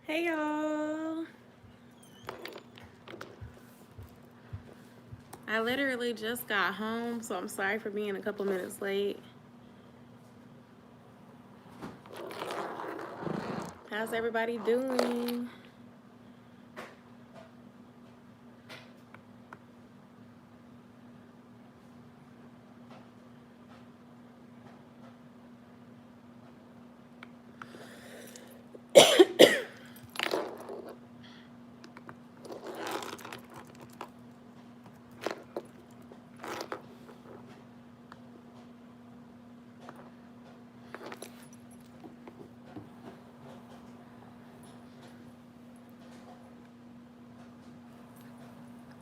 Hey y'all. I literally just got home, so I'm sorry for being a couple minutes late. How's everybody doing?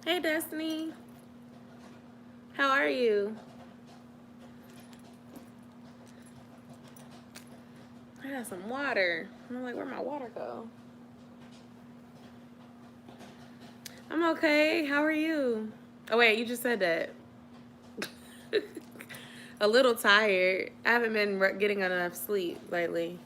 Hey Destiny. How are you? I got some water. I'm like, where'd my water go? I'm okay. How are you? Oh wait, you just said that. A little tired. I haven't been getting enough sleep lately.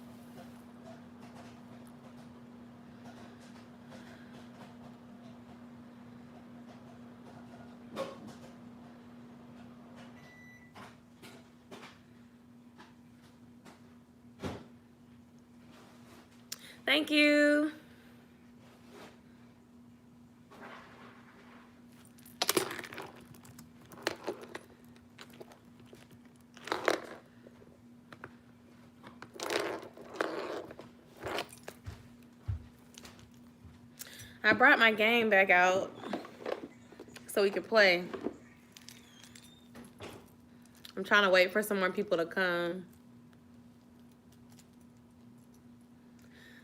Thank you. I brought my game back out so we could play. I'm trying to wait for some more people to come.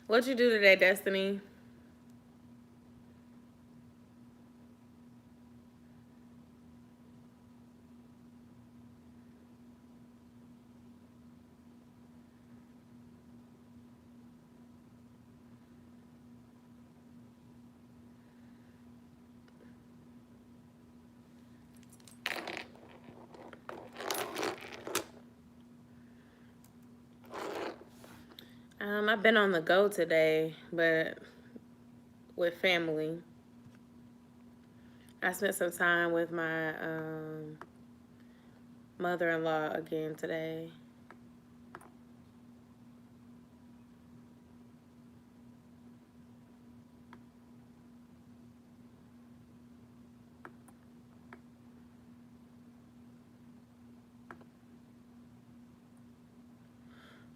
What'd you do today, Destiny? I've been on the go today, but with family. I spent some time with my mother-in-law again today.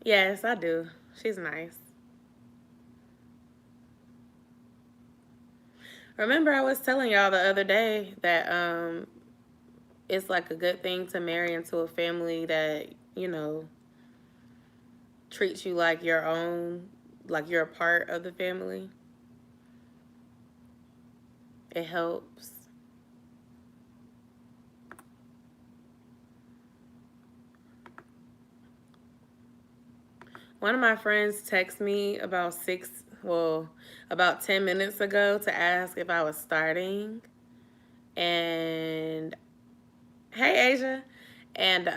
Yes, I do. She's nice. Remember I was telling y'all the other day that it's like a good thing to marry into a family that, you know, treats you like your own, like you're a part of the family. It helps. One of my friends texted me about 10 minutes ago to ask if I was starting. And hey, Asia. And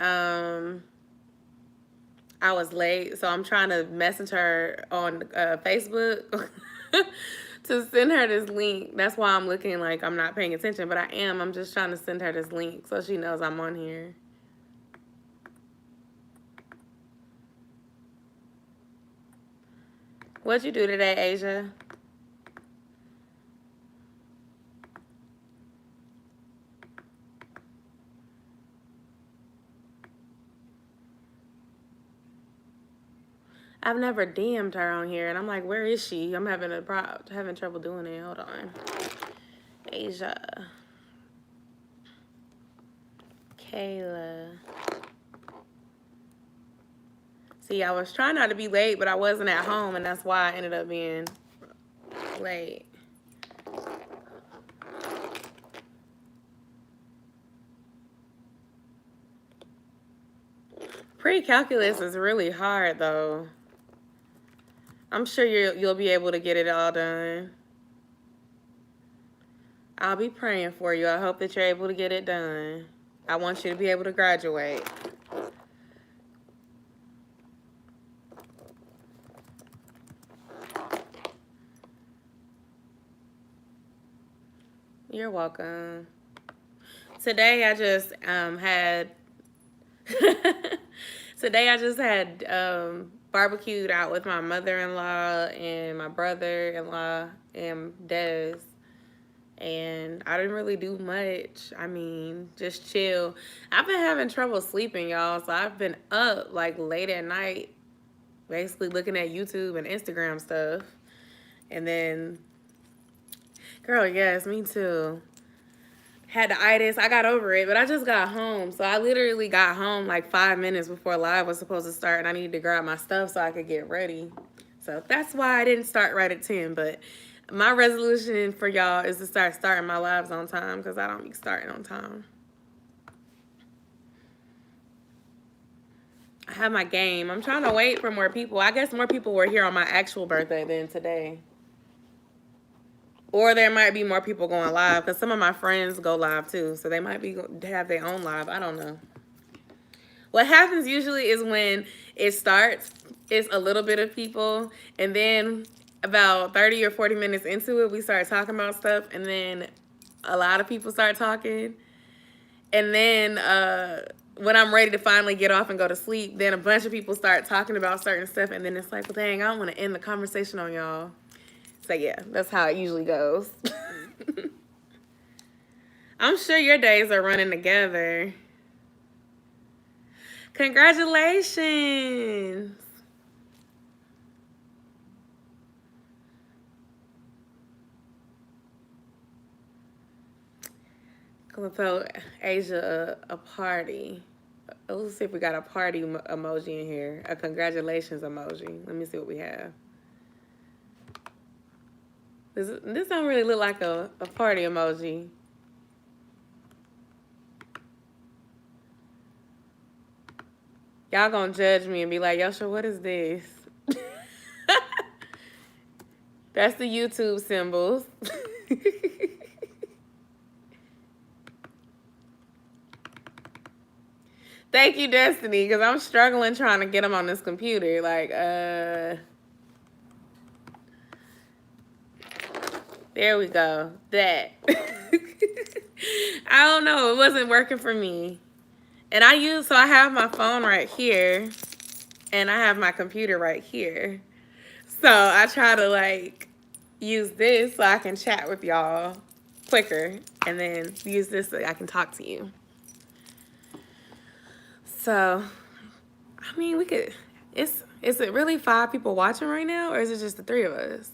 I was late, so I'm trying to message her on Facebook to send her this link. That's why I'm looking like I'm not paying attention, but I am. I'm just trying to send her this link so she knows I'm on here. What'd you do today, Asia? I've never DM'd her on here, and I'm like, where is she? I'm having trouble doing it. Hold on. Asia. Kayla. See, I was trying not to be late, but I wasn't at home, and that's why I ended up being late. Pre-calculus is really hard, though. I'm sure you'll be able to get it all done. I'll be praying for you. I hope that you're able to get it done. I want you to be able to graduate. You're welcome. Today I just had today I just had barbecued out with my mother-in-law and my brother-in-law and Des. And I didn't really do much. I mean, just chill. I've been having trouble sleeping, y'all. So I've been up like late at night, basically looking at YouTube and Instagram stuff. And then, girl, yes, me too. Had the itis. I got over it, but I just got home. So I literally got home like 5 minutes before live was supposed to start, and I needed to grab my stuff so I could get ready. So that's why I didn't start right at 10. But my resolution for y'all is to start starting my lives on time, because I don't be starting on time. I have my game. I'm trying to wait for more people. I guess more people were here on my actual birthday than today. Or there might be more people going live, because some of my friends go live too. So they might have their own live. I don't know. What happens usually is when it starts, it's a little bit of people. And then about 30 or 40 minutes into it, we start talking about stuff. And then a lot of people start talking. And then when I'm ready to finally get off and go to sleep, then a bunch of people start talking about certain stuff. And then it's like, well, dang, I don't want to end the conversation on y'all. So yeah, that's how it usually goes. I'm sure your days are running together. Congratulations. Gonna throw Asia a party. Let's see if we got a party emoji in here. A congratulations emoji. Let me see what we have. This don't really look like a party emoji. Y'all gonna judge me and be like, Yo-sha, what is this? That's the YouTube symbols. Thank you, Destiny, because I'm struggling trying to get them on this computer. Like, there we go. That. I don't know. It wasn't working for me. And so I have my phone right here, and I have my computer right here. So I try to like use this so I can chat with y'all quicker, and then use this so I can talk to you. So, I mean, we could, is it really 5 people watching right now, or is it just the 3 of us?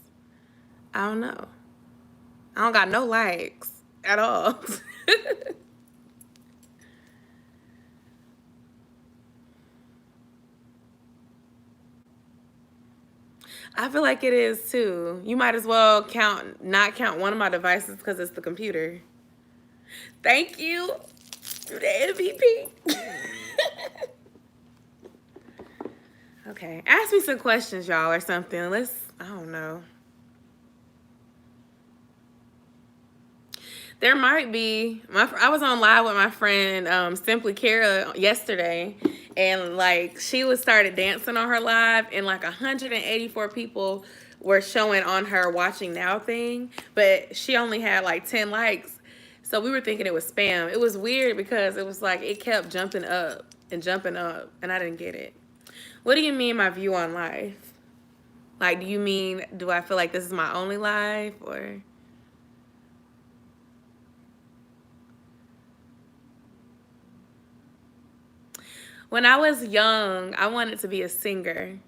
I don't know. I don't got no likes at all. I feel like it is too. You might as well not count one of my devices because it's the computer. Thank you, the MVP. Okay, ask me some questions, y'all, or something. I don't know. There might be. I was on live with my friend Simply Kara yesterday, and like she started dancing on her live, and like 184 people were showing on her watching now thing, but she only had like 10 likes. So we were thinking it was spam. It was weird because it was like it kept jumping up and jumping up, and I didn't get it. What do you mean my view on life? Like, do I feel like this is my only life, or? When I was young, I wanted to be a singer.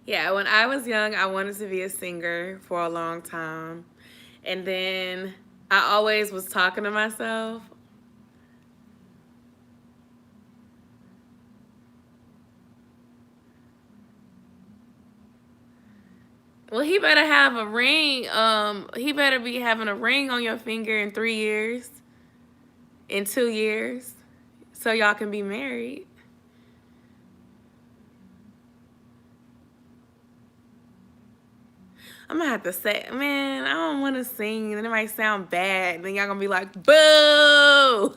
Yeah, when I was young, I wanted to be a singer for a long time. And then I always was talking to myself. Well, he better have a ring. He better be having a ring on your finger in 3 years. In 2 years. So y'all can be married. I'm gonna have to say, man, I don't want to sing, and it might sound bad. And then y'all gonna be like, boo!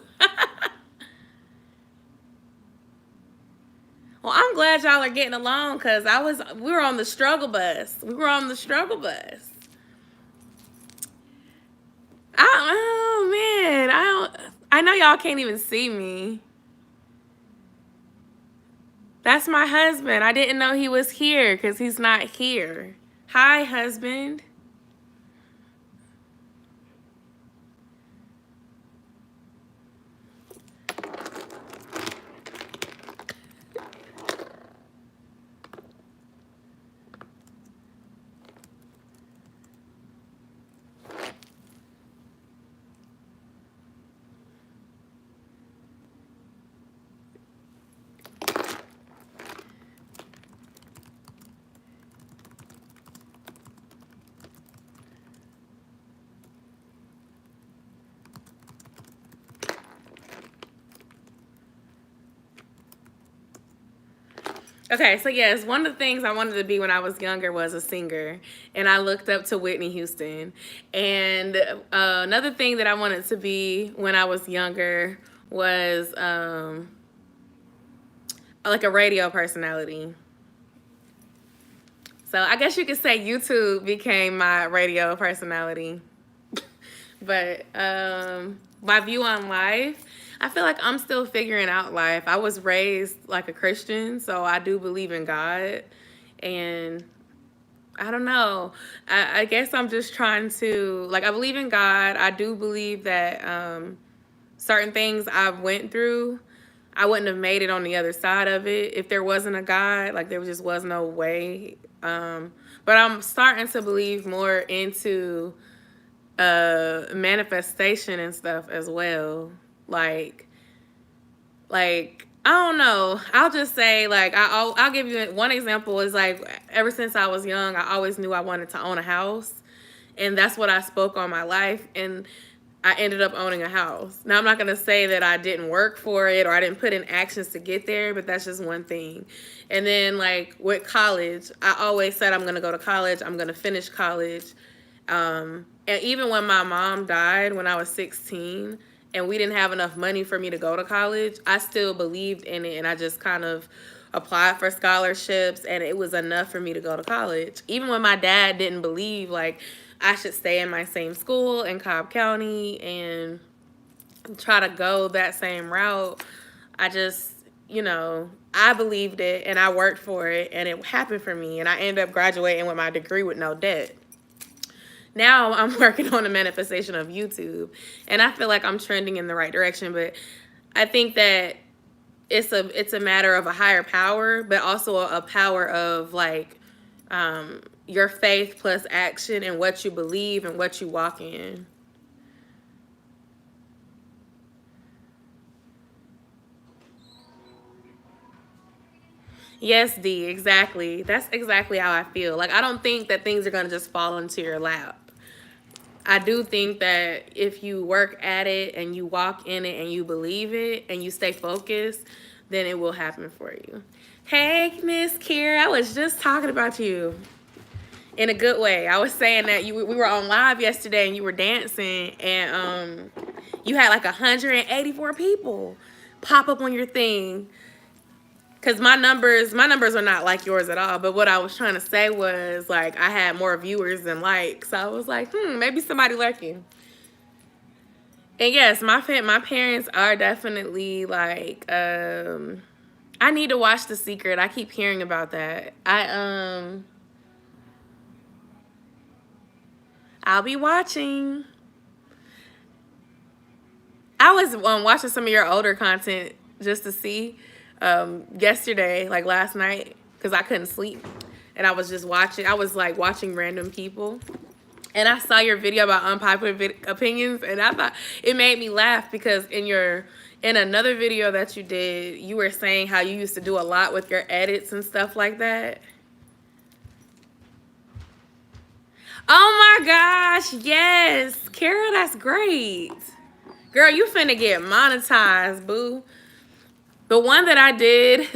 Well, I'm glad y'all are getting along, because we were on the struggle bus. We were on the struggle bus. Oh man, I know y'all can't even see me. That's my husband. I didn't know he was here because he's not here. Hi, husband. Okay, so yes, one of the things I wanted to be when I was younger was a singer, and I looked up to Whitney Houston. And another thing that I wanted to be when I was younger was like a radio personality. So I guess you could say YouTube became my radio personality. But my view on life, I feel like I'm still figuring out life. I was raised like a Christian, so I do believe in God. And I don't know. I guess I'm just trying to, like, I believe in God. I do believe that certain things I went through, I wouldn't have made it on the other side of it if there wasn't a God. Like, there just was no way. But I'm starting to believe more into manifestation and stuff as well. Like I don't know. I'll just say, like, I'll give you one example. Is like, ever since I was young, I always knew I wanted to own a house, and that's what I spoke on my life, and I ended up owning a house. Now, I'm not gonna say that I didn't work for it or I didn't put in actions to get there, but that's just one thing. And then, like, with college, I always said I'm gonna go to college. I'm gonna finish college. And even when my mom died when I was 16 and we didn't have enough money for me to go to college, I still believed in it, and I just kind of applied for scholarships, and it was enough for me to go to college. Even when my dad didn't believe, like, I should stay in my same school in Cobb County and try to go that same route, I just, I believed it and I worked for it, and it happened for me, and I ended up graduating with my degree with no debt. Now I'm working on the manifestation of YouTube, and I feel like I'm trending in the right direction, but I think that it's a matter of a higher power, but also a power of, like, your faith plus action and what you believe and what you walk in. Yes, D, exactly. That's exactly how I feel. Like, I don't think that things are going to just fall into your lap. I do think that if you work at it and you walk in it and you believe it and you stay focused, then it will happen for you. Hey, Miss Kira, I was just talking about you in a good way. I was saying that we were on live yesterday and you were dancing, and you had like 184 people pop up on your thing. Cause my numbers are not like yours at all. But what I was trying to say was, like, I had more viewers than likes. So I was like, maybe somebody lurking. And yes, my parents are definitely like, I need to watch The Secret. I keep hearing about that. I'll be watching. I was watching some of your older content just to see yesterday, like last night, because I couldn't sleep. And I was just watching. I was like watching random people. And I saw your video about unpopular opinions, and I thought it made me laugh because in another video that you did, you were saying how you used to do a lot with your edits and stuff like that. Oh my gosh, yes. Kara, that's great. Girl, you finna get monetized, boo. The one that I did,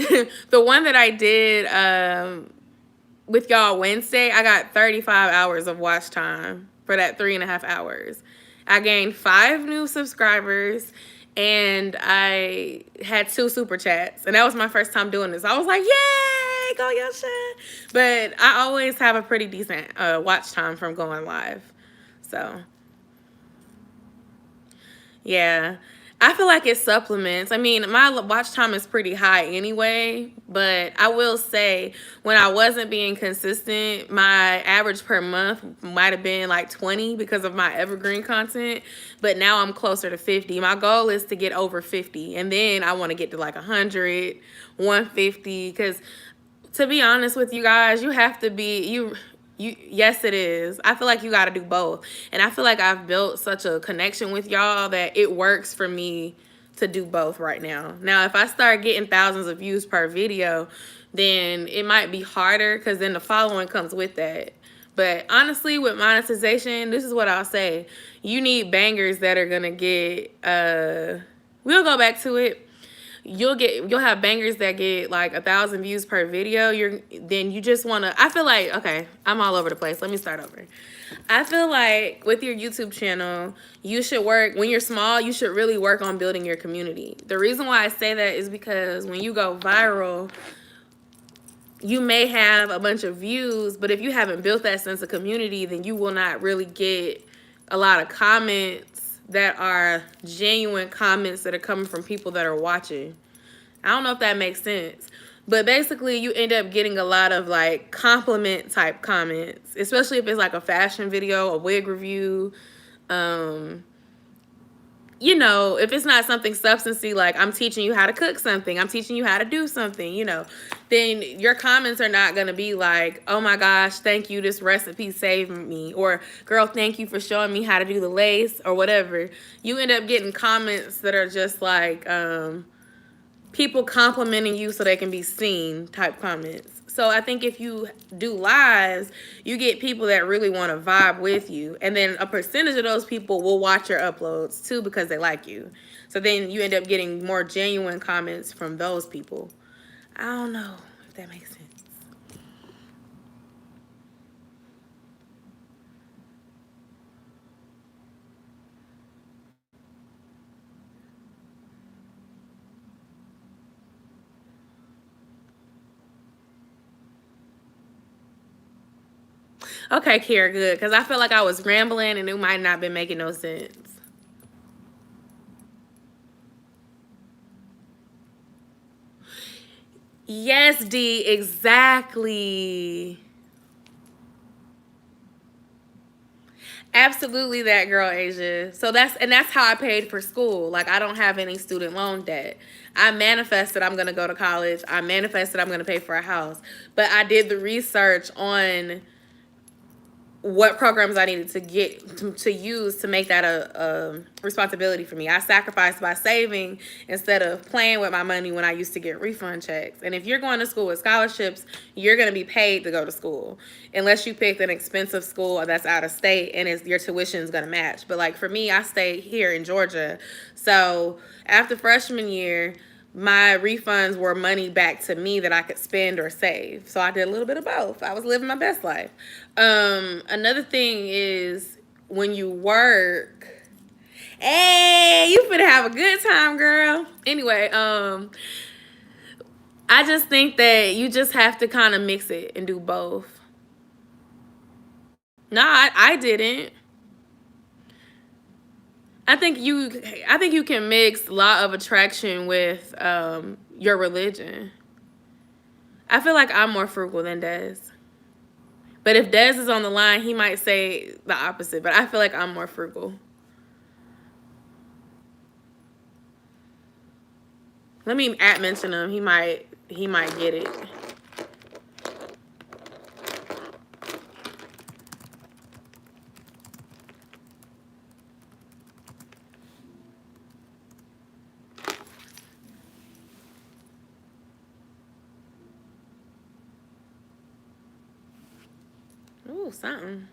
with y'all Wednesday, I got 35 hours of watch time for that 3.5 hours. I gained 5 new subscribers, and I had 2 super chats, and that was my first time doing this. I was like, yay, go Yo-sha. But I always have a pretty decent watch time from going live. So Yeah. I feel like it supplements. I mean, my watch time is pretty high anyway, but I will say when I wasn't being consistent, my average per month might have been like 20 because of my evergreen content, but now I'm closer to 50. My goal is to get over 50, and then I want to get to like 100, 150 cuz to be honest with you guys, you have to be you yes it is. I feel like you got to do both. And I feel like I've built such a connection with y'all that it works for me to do both right now. Now, if I start getting thousands of views per video, then it might be harder cuz then the following comes with that. But honestly, with monetization, this is what I'll say. You need bangers that are going to get we'll go back to it. You'll have bangers that get like 1,000 views per video. Then you just want to, I feel like, okay, I'm all over the place. Let me start over. I feel like with your YouTube channel, you should work, when you're small, you should really work on building your community. The reason why I say that is because when you go viral, you may have a bunch of views, but if you haven't built that sense of community, then you will not really get a lot of comments that are genuine comments that are coming from people that are watching. I don't know if that makes sense. But basically, you end up getting a lot of like compliment type comments, especially if it's like a fashion video, a wig review. You know, if it's not something substancy like I'm teaching you how to cook something, I'm teaching you how to do something, you know, then your comments are not going to be like, oh my gosh, thank you, this recipe saved me, or girl, thank you for showing me how to do the lace, or whatever. You end up getting comments that are just like people complimenting you so they can be seen type comments. So I think if you do lives, you get people that really want to vibe with you. And then a percentage of those people will watch your uploads too because they like you. So then you end up getting more genuine comments from those people. I don't know if that makes sense. Okay, Kira, good. Because I feel like I was rambling and it might not been making no sense. Yes, D, exactly. Absolutely that, girl, Asia. So that's how I paid for school. Like, I don't have any student loan debt. I manifested I'm going to go to college. I manifested I'm going to pay for a house. But I did the research on what programs I needed to get to use to make that a responsibility for me. I sacrificed by saving instead of playing with my money when I used to get refund checks. And if you're going to school with scholarships, you're going to be paid to go to school unless you picked an expensive school that's out of state and your tuition is going to match. But like for me, I stay here in Georgia. So after freshman year, my refunds were money back to me that I could spend or save. So I did a little bit of both. I was living my best life. Another thing is when you work, hey, you finna have a good time, girl. Anyway, I just think that you just have to kind of mix it and do both. No, I didn't. I think you can mix law of attraction with your religion. I feel like I'm more frugal than Des. But if Des is on the line, he might say the opposite. But I feel like I'm more frugal. Let me mention him. He might get it. Ooh, something.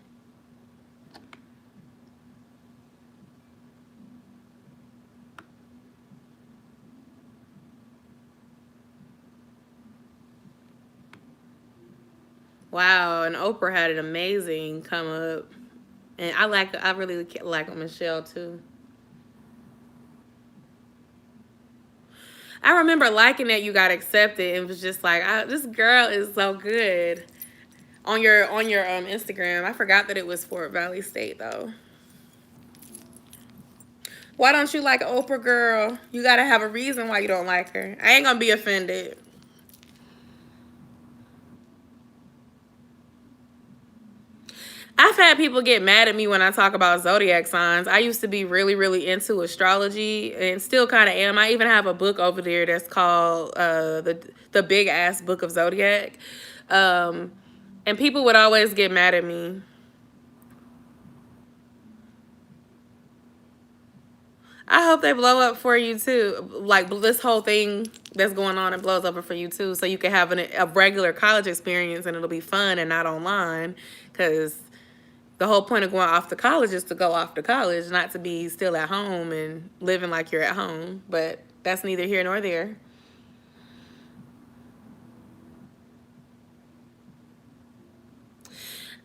Wow, and Oprah had an amazing come up. And I really like Michelle too. I remember liking that you got accepted and was just like, this girl is so good. On your Instagram, I forgot that it was Fort Valley State though. Why don't you like Oprah, girl? You gotta have a reason why you don't like her. I ain't gonna be offended. I've had people get mad at me when I talk about zodiac signs. I used to be really, really into astrology and still kind of am. I even have a book over there that's called the Big Ass Book of Zodiac. Um, and people would always get mad at me. I hope they blow up for you too. Like this whole thing that's going on, it blows over for you too, so you can have a regular college experience and it'll be fun and not online. Because the whole point of going off to college is to go off to college, not to be still at home and living like you're at home. But that's neither here nor there.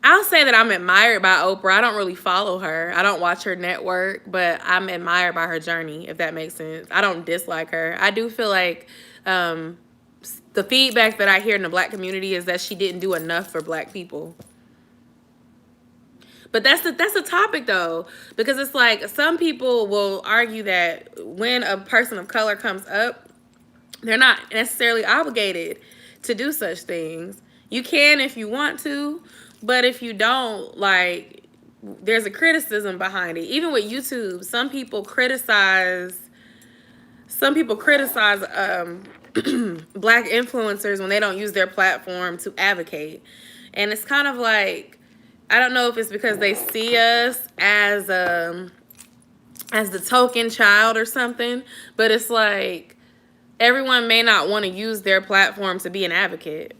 I'll say that I'm admired by Oprah. I don't really follow her. I don't watch her network, but I'm admired by her journey, if that makes sense. I don't dislike her. I do feel like um, the feedback that I hear in the black community is that she didn't do enough for black people. But that's a topic though, because it's like some people will argue that when a person of color comes up, they're not necessarily obligated to do such things. You can if you want to, but if you don't, like, there's a criticism behind it. Even with YouTube, some people criticize black influencers when they don't use their platform to advocate. And it's kind of like, I don't know if it's because they see us as the token child or something, but it's like everyone may not want to use their platform to be an advocate.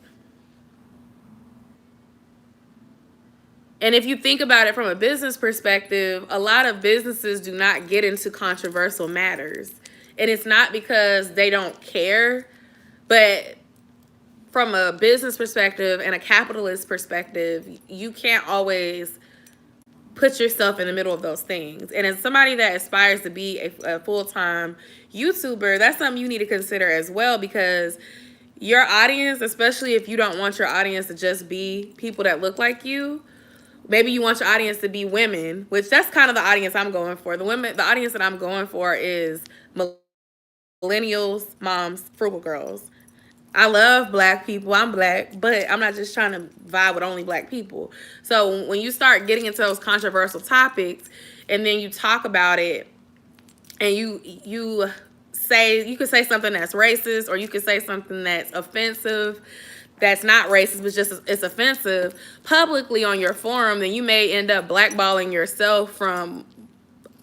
And if you think about it from a business perspective, a lot of businesses do not get into controversial matters. And it's not because they don't care, but from a business perspective and a capitalist perspective, you can't always put yourself in the middle of those things. And as somebody that aspires to be a full-time YouTuber, that's something you need to consider as well, because your audience, especially if you don't want your audience to just be people that look like you, maybe you want your audience to be women, which that's kind of the audience I'm going for. The audience that I'm going for is millennials, moms, frugal girls. I love black people. I'm black, but I'm not just trying to vibe with only black people. So when you start getting into those controversial topics and then you talk about it and you could say something that's racist, or you could say something that's offensive, that's not racist, but just it's offensive publicly on your forum, then you may end up blackballing yourself from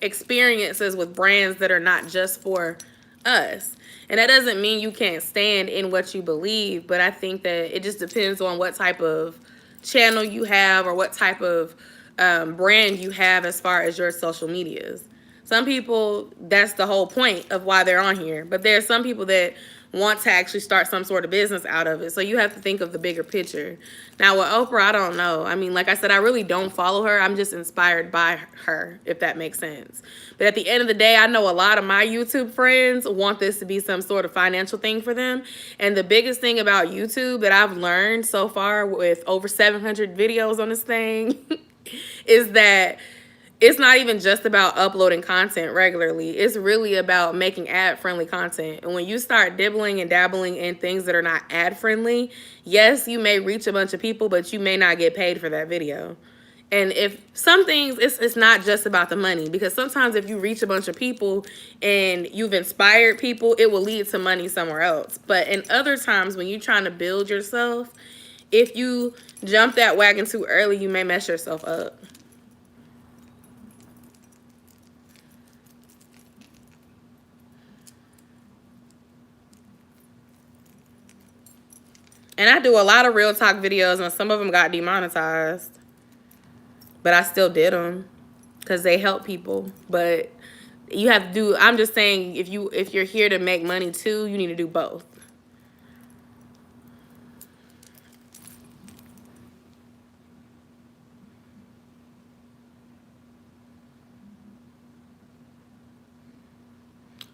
experiences with brands that are not just for us. And that doesn't mean you can't stand in what you believe, but I think that it just depends on what type of channel you have or what type of brand you have as far as your social medias. Some people, that's the whole point of why they're on here. But there are some people that want to actually start some sort of business out of it. So you have to think of the bigger picture. Now with Oprah, I don't know. I mean, like I said, I really don't follow her. I'm just inspired by her, if that makes sense. But at the end of the day, I know a lot of my YouTube friends want this to be some sort of financial thing for them. And the biggest thing about YouTube that I've learned so far with over 700 videos on this thing is that it's not even just about uploading content regularly. It's really about making ad-friendly content. And when you start dibbling and dabbling in things that are not ad-friendly, yes, you may reach a bunch of people, but you may not get paid for that video. And if some things, it's not just about the money, because sometimes if you reach a bunch of people and you've inspired people, it will lead to money somewhere else. But in other times when you're trying to build yourself, if you jump that wagon too early, you may mess yourself up. And I do a lot of real talk videos, and some of them got demonetized. But I still did them because they help people. But you have to do, I'm just saying, if you're here to make money too, you need to do both.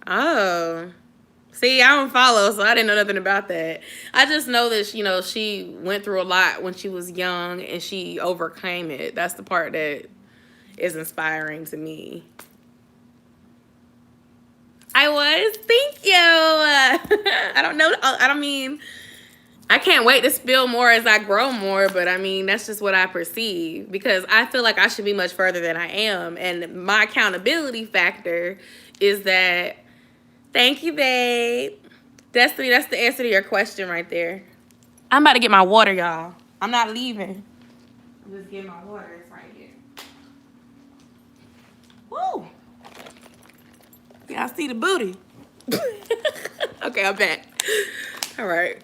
Oh. See, I don't follow, so I didn't know nothing about that. I just know that, she went through a lot when she was young and she overcame it. That's the part that is inspiring to me. I was. Thank you. I don't know. I don't mean, I can't wait to spill more as I grow more, but I mean, that's just what I perceive because I feel like I should be much further than I am. And my accountability factor is that, thank you, babe. That's the answer to your question right there. I'm about to get my water, y'all. I'm not leaving. I'm just getting my water. It's right here. Woo! Y'all see the booty. Okay, I'm back. All right.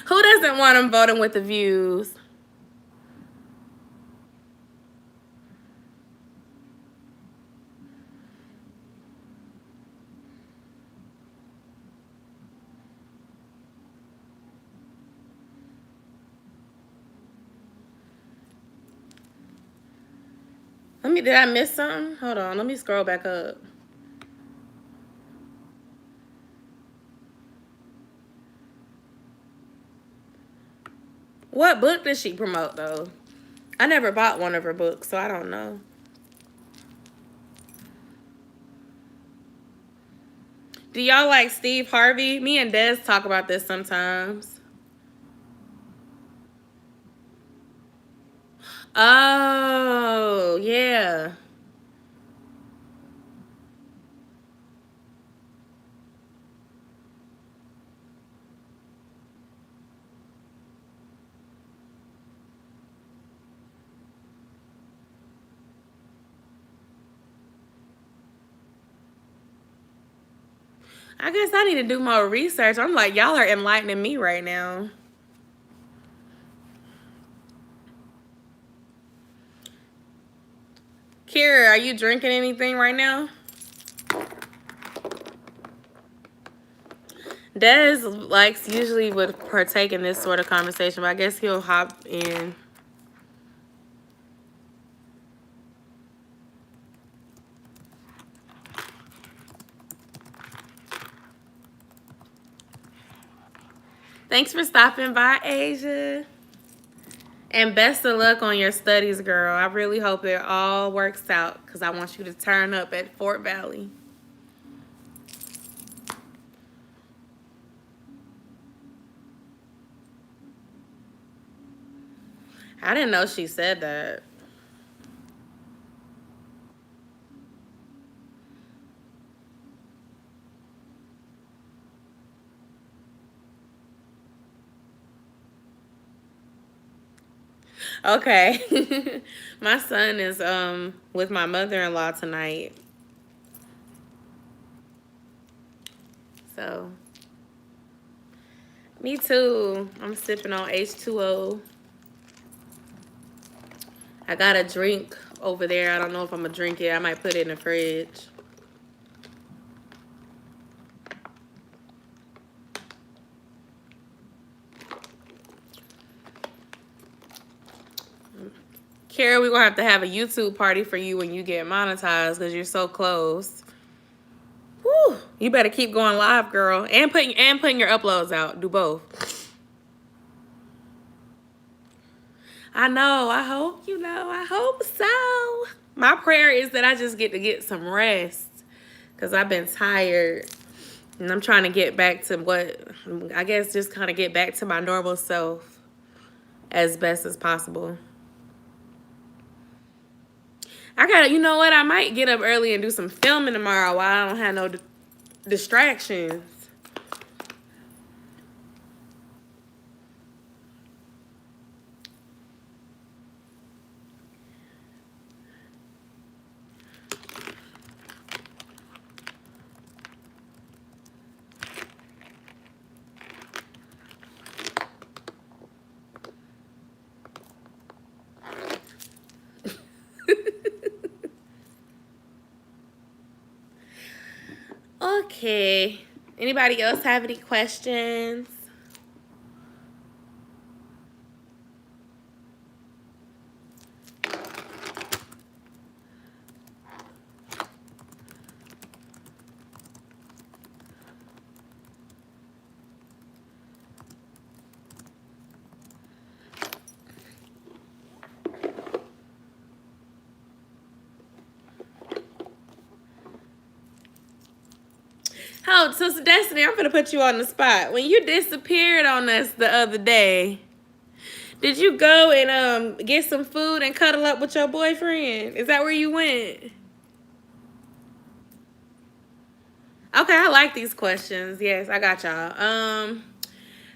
Who doesn't want them voting with the views? Did I miss something? Hold on, let me scroll back up. What book did she promote, though? I never bought one of her books, so I don't know. Do y'all like Steve Harvey? Me and Des talk about this sometimes. Oh, yeah. I guess I need to do more research. I'm like, y'all are enlightening me right now. Kira, are you drinking anything right now? Des likes usually would partake in this sort of conversation, but I guess he'll hop in. Thanks for stopping by, Asia. And best of luck on your studies, girl. I really hope it all works out because I want you to turn up at Fort Valley. I didn't know she said that. Okay. My son is with my mother-in-law tonight. So me too. I'm sipping on H2O. I got a drink over there. I don't know if I'm gonna drink it. I might put it in the fridge. Kara, we're gonna have a YouTube party for you when you get monetized because you're so close. Whew, you better keep going live, girl. And putting your uploads out. Do both. I know. I hope you know. I hope so. My prayer is that I just get some rest because I've been tired. And I'm trying to get back to what, I guess just kind of get back to my normal self as best as possible. You know what? I might get up early and do some filming tomorrow while I don't have no distractions. Okay. Anybody else have any questions? Oh, Sister Destiny, I'm gonna put you on the spot. When you disappeared on us the other day, did you go and get some food and cuddle up with your boyfriend? Is that where you went? Okay, I like these questions. Yes, I got y'all.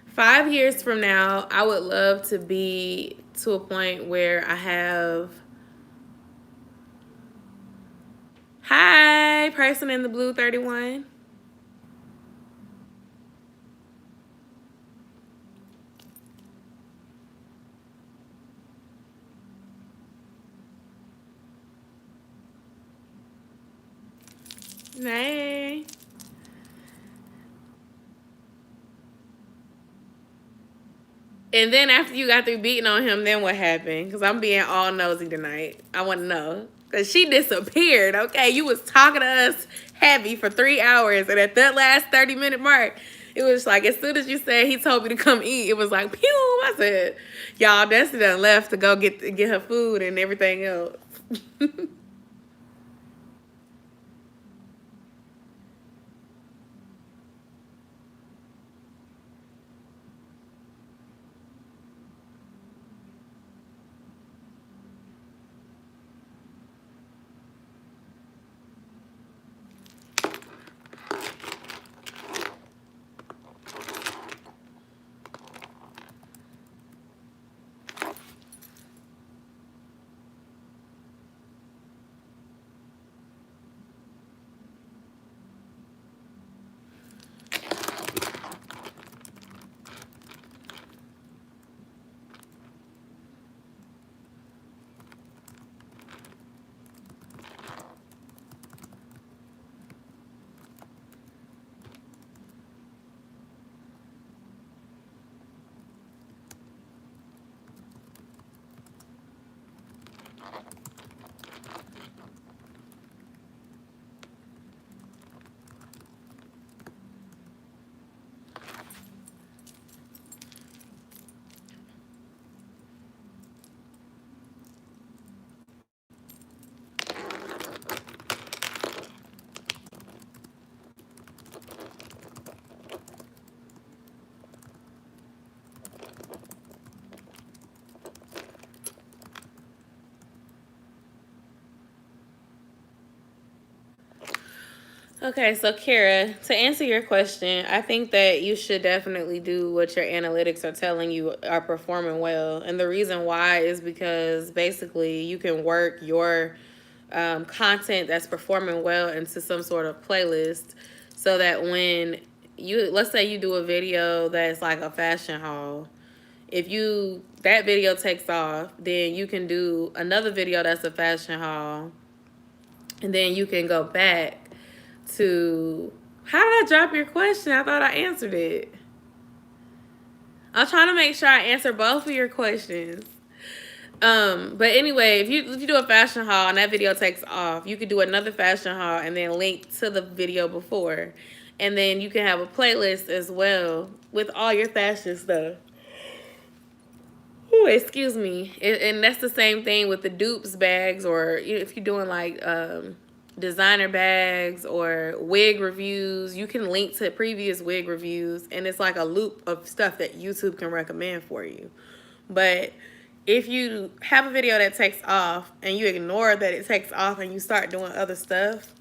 5 years from now, I would love to be to a point where I have. Hi, person in the blue 31. Hey. And then after you got through beating on him, then what happened? Because I'm being all nosy tonight. I want to know. Because she disappeared, okay? You was talking to us heavy for 3 hours. And at that last 30-minute mark, it was like, as soon as you said he told me to come eat, it was like, pew. I said, y'all, Destiny done left to go get her food and everything else. Okay, so Kara, to answer your question, I think that you should definitely do what your analytics are telling you are performing well. And the reason why is because basically you can work your content that's performing well into some sort of playlist so that when let's say you do a video that's like a fashion haul, if that video takes off, then you can do another video that's a fashion haul, and then you can go back to, how did I drop your question? I thought I answered it. I'm trying to make sure I answer both of your questions. But anyway, if you do a fashion haul and that video takes off, you could do another fashion haul and then link to the video before. And then you can have a playlist as well with all your fashion stuff. Ooh, excuse me. And that's the same thing with the dupes bags, or if you're doing like designer bags or wig reviews, you can link to previous wig reviews, and it's like a loop of stuff that YouTube can recommend for you. But if you have a video that takes off and you ignore that it takes off and you start doing other stuff,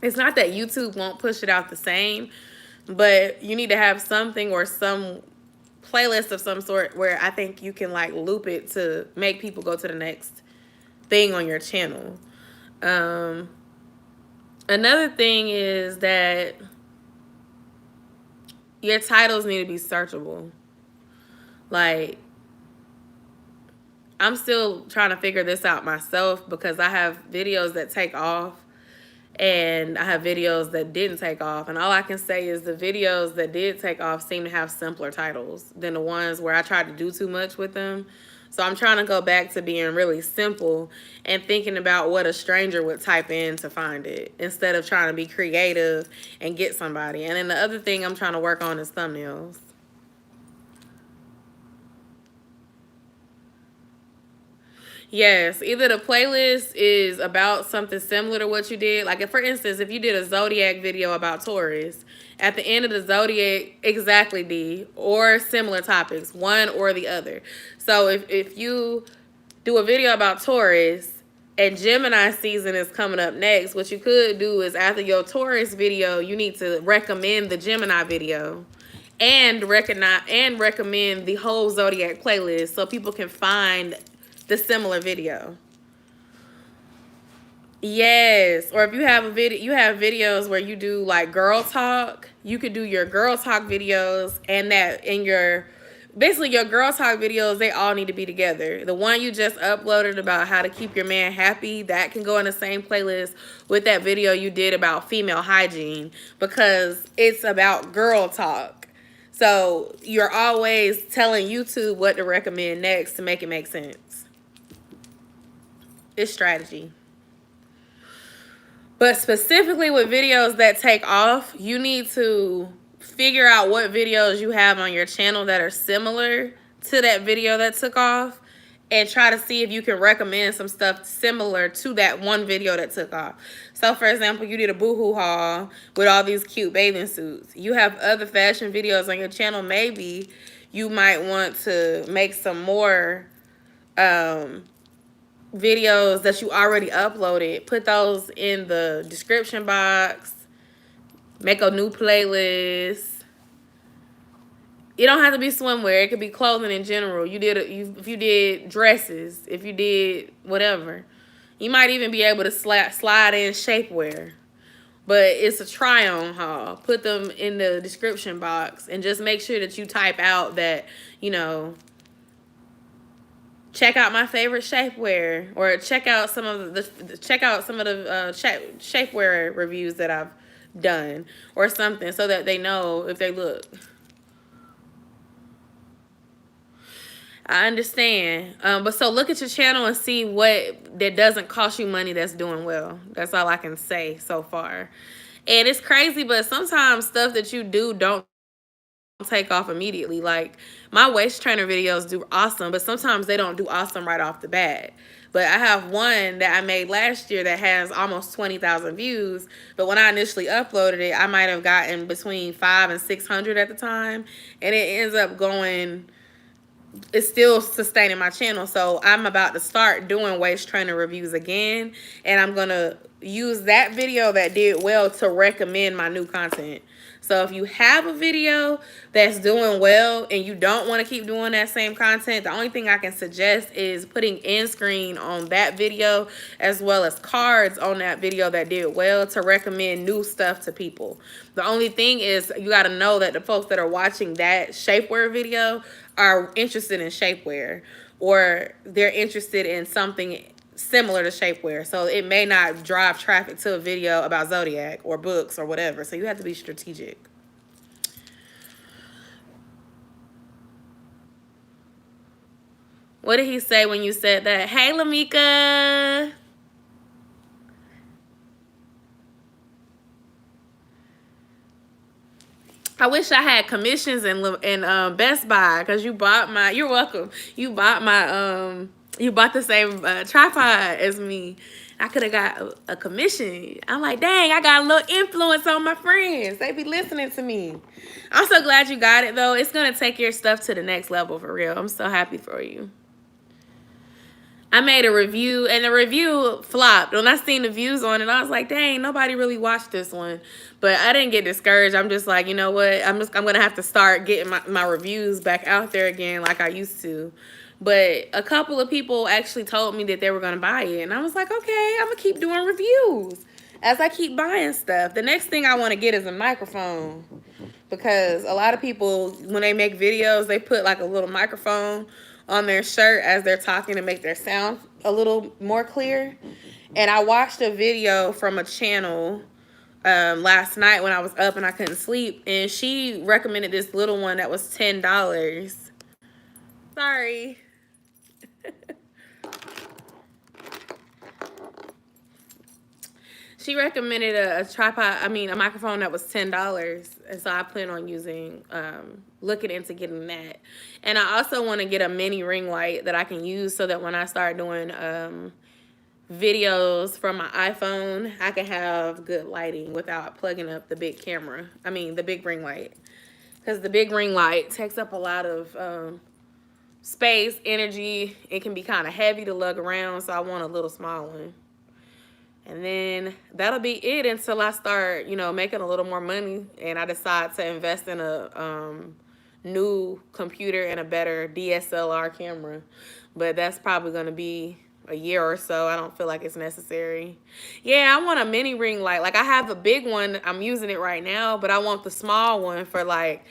it's not that YouTube won't push it out the same, but you need to have something or some playlist of some sort where I think you can like loop it to make people go to the next thing on your channel. Another thing is that your titles need to be searchable. Like, I'm still trying to figure this out myself because I have videos that take off and I have videos that didn't take off. And all I can say is the videos that did take off seem to have simpler titles than the ones where I tried to do too much with them. So I'm trying to go back to being really simple and thinking about what a stranger would type in to find it instead of trying to be creative and get somebody. And then the other thing I'm trying to work on is thumbnails. Yes, either the playlist is about something similar to what you did. Like, if, for instance, if you did a Zodiac video about Taurus, at the end of the Zodiac, exactly, D, or similar topics, one or the other. So if you do a video about Taurus and Gemini season is coming up next, what you could do is after your Taurus video, you need to recommend the Gemini video and recommend the whole Zodiac playlist so people can find the similar video. Yes, or if you have a video, you have videos where you do like girl talk. You could do your girl talk videos, and that in your basically your girl talk videos, they all need to be together. The one you just uploaded about how to keep your man happy, that can go in the same playlist with that video you did about female hygiene, because it's about girl talk. So you're always telling YouTube what to recommend next to make it make sense. It's strategy. But specifically with videos that take off, you need to figure out what videos you have on your channel that are similar to that video that took off, and try to see if you can recommend some stuff similar to that one video that took off. So, for example, you did a boohoo haul with all these cute bathing suits. You have other fashion videos on your channel. Maybe you might want to make some more videos that you already uploaded, put those in the description box, make a new playlist. It don't have to be swimwear. It could be clothing in general. If you did dresses, if you did whatever, you might even be able to slide in shapewear. But it's a try-on haul. Put them in the description box and just make sure that you type out that, you know, check out my favorite shapewear, or check out some of the shapewear reviews that I've done, or something, so that they know if they look. I understand, but so look at your channel and see what that doesn't cost you money that's doing well. That's all I can say so far. And it's crazy, but sometimes stuff that you do don't take off immediately. Like, my waist trainer videos do awesome, but sometimes they don't do awesome right off the bat. But I have one that I made last year that has almost 20,000 views, but when I initially uploaded it, I might have gotten between 500 and 600 at the time, and it ends up going, it's still sustaining my channel. So I'm about to start doing waist trainer reviews again, and I'm gonna use that video that did well to recommend my new content. So if you have a video that's doing well and you don't want to keep doing that same content, the only thing I can suggest is putting end screen on that video, as well as cards on that video that did well, to recommend new stuff to people. The only thing is, you got to know that the folks that are watching that shapewear video are interested in shapewear, or they're interested in something similar to shapewear. So it may not drive traffic to a video about Zodiac or books or whatever. So you have to be strategic. What did he say when you said that? Hey, Lamika. I wish I had commissions in Best Buy, because you bought my, you're welcome. You bought my, you bought the same tripod as me. I could have got a commission. I'm like, dang, I got a little influence on my friends. They be listening to me. I'm so glad you got it, though. It's going to take your stuff to the next level, for real. I'm so happy for you. I made a review, and the review flopped. When I seen the views on it, I was like, dang, nobody really watched this one. But I didn't get discouraged. I'm just like, you know what? I'm going to have to start getting my reviews back out there again like I used to. But a couple of people actually told me that they were going to buy it. And I was like, okay, I'm going to keep doing reviews as I keep buying stuff. The next thing I want to get is a microphone, because a lot of people, when they make videos, they put like a little microphone on their shirt as they're talking to make their sound a little more clear. And I watched a video from a channel last night when I was up and I couldn't sleep, and she recommended this little one that was $10. Sorry. She recommended a tripod, I mean, a microphone that was $10. And so I plan on using, looking into getting that. And I also want to get a mini ring light that I can use so that when I start doing videos from my iPhone, I can have good lighting without plugging up the big camera. I mean, the big ring light. Because the big ring light takes up a lot of space, energy. It can be kind of heavy to lug around, so I want a little small one. And then that'll be it until I start, you know, making a little more money and I decide to invest in a new computer and a better DSLR camera. But that's probably going to be a year or so. I don't feel like it's necessary. Yeah, I want a mini ring light. Like I have a big one. I'm using it right now, but I want the small one for like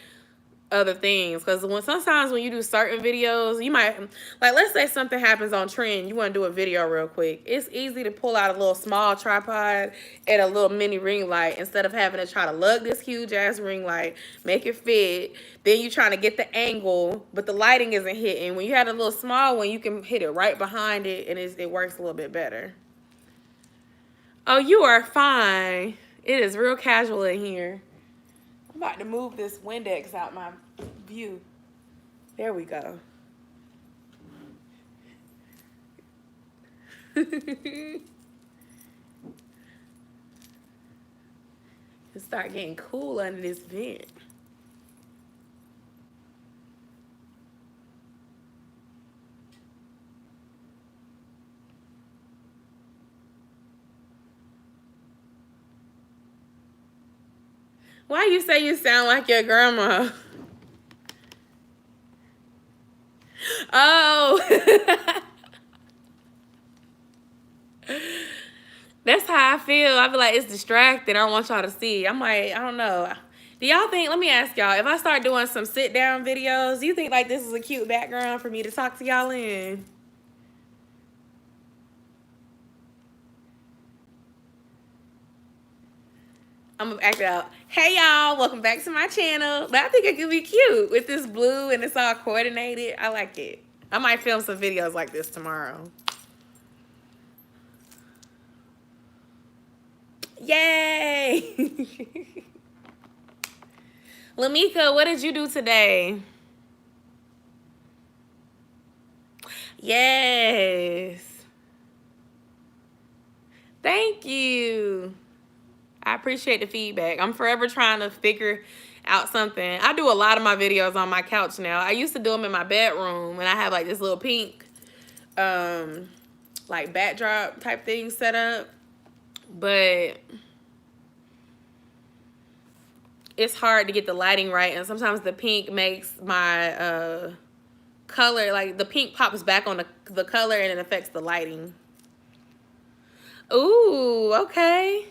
other things, because sometimes when you do certain videos, you might, like, let's say something happens on trend, you want to do a video real quick. It's easy to pull out a little small tripod and a little mini ring light instead of having to try to lug this huge ass ring light, make it fit. Then you trying to get the angle, but the lighting isn't hitting. When you have a little small one, you can hit it right behind it, and it works a little bit better. Oh, you are fine. It is real casual in here. I'm about to move this Windex out my view. There we go. It start getting cool under this vent. Why you say you sound like your grandma? Oh. That's how I feel. I feel like it's distracted. I don't want y'all to see. I'm like, I don't know. Do y'all think, let me ask y'all, if I start doing some sit down videos, do you think like this is a cute background for me to talk to y'all in? I'm gonna act out. Hey y'all, welcome back to my channel. But I think it could be cute with this blue and it's all coordinated. I like it. I might film some videos like this tomorrow. Yay! Lamika, what did you do today? Yes. Thank you. I appreciate the feedback. I'm forever trying to figure out something. I do a lot of my videos on my couch now. I used to do them in my bedroom, and I have like this little pink like backdrop type thing set up. But it's hard to get the lighting right, and sometimes the pink makes my color, like the pink pops back on the color and it affects the lighting. Ooh, okay.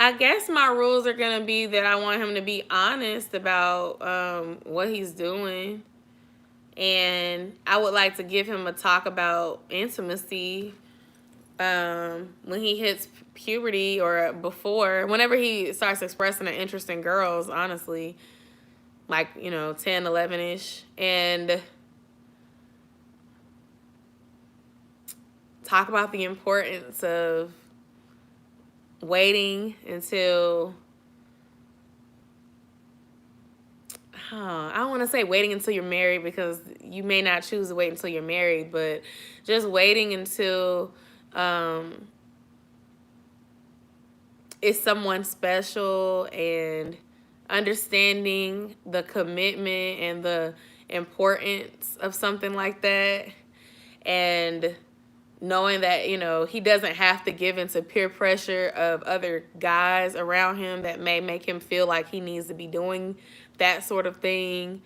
I guess my rules are going to be that I want him to be honest about what he's doing. And I would like to give him a talk about intimacy when he hits puberty or before. Whenever he starts expressing an interest in girls, honestly. Like, you know, 10, 11-ish. And talk about the importance of waiting until, I don't want to say waiting until you're married, because you may not choose to wait until you're married, but just waiting until it's someone special, and understanding the commitment and the importance of something like that, and knowing that, you know, he doesn't have to give into peer pressure of other guys around him that may make him feel like he needs to be doing that sort of thing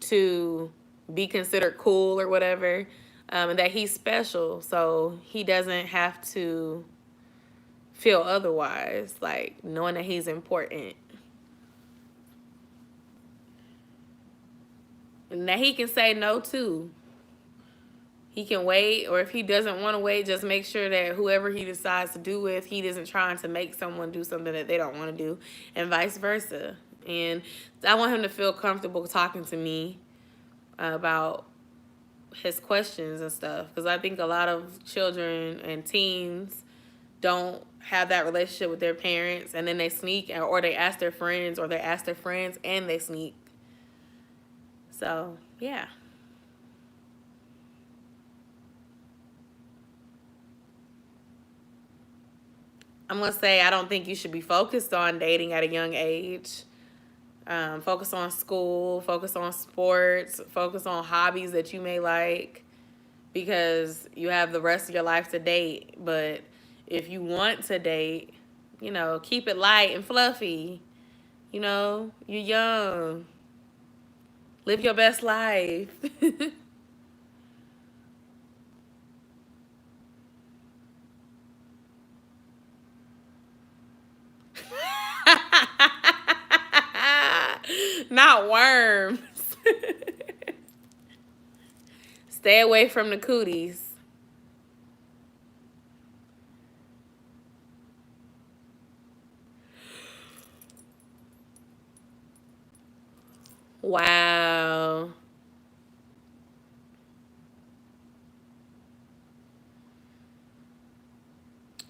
to be considered cool or whatever, and that he's special, so he doesn't have to feel otherwise, like knowing that he's important. And that he can say no too. he can wait, or if he doesn't want to wait, just make sure that whoever he decides to do with, he isn't trying to make someone do something that they don't want to do, and vice versa. And I want him to feel comfortable talking to me about his questions and stuff, because I think a lot of children and teens don't have that relationship with their parents, and then they sneak, or they ask their friends, or they ask their friends and they sneak. So yeah. I'm going to say I don't think you should be focused on dating at a young age. Focus on school, focus on sports, focus on hobbies that you may like, because you have the rest of your life to date. But if you want to date, keep it light and fluffy. You're young. Live your best life. Not worms. Stay away from the cooties. Wow.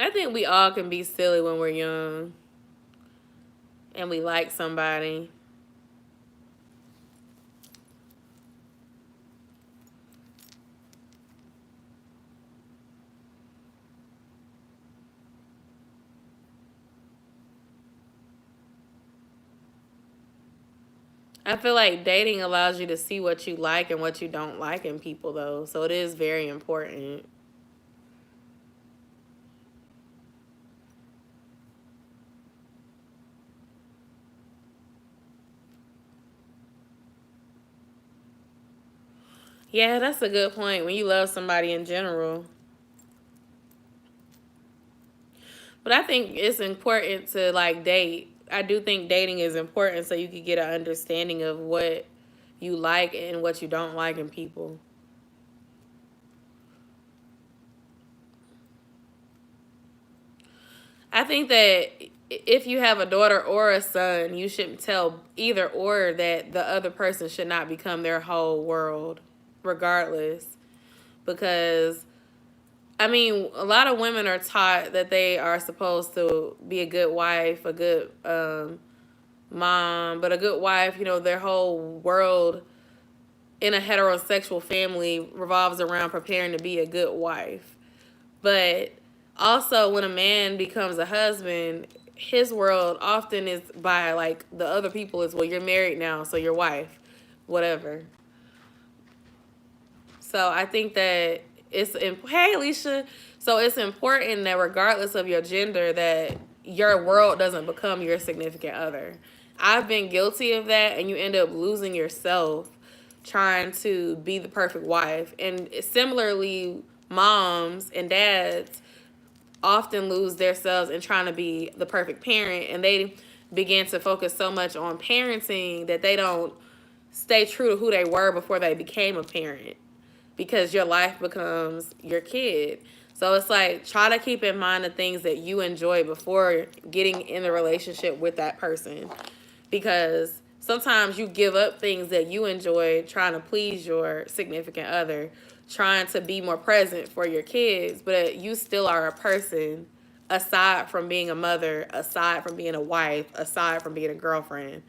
I think we all can be silly when we're young and we like somebody. I feel like dating allows you to see what you like and what you don't like in people, though. So it is very important. Yeah, that's a good point. When you love somebody in general. But I think it's important to date. I do think dating is important so you can get an understanding of what you like and what you don't like in people. I think that if you have a daughter or a son, you shouldn't tell either or that the other person should not become their whole world, regardless. Because, a lot of women are taught that they are supposed to be a good wife, a good mom, but a good wife, their whole world in a heterosexual family revolves around preparing to be a good wife. But also, when a man becomes a husband, his world often is by the other people is, well, you're married now, so your wife, whatever. So I think that hey, Alicia. So it's important that regardless of your gender, that your world doesn't become your significant other. I've been guilty of that, and you end up losing yourself trying to be the perfect wife. And similarly, moms and dads often lose themselves in trying to be the perfect parent, and they begin to focus so much on parenting that they don't stay true to who they were before they became a parent, because your life becomes your kid. So it's try to keep in mind the things that you enjoy before getting in the relationship with that person, because sometimes you give up things that you enjoy trying to please your significant other, trying to be more present for your kids, but you still are a person aside from being a mother, aside from being a wife, aside from being a girlfriend,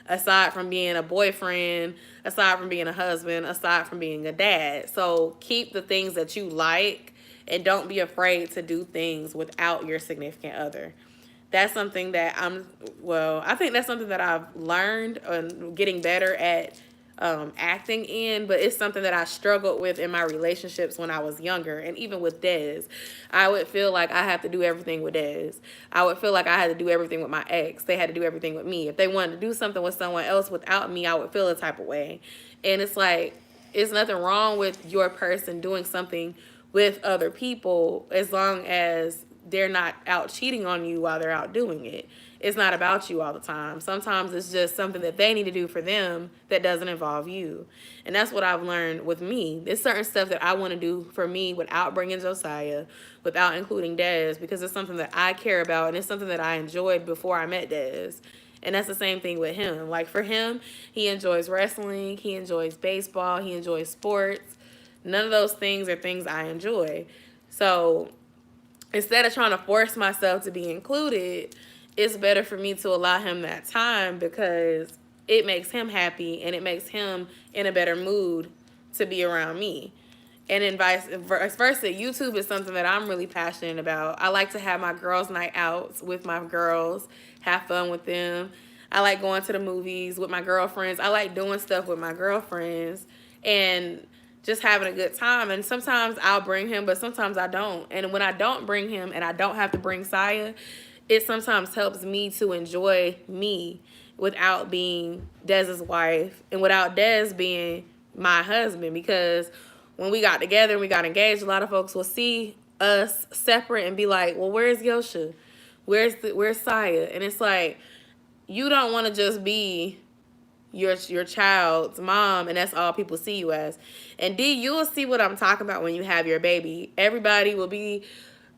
aside from being a boyfriend, aside from being a husband, aside from being a dad. So keep the things that you like and don't be afraid to do things without your significant other. That's something that I think that's something that I've learned and getting better at acting in, but it's something that I struggled with in my relationships when I was younger. And even with Dez, I would feel like I have to do everything with Dez. I would feel like I had to do everything with my ex. They had to do everything with me. If they wanted to do something with someone else without me, I would feel a type of way. And it's nothing wrong with your person doing something with other people as long as they're not out cheating on you while they're out doing it. it's not about you all the time. Sometimes it's just something that they need to do for them that doesn't involve you. And that's what I've learned with me. There's certain stuff that I want to do for me without bringing Josiah, without including Dez, because it's something that I care about and it's something that I enjoyed before I met Dez. And that's the same thing with him. Like for him, he enjoys wrestling, he enjoys baseball, he enjoys sports. None of those things are things I enjoy. So instead of trying to force myself to be included, it's better for me to allow him that time because it makes him happy and it makes him in a better mood to be around me. And then vice versa, YouTube is something that I'm really passionate about. I like to have my girls' night outs with my girls, have fun with them. I like going to the movies with my girlfriends. I like doing stuff with my girlfriends and just having a good time. And sometimes I'll bring him, but sometimes I don't. And when I don't bring him and I don't have to bring Saya, it sometimes helps me to enjoy me without being Dez's wife and without Dez being my husband. Because when we got together and we got engaged, a lot of folks will see us separate and be like, well, where's Yo-sha? Where's Saya? And it's like, you don't want to just be your child's mom and that's all people see you as. And D, you'll see what I'm talking about when you have your baby. Everybody will be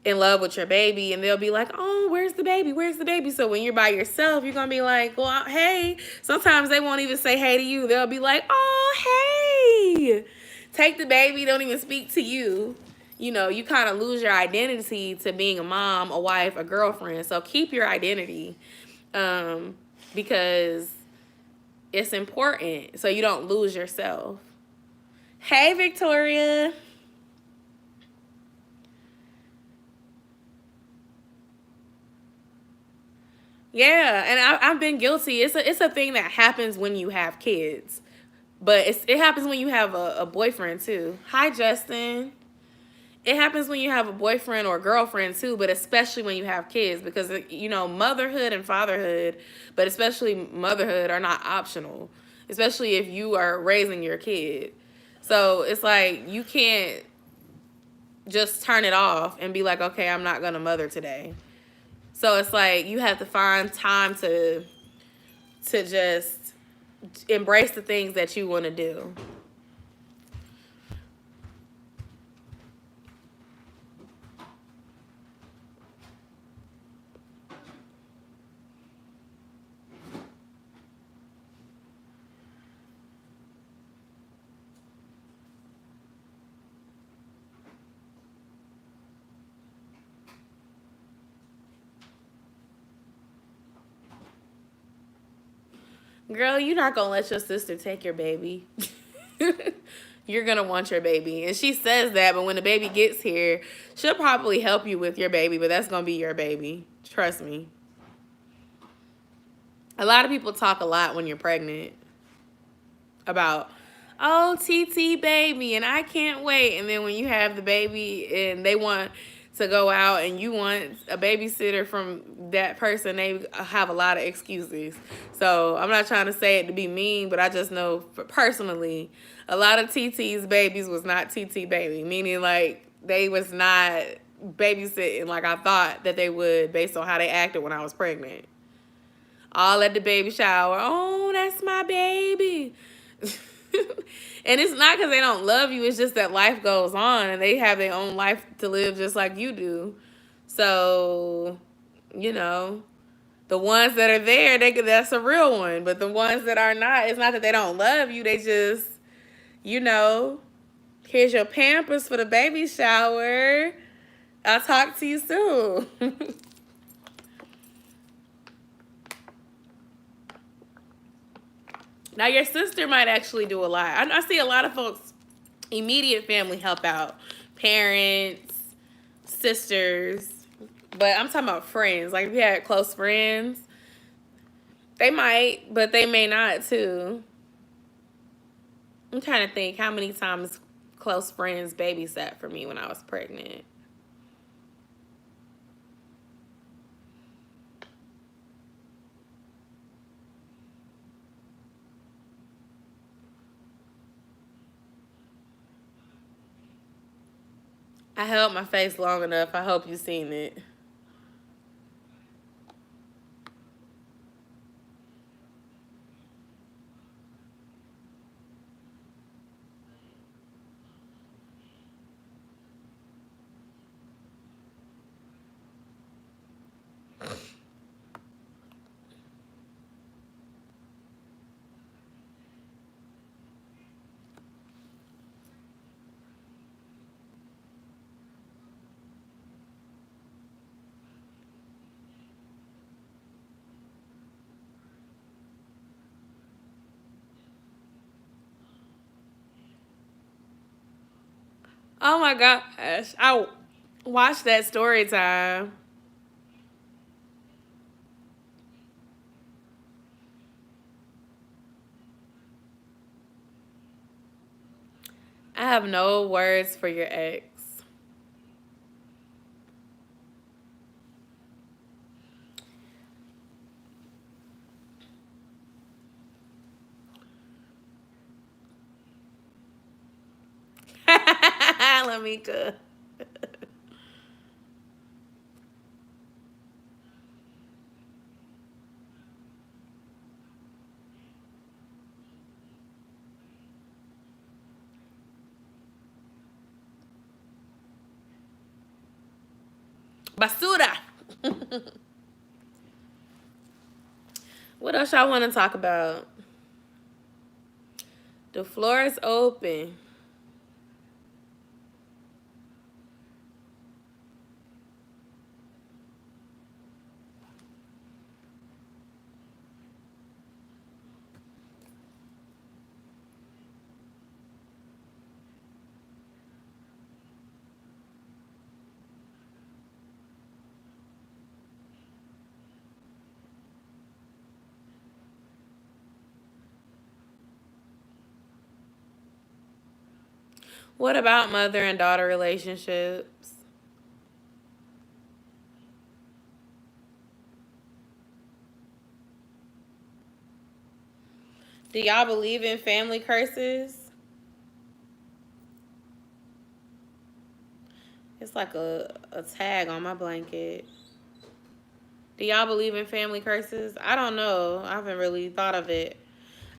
in love with your baby and they'll be like, oh, where's the baby? Where's the baby? So when you're by yourself, you're going to be like, well, hey. Sometimes they won't even say hey to you. They'll be like, oh, hey. Take the baby, don't even speak to you. You know, you kind of lose your identity to being a mom, a wife, a girlfriend. So keep your identity because it's important so you don't lose yourself. Hey, Victoria. Yeah, and I've been guilty. It's a thing that happens when you have kids. But it happens when you have a boyfriend, too. Hi, Justin. It happens when you have a boyfriend or a girlfriend, too, but especially when you have kids. Because, you know, motherhood and fatherhood, but especially motherhood, are not optional. Especially if you are raising your kid. So it's like you can't just turn it off and be like, okay, I'm not going to mother today. So it's like you have to find time to just embrace the things that you want to do. Girl, you're not going to let your sister take your baby. You're going to want your baby. And she says that, but when the baby gets here, she'll probably help you with your baby, but that's going to be your baby. Trust me. A lot of people talk a lot when you're pregnant about, oh, TT baby, and I can't wait. And then when you have the baby and they want to go out and you want a babysitter from that person, they have a lot of excuses. So I'm not trying to say it to be mean, but I just know personally, a lot of TT's babies was not TT baby, meaning like they was not babysitting like I thought that they would based on how they acted when I was pregnant. All at the baby shower. Oh, that's my baby. And it's not because they don't love you. It's just that life goes on and they have their own life to live just like you do. So, you know, the ones that are there, that's a real one. But the ones that are not, it's not that they don't love you. They just, you know, here's your Pampers for the baby shower. I'll talk to you soon. Now, your sister might actually do a lot. I see a lot of folks, immediate family help out. Parents, sisters. But I'm talking about friends. Like, if you had close friends, they might, but they may not, too. I'm trying to think how many times close friends babysat for me when I was pregnant. I held my face long enough. I hope you've seen it. Oh my gosh. I watched that story time. I have no words for your ex. Let me go. Basura. What else y'all want to talk about? The floor is open. What about mother and daughter relationships? Do y'all believe in family curses? It's like a tag on my blanket. Do y'all believe in family curses? I don't know. I haven't really thought of it.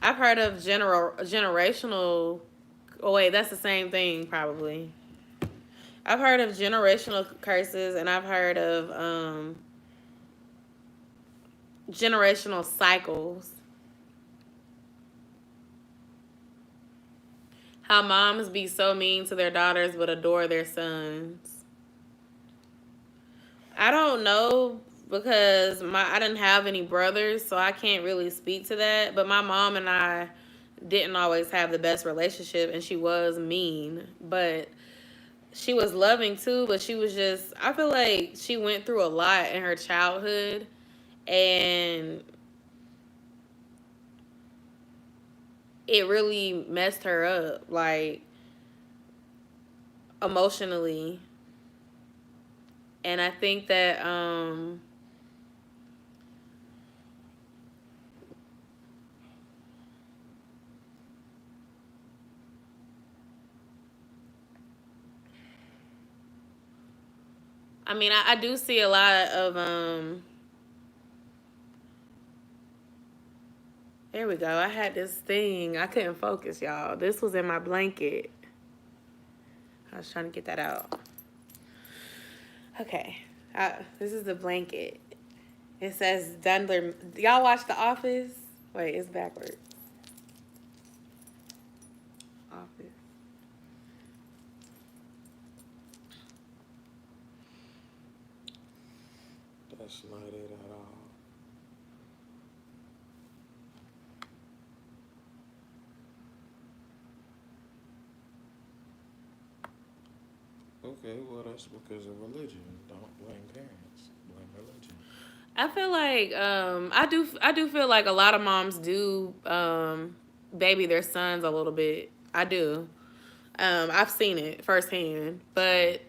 I've heard of generational. Oh wait, that's the same thing probably. I've heard of generational curses, and I've heard of generational cycles. How moms be so mean to their daughters but adore their sons. I don't know because I didn't have any brothers, so I can't really speak to that. But my mom and I didn't always have the best relationship, and she was mean, but she was loving too. But she was just, I feel like she went through a lot in her childhood, and it really messed her up, like emotionally. And I think that I mean, I do see a lot of there we go. I had this thing. I couldn't focus, y'all. This was in my blanket. I was trying to get that out. Okay. This is the blanket. It says Dundler. Y'all watch The Office? Wait, it's backwards. Office. That's not it at all. Okay, well that's because of religion. Don't blame parents. Blame religion. I feel like I do feel like a lot of moms do baby their sons a little bit. I do. I've seen it firsthand, but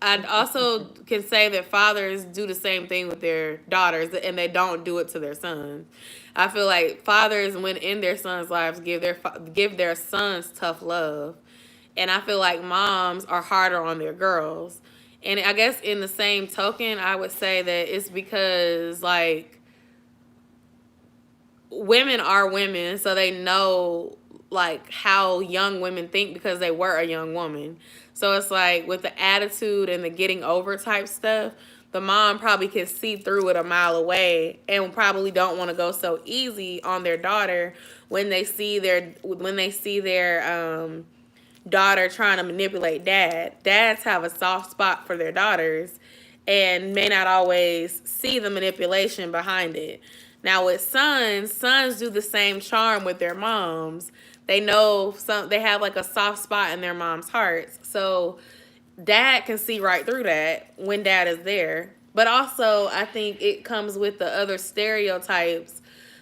I also can say that fathers do the same thing with their daughters, and they don't do it to their sons. I feel like fathers, when in their sons' lives, give their sons tough love, and I feel like moms are harder on their girls. And I guess in the same token, I would say that it's because like women are women, so they know like how young women think because they were a young woman. So it's like with the attitude and the getting over type stuff, the mom probably can see through it a mile away and probably don't want to go so easy on their daughter when they see their daughter trying to manipulate dad. Dads have a soft spot for their daughters and may not always see the manipulation behind it. Now with sons do the same charm with their moms They know they have like a soft spot in their mom's hearts. So dad can see right through that when dad is there. But also, I think it comes with the other stereotypes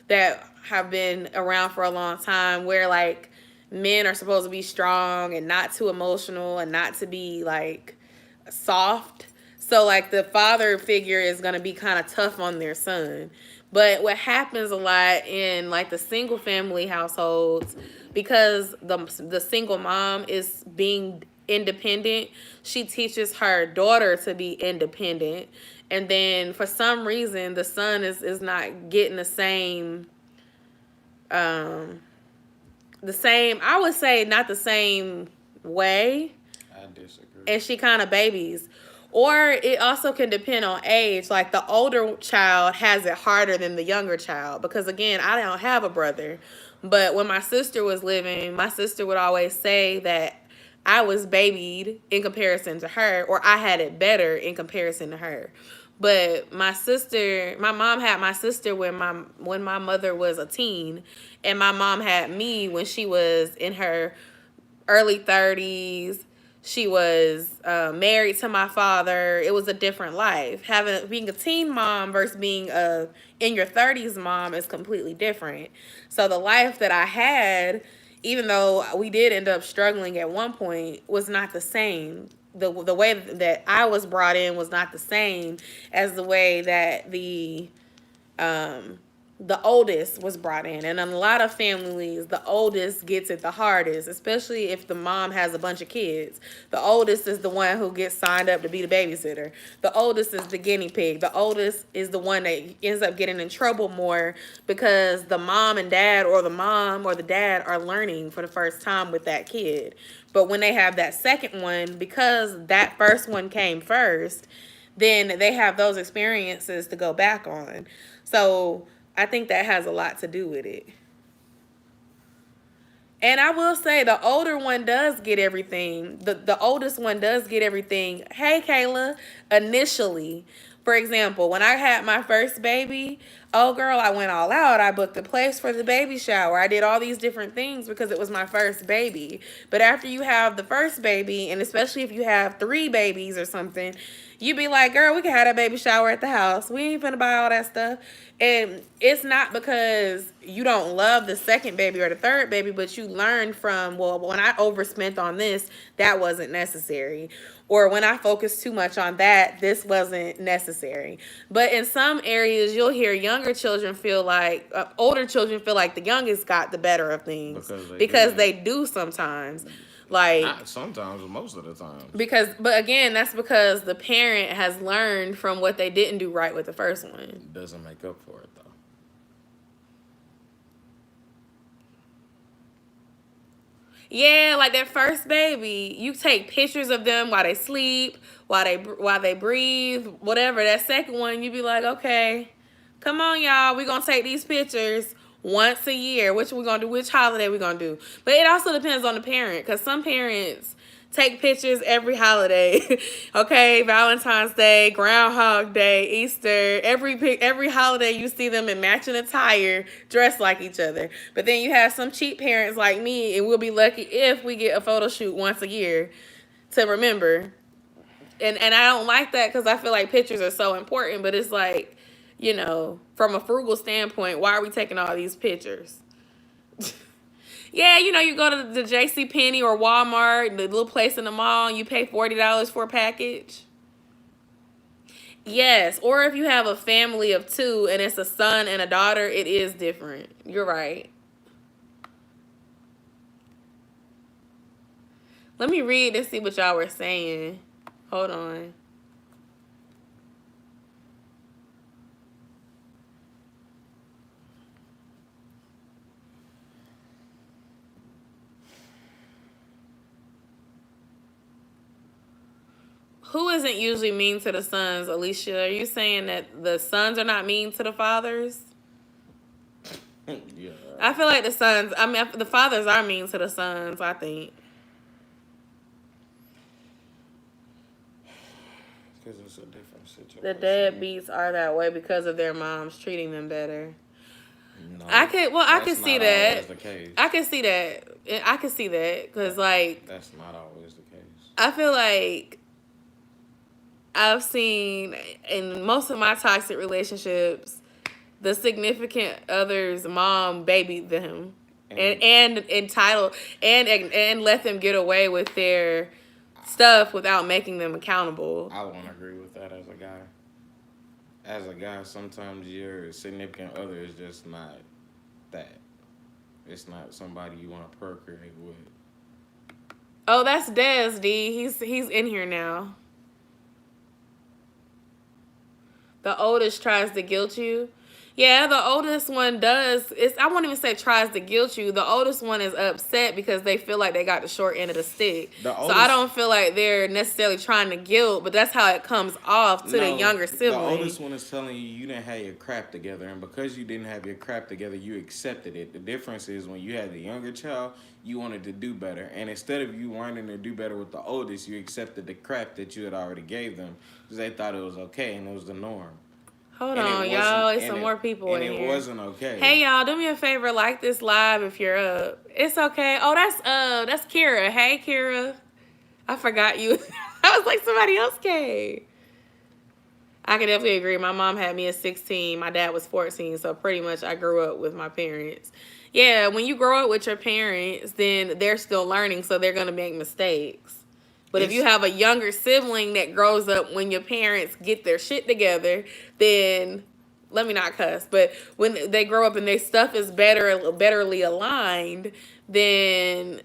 that have been around for a long time where like men are supposed to be strong and not too emotional and not to be like soft. So like the father figure is going to be kind of tough on their son. But what happens a lot in like the single family households, because the single mom is being independent, she teaches her daughter to be independent. And then for some reason the son is not getting um the same, I would say not the same way. I disagree. And she kind of babies. Or it also can depend on age. Like the older child has it harder than the younger child. Because again, I don't have a brother. But when my sister was living, my sister would always say that I was babied in comparison to her, or I had it better in comparison to her. But my mom had my sister when my mother was a teen, and my mom had me when she was in her early 30s. She was married to my father. It was a different life. Being a teen mom versus being a in your 30s mom is completely different. So the life that I had, even though we did end up struggling at one point, was not the same. The way that I was brought in was not the same as the way that the oldest was brought in. And in a lot of families, the oldest gets it the hardest, especially if the mom has a bunch of kids. The oldest is the one who gets signed up to be the babysitter. The oldest is the guinea pig. The oldest is the one that ends up getting in trouble more because the mom and dad, or the mom or the dad, are learning for the first time with that kid. But when they have that second one, because that first one came first, then they have those experiences to go back on. So I think that has a lot to do with it. And I will say the older one does get everything. The oldest one does get everything. Hey, Kayla, initially. For example, when I had my first baby, oh girl, I went all out. I booked a place for the baby shower. I did all these different things because it was my first baby. But after you have the first baby, and especially if you have 3 babies or something, you be like, girl, we can have that baby shower at the house. We ain't finna buy all that stuff. And it's not because you don't love the second baby or the third baby, but you learn from, well, when I overspent on this, that wasn't necessary. Or when I focused too much on that, this wasn't necessary. But in some areas, you'll hear older children feel like the youngest got the better of things. Because they do sometimes. Like, not sometimes, but most of the time. But again, that's because the parent has learned from what they didn't do right with the first one. Doesn't make up for it though. Yeah, like that first baby, you take pictures of them while they sleep, while they breathe, whatever. That second one, you be like, okay, come on, y'all, we gonna take these pictures once a year. Which we gonna do? Which holiday we gonna do? But it also depends on the parent, because some parents take pictures every holiday. Okay, Valentine's Day, Groundhog Day, Easter, every holiday you see them in matching attire, dressed like each other. But then you have some cheap parents like me, and we'll be lucky if we get a photo shoot once a year to remember. And I don't like that, because I feel like pictures are so important, but it's like, from a frugal standpoint, why are we taking all these pictures? Yeah, you go to the JCPenney or Walmart, the little place in the mall, and you pay $40 for a package. Yes, or if you have a family of 2 and it's a son and a daughter, it is different. You're right. Let me read and see what y'all were saying. Hold on. Who isn't usually mean to the sons, Alicia? Are you saying that the sons are not mean to the fathers? Yeah. I feel like the fathers are mean to the sons, I think. Because it's a different situation. The deadbeats are that way because of their moms treating them better. No, I can see that. The case. I can see that. I can see that because, like, That's not always the case. I feel like I've seen in most of my toxic relationships, the significant other's mom babied them and entitled and let them get away with their stuff without making them accountable. I won't agree with that as a guy. As a guy, sometimes your significant other is just not that. It's not somebody you want to procreate with. Oh, that's Des, D. He's in here now. The oldest tries to guilt you. Yeah, the oldest one does. I won't even say tries to guilt you. The oldest one is upset because they feel like they got the short end of the stick. So I don't feel like they're necessarily trying to guilt, but that's how it comes off to the younger sibling. The oldest one is telling you didn't have your crap together, and because you didn't have your crap together, you accepted it. The difference is when you had the younger child, you wanted to do better, and instead of you wanting to do better with the oldest, you accepted the crap that you had already gave them because they thought it was okay and it was the norm. Hold on, y'all. It's some more people in here. And it wasn't okay. Hey, y'all, do me a favor. Like this live if you're up. It's okay. Oh, that's Kira. Hey, Kira. I forgot you. I was like, somebody else came. I can definitely agree. My mom had me at 16. My dad was 14. So pretty much I grew up with my parents. Yeah, when you grow up with your parents, then they're still learning. So they're going to make mistakes. But if you have a younger sibling that grows up when your parents get their shit together, then, let me not cuss, but when they grow up and their stuff is betterly aligned, then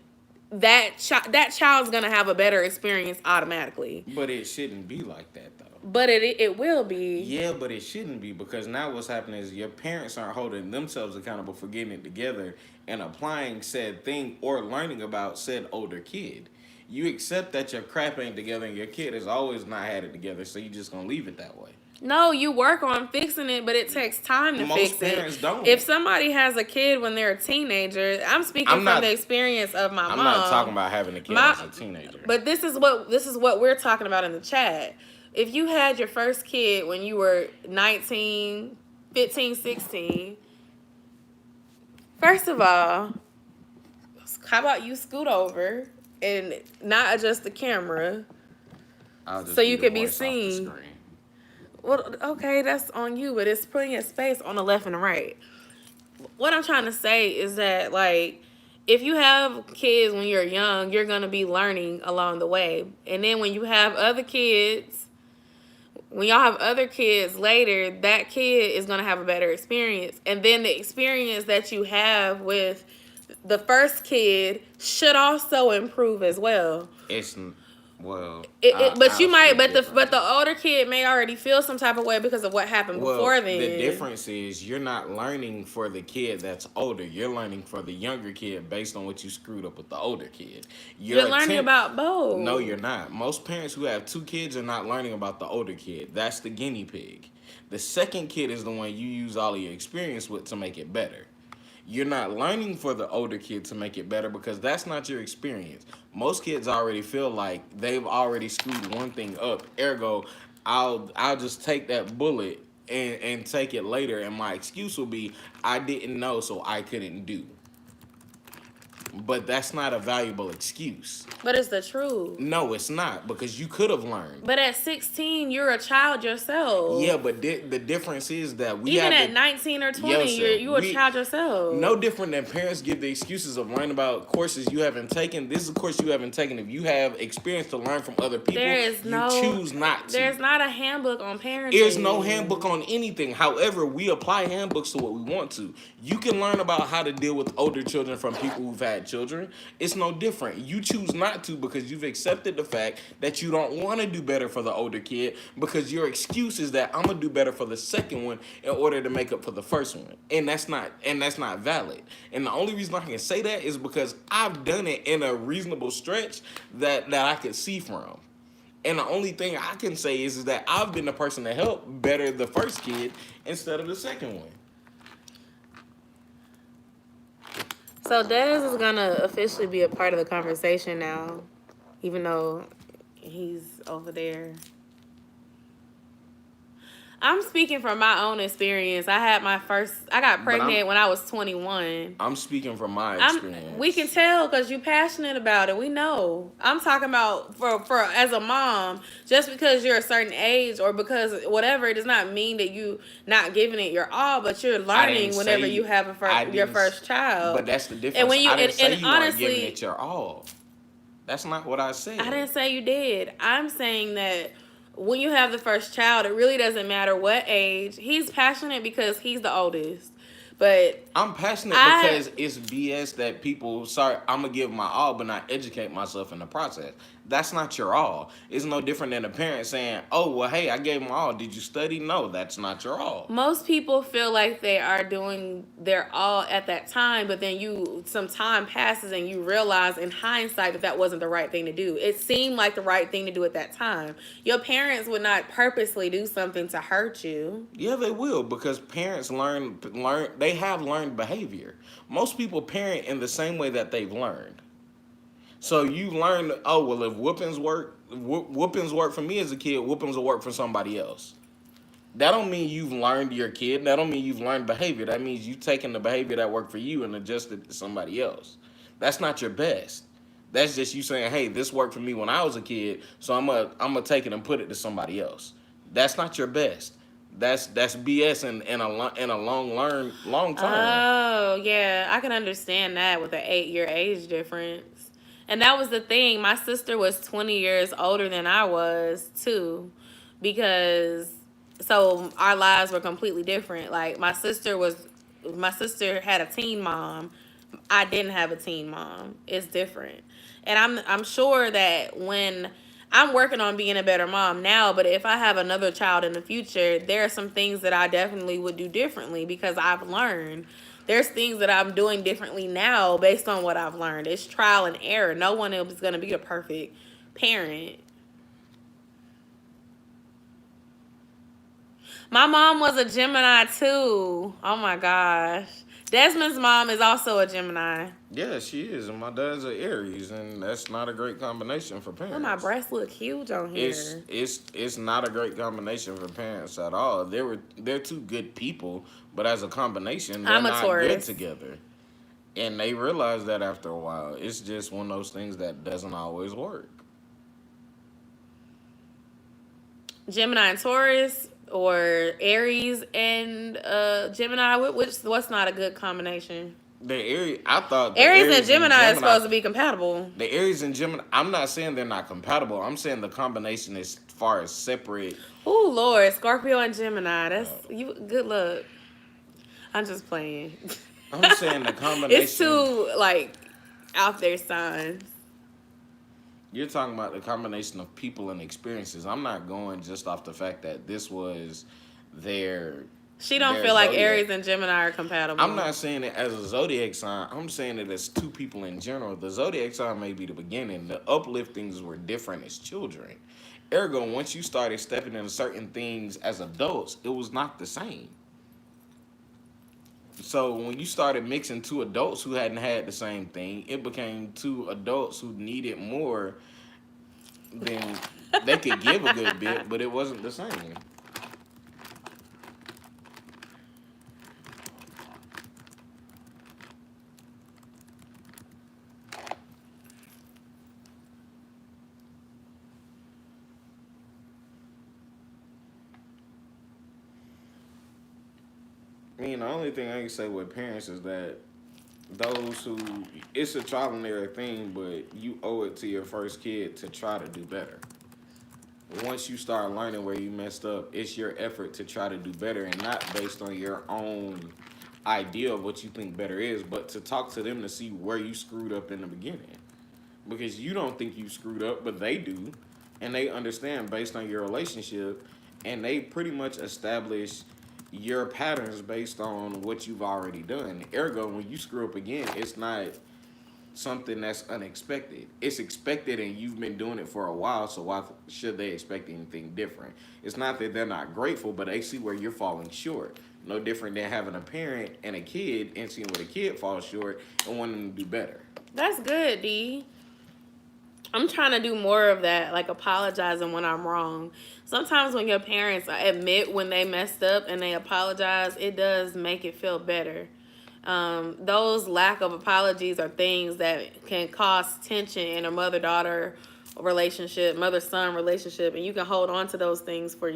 that child's going to have a better experience automatically. But it shouldn't be like that, though. But it will be. Yeah, but it shouldn't be, because now what's happening is your parents aren't holding themselves accountable for getting it together and applying said thing or learning about said older kid. You accept that your crap ain't together and your kid has always not had it together, so you just gonna leave it that way. No, you work on fixing it, but it takes time to fix it. Most parents don't. If somebody has a kid when they're a teenager, I'm speaking from the experience of my mom. I'm not talking about having a kid as a teenager. But this is what we're talking about in the chat. If you had your first kid when you were 19, 15, 16, first of all, how about you scoot over and not adjust the camera so you can be seen? Well, okay, that's on you, but it's putting a space on the left and the right. What I'm trying to say is that, like, if you have kids when you're young, you're going to be learning along the way. And then when you have other kids, when y'all have other kids later, that kid is going to have a better experience. And then the experience that you have with the first kid should also improve as well. But the older kid may already feel some type of way because of what happened before then. The difference is you're not learning for the kid that's older. You're learning for the younger kid based on what you screwed up with the older kid. You're learning about both. No, you're not. Most parents who have two kids are not learning about the older kid. That's the guinea pig. The second kid is the one you use all of your experience with to make it better. You're not learning for the older kid to make it better because that's not your experience. Most kids already feel like they've already screwed one thing up. Ergo, I'll just take that bullet and take it later, and my excuse will be I didn't know, so I couldn't do. But that's not a valuable excuse. But it's the truth. No, it's not, because you could have learned. But at 16, you're a child yourself. Yeah, but the difference is that even at 19 or 20, you're a child yourself. No different than parents give the excuses of learning about courses you haven't taken. This is a course you haven't taken. If you have experience to learn from other people, choose not to. There's not a handbook on parenting. There's no handbook on anything. However, we apply handbooks to what we want to. You can learn about how to deal with older children from people who've had children. It's no different. You choose not to because you've accepted the fact that you don't want to do better for the older kid because your excuse is that I'm gonna do better for the second one in order to make up for the first one, and that's not valid. And the only reason I can say that is because I've done it in a reasonable stretch that I could see from. And the only thing I can say is that I've been the person to help better the first kid instead of the second one. So Dez is gonna officially be a part of the conversation now, even though he's over there. I'm speaking from my own experience. I got pregnant when I was 21. I'm speaking from my experience. We can tell because you're passionate about it. We know. I'm talking about for as a mom, just because you're a certain age or because whatever, it does not mean that you not giving it your all, but you're learning whenever you have your first child. But that's the difference. And when you, I didn't say you honestly, weren't giving it your all. That's not what I said. I didn't say you did. I'm saying that when you have the first child, it really doesn't matter what age. He's passionate because he's the oldest. But I'm passionate because it's BS that people, sorry, I'm going to give my all but not educate myself in the process. That's not your all. It's no different than a parent saying, oh, well, hey, I gave my all. Did you study? No, that's not your all. Most people feel like they are doing their all at that time, but then some time passes and you realize in hindsight that wasn't the right thing to do. It seemed like the right thing to do at that time. Your parents would not purposely do something to hurt you. Yeah, they will, because parents they have learned behavior. Most people parent in the same way that they've learned. So you learn, oh, well, if whoopings work for me as a kid, whoopings will work for somebody else. That don't mean you've learned your kid. That don't mean you've learned behavior. That means you've taken the behavior that worked for you and adjusted it to somebody else. That's not your best. That's just you saying, hey, this worked for me when I was a kid, so I'm gonna take it and put it to somebody else. That's not your best. That's BS in a long term. Oh, yeah. I can understand that with an 8-year age difference. And that was the thing. My sister was 20 years older than I was, too. Because, so our lives were completely different. Like, my sister had a teen mom. I didn't have a teen mom. It's different. And I'm sure that when I'm working on being a better mom now, but if I have another child in the future, there are some things that I definitely would do differently because I've learned. There's things that I'm doing differently now based on what I've learned. It's trial and error. No one else is going to be a perfect parent. My mom was a Gemini too. Oh my gosh. Desmond's mom is also a Gemini. Yeah, she is, and my dad's an Aries, and that's not a great combination for parents. Oh, my breasts look huge on here. It's not a great combination for parents at all. They're two good people, but as a combination, they're not good together. And they realize that after a while. It's just one of those things that doesn't always work. Gemini and Taurus, or Aries and Gemini, what's not a good combination? I thought Aries and Gemini is supposed to be compatible. The Aries and Gemini, I'm not saying they're not compatible. I'm saying the combination as far as separate. Oh Lord, Scorpio and Gemini. That's you. Good luck. I'm just playing. I'm saying the combination. It's too out there signs. You're talking about the combination of people and experiences. I'm not going just off the fact that this was their. She don't feel like Aries and Gemini are compatible. I'm not saying it as a zodiac sign. I'm saying it as two people in general. The zodiac sign may be the beginning. The upliftings were different as children. Ergo, once you started stepping into certain things as adults, it was not the same. So when you started mixing two adults who hadn't had the same thing, it became two adults who needed more than they could give a good bit, but it wasn't the same. I mean, the only thing I can say with parents is that it's a trial and error thing, but you owe it to your first kid to try to do better. Once you start learning where you messed up, it's your effort to try to do better, and not based on your own idea of what you think better is, but to talk to them to see where you screwed up in the beginning. Because you don't think you screwed up, but they do, and they understand based on your relationship, and they pretty much establish your patterns based on what you've already done. Ergo, when you screw up again, it's not something that's unexpected. It's expected, and you've been doing it for a while, so why should they expect anything different? It's not that they're not grateful, but they see where you're falling short. No different than having a parent and a kid and seeing where the kid falls short and wanting them to do better. That's good, D. I'm trying to do more of that, like apologizing when I'm wrong. Sometimes when your parents admit when they messed up and they apologize, it does make it feel better. Those lack of apologies are things that can cause tension in a mother-daughter relationship, mother-son relationship, and you can hold on to those things for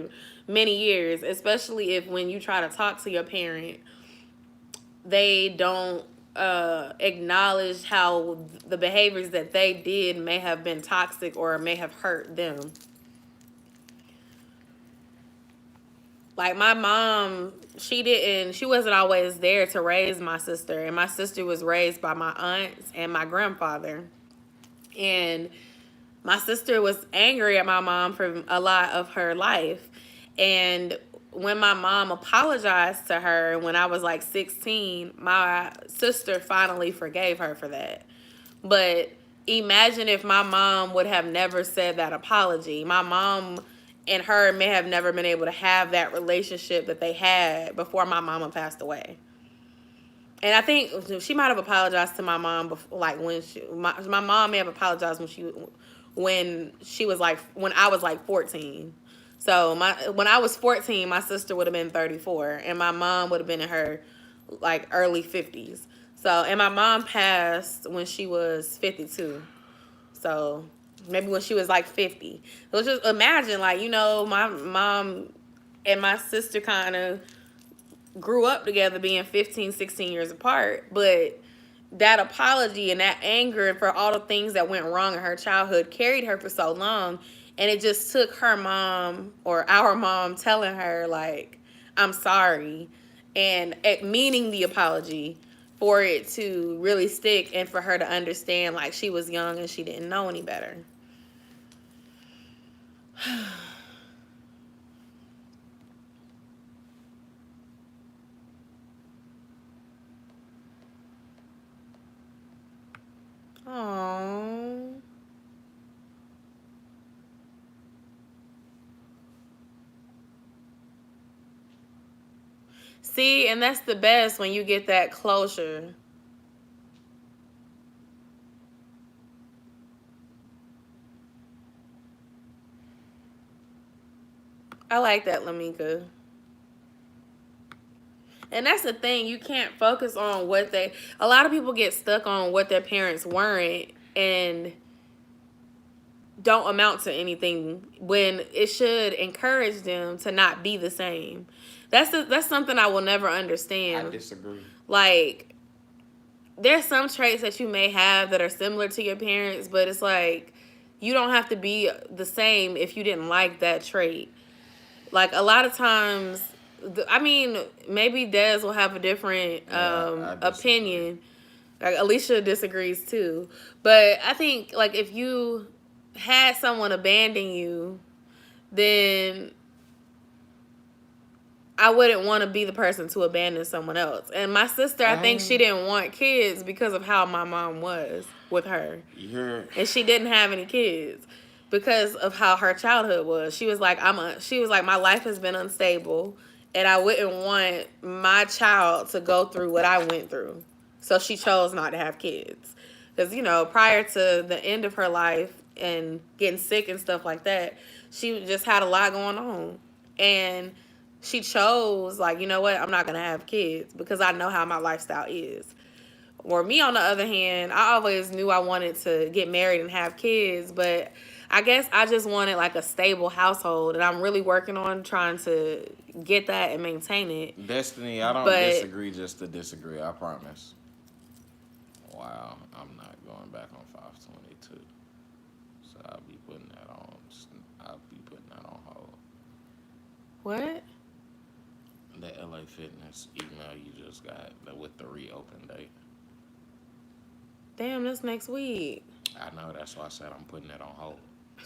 many years, especially if when you try to talk to your parent, they don't acknowledge how the behaviors that they did may have been toxic or may have hurt them. Like my mom, she wasn't always there to raise my sister, and my sister was raised by my aunts and my grandfather. And my sister was angry at my mom for a lot of her life. And when my mom apologized to her when I was like 16, my sister finally forgave her for that. But imagine if my mom would have never said that apology. My mom and her may have never been able to have that relationship that they had before my mama passed away. And I think she might have apologized to my mom before, like when my mom may have apologized when she was like when I was like 14. So when I was 14, my sister would have been 34, and my mom would have been in her like early 50s. So and my mom passed when she was 52. So maybe when she was like 50. So just imagine, like, my mom and my sister kind of grew up together being 15, 16 years apart, but that apology and that anger for all the things that went wrong in her childhood carried her for so long. And it just took her mom or our mom telling her, like, I'm sorry, and meaning the apology for it to really stick and for her to understand, like, she was young and she didn't know any better. Aww. See, and that's the best when you get that closure. I like that, Lamika. And that's the thing, you can't focus on a lot of people get stuck on what their parents weren't and don't amount to anything when it should encourage them to not be the same. That's something I will never understand. I disagree. Like, there's some traits that you may have that are similar to your parents, but it's like you don't have to be the same if you didn't like that trait. Like, a lot of times, I mean, maybe Des will have a different opinion. Like, Alicia disagrees too. But I think, like, if you had someone abandon you, then I wouldn't want to be the person to abandon someone else. And my sister, I think she didn't want kids because of how my mom was with her. And she didn't have any kids because of how her childhood was. She was like, my life has been unstable, and I wouldn't want my child to go through what I went through. So she chose not to have kids. Because, prior to the end of her life and getting sick and stuff like that, she just had a lot going on. And she chose, like, you know what, I'm not going to have kids because I know how my lifestyle is. Or me, on the other hand, I always knew I wanted to get married and have kids, but I guess I just wanted, like, a stable household, and I'm really working on trying to get that and maintain it. Destiny, I don't disagree just to disagree, I promise. Wow, I'm not going back on 522. So I'll be putting that on hold. What? The LA Fitness email you just got with the reopen date. Damn, that's next week. I know, that's why I said I'm putting it on hold.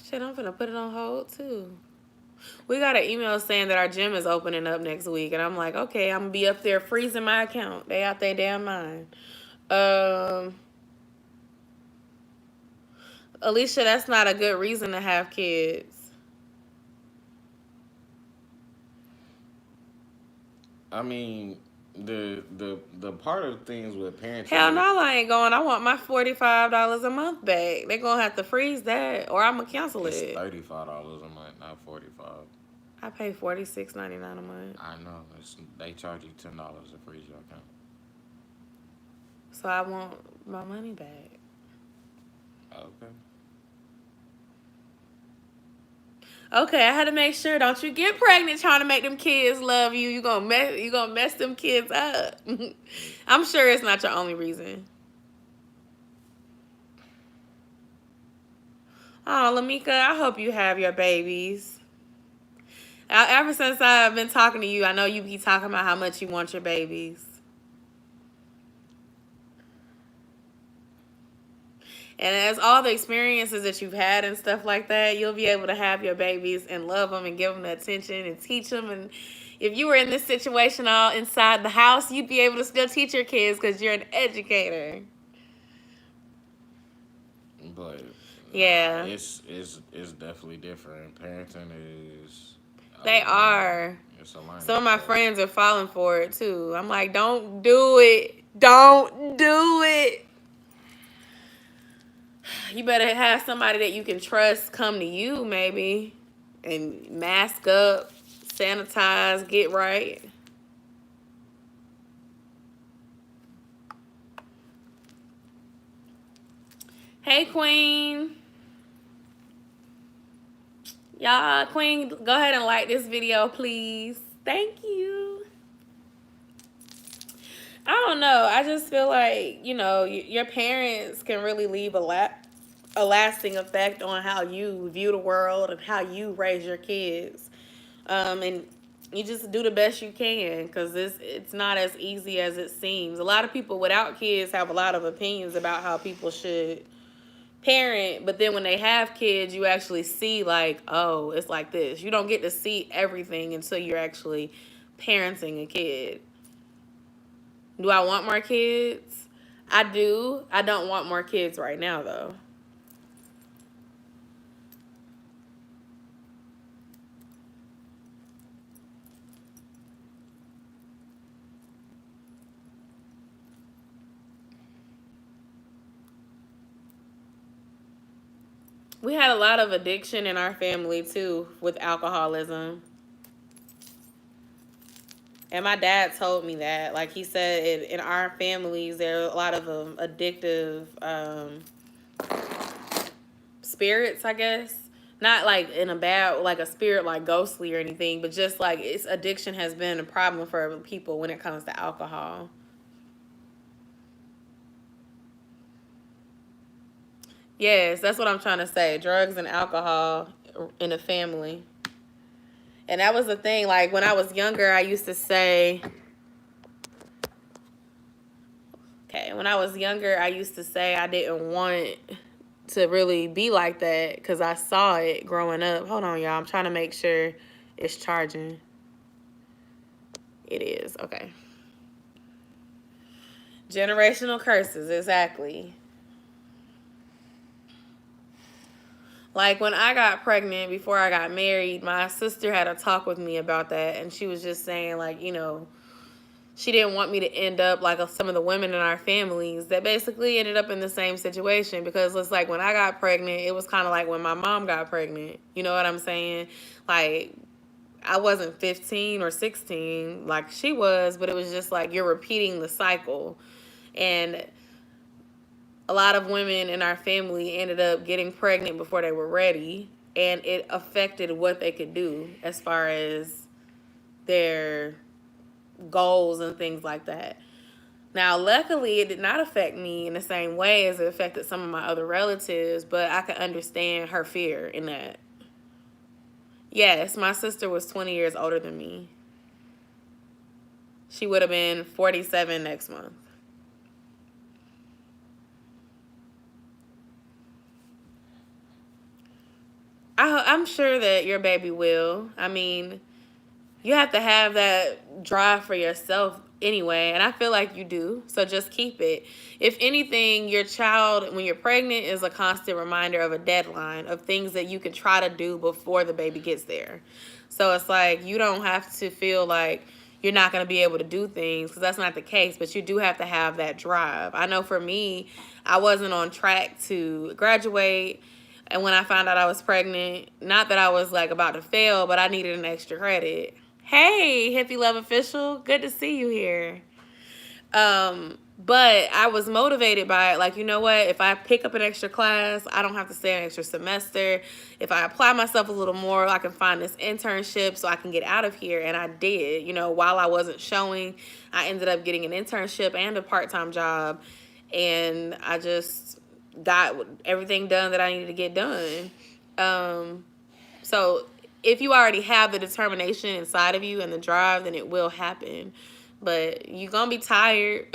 Shit, I'm finna put it on hold too. We got an email saying that our gym is opening up next week, and I'm like, okay, I'm gonna be up there freezing my account. They out their damn mind. Alicia, that's not a good reason to have kids. I mean, the part of things with Hell parenting, no, I ain't going. I want my $45 a month back. They gonna have to freeze that, or I'm gonna cancel it's it. $35 a month, not 45. I pay $46.99 a month, I know. They charge you $10 to freeze your account. so I want my money back. Okay. Okay, I had to make sure. Don't you get pregnant trying to make them kids love you. You gonna mess them kids up. I'm sure it's not your only reason. Oh, Lamika, I hope you have your babies. Ever since I've been talking to you, I know you be talking about how much you want your babies. And as all the experiences that you've had and stuff like that, you'll be able to have your babies and love them and give them the attention and teach them. And if you were in this situation all inside the house, you'd be able to still teach your kids because you're an educator. But Yeah, it's definitely different. Parenting is they are. it's a learning Some of my curve. friends are falling for it too. I'm like, don't do it. Don't do it. You better have somebody that you can trust come to you, maybe, and mask up, sanitize, get right. Hey, Queen. Y'all, Queen, go ahead and like this video, please. Thank you. I don't know. I just feel like, your parents can really leave a lasting effect on how you view the world and how you raise your kids. And you just do the best you can because it's not as easy as it seems. A lot of people without kids have a lot of opinions about how people should parent, but then when they have kids, you actually see like, oh, it's like this. You don't get to see everything until you're actually parenting a kid. Do I want more kids? I do. I don't want more kids right now, though. We had a lot of addiction in our family, too, with alcoholism. And my dad told me that. Like, he said in our families, there are a lot of addictive spirits, I guess. Not like in a bad, like a spirit like ghostly or anything, but just like its addiction has been a problem for people when it comes to alcohol. Yes, that's what I'm trying to say. Drugs and alcohol in a family. And that was the thing. Like, when I was younger, I used to say, when I was younger, I used to say I didn't want to really be like that because I saw it growing up. Hold on, y'all. I'm trying to make sure it's charging. It is. Okay. Generational curses, exactly. Like, when I got pregnant before I got married, my sister had a talk with me about that, and she was just saying, like, she didn't want me to end up like some of the women in our families that basically ended up in the same situation, because it's like when I got pregnant, it was kind of like when my mom got pregnant. You know what I'm saying? Like, I wasn't 15 or 16 like she was, but it was just like you're repeating the cycle. And a lot of women in our family ended up getting pregnant before they were ready, and it affected what they could do as far as their goals and things like that. Now, luckily, it did not affect me in the same way as it affected some of my other relatives, but I could understand her fear in that. Yes, my sister was 20 years older than me. She would have been 47 next month. I'm sure that your baby will. I mean, you have to have that drive for yourself anyway, and I feel like you do, so just keep it. If anything, your child, when you're pregnant, is a constant reminder of a deadline, of things that you can try to do before the baby gets there. So it's like you don't have to feel like you're not going to be able to do things, because that's not the case. But you do have to have that drive. I know for me, I wasn't on track to graduate. And when I found out I was pregnant, not that I was like about to fail, but I needed an extra credit. Hey, Hippie Love Official, good to see you here. But I was motivated by it. Like, you know what? If I pick up an extra class, I don't have to stay an extra semester. If I apply myself a little more, I can find this internship so I can get out of here. And I did. You know, while I wasn't showing, I ended up getting an internship and a part-time job. And I just got everything done that I needed to get done. So if you already have the determination inside of you and the drive, then it will happen. But you're going to be tired.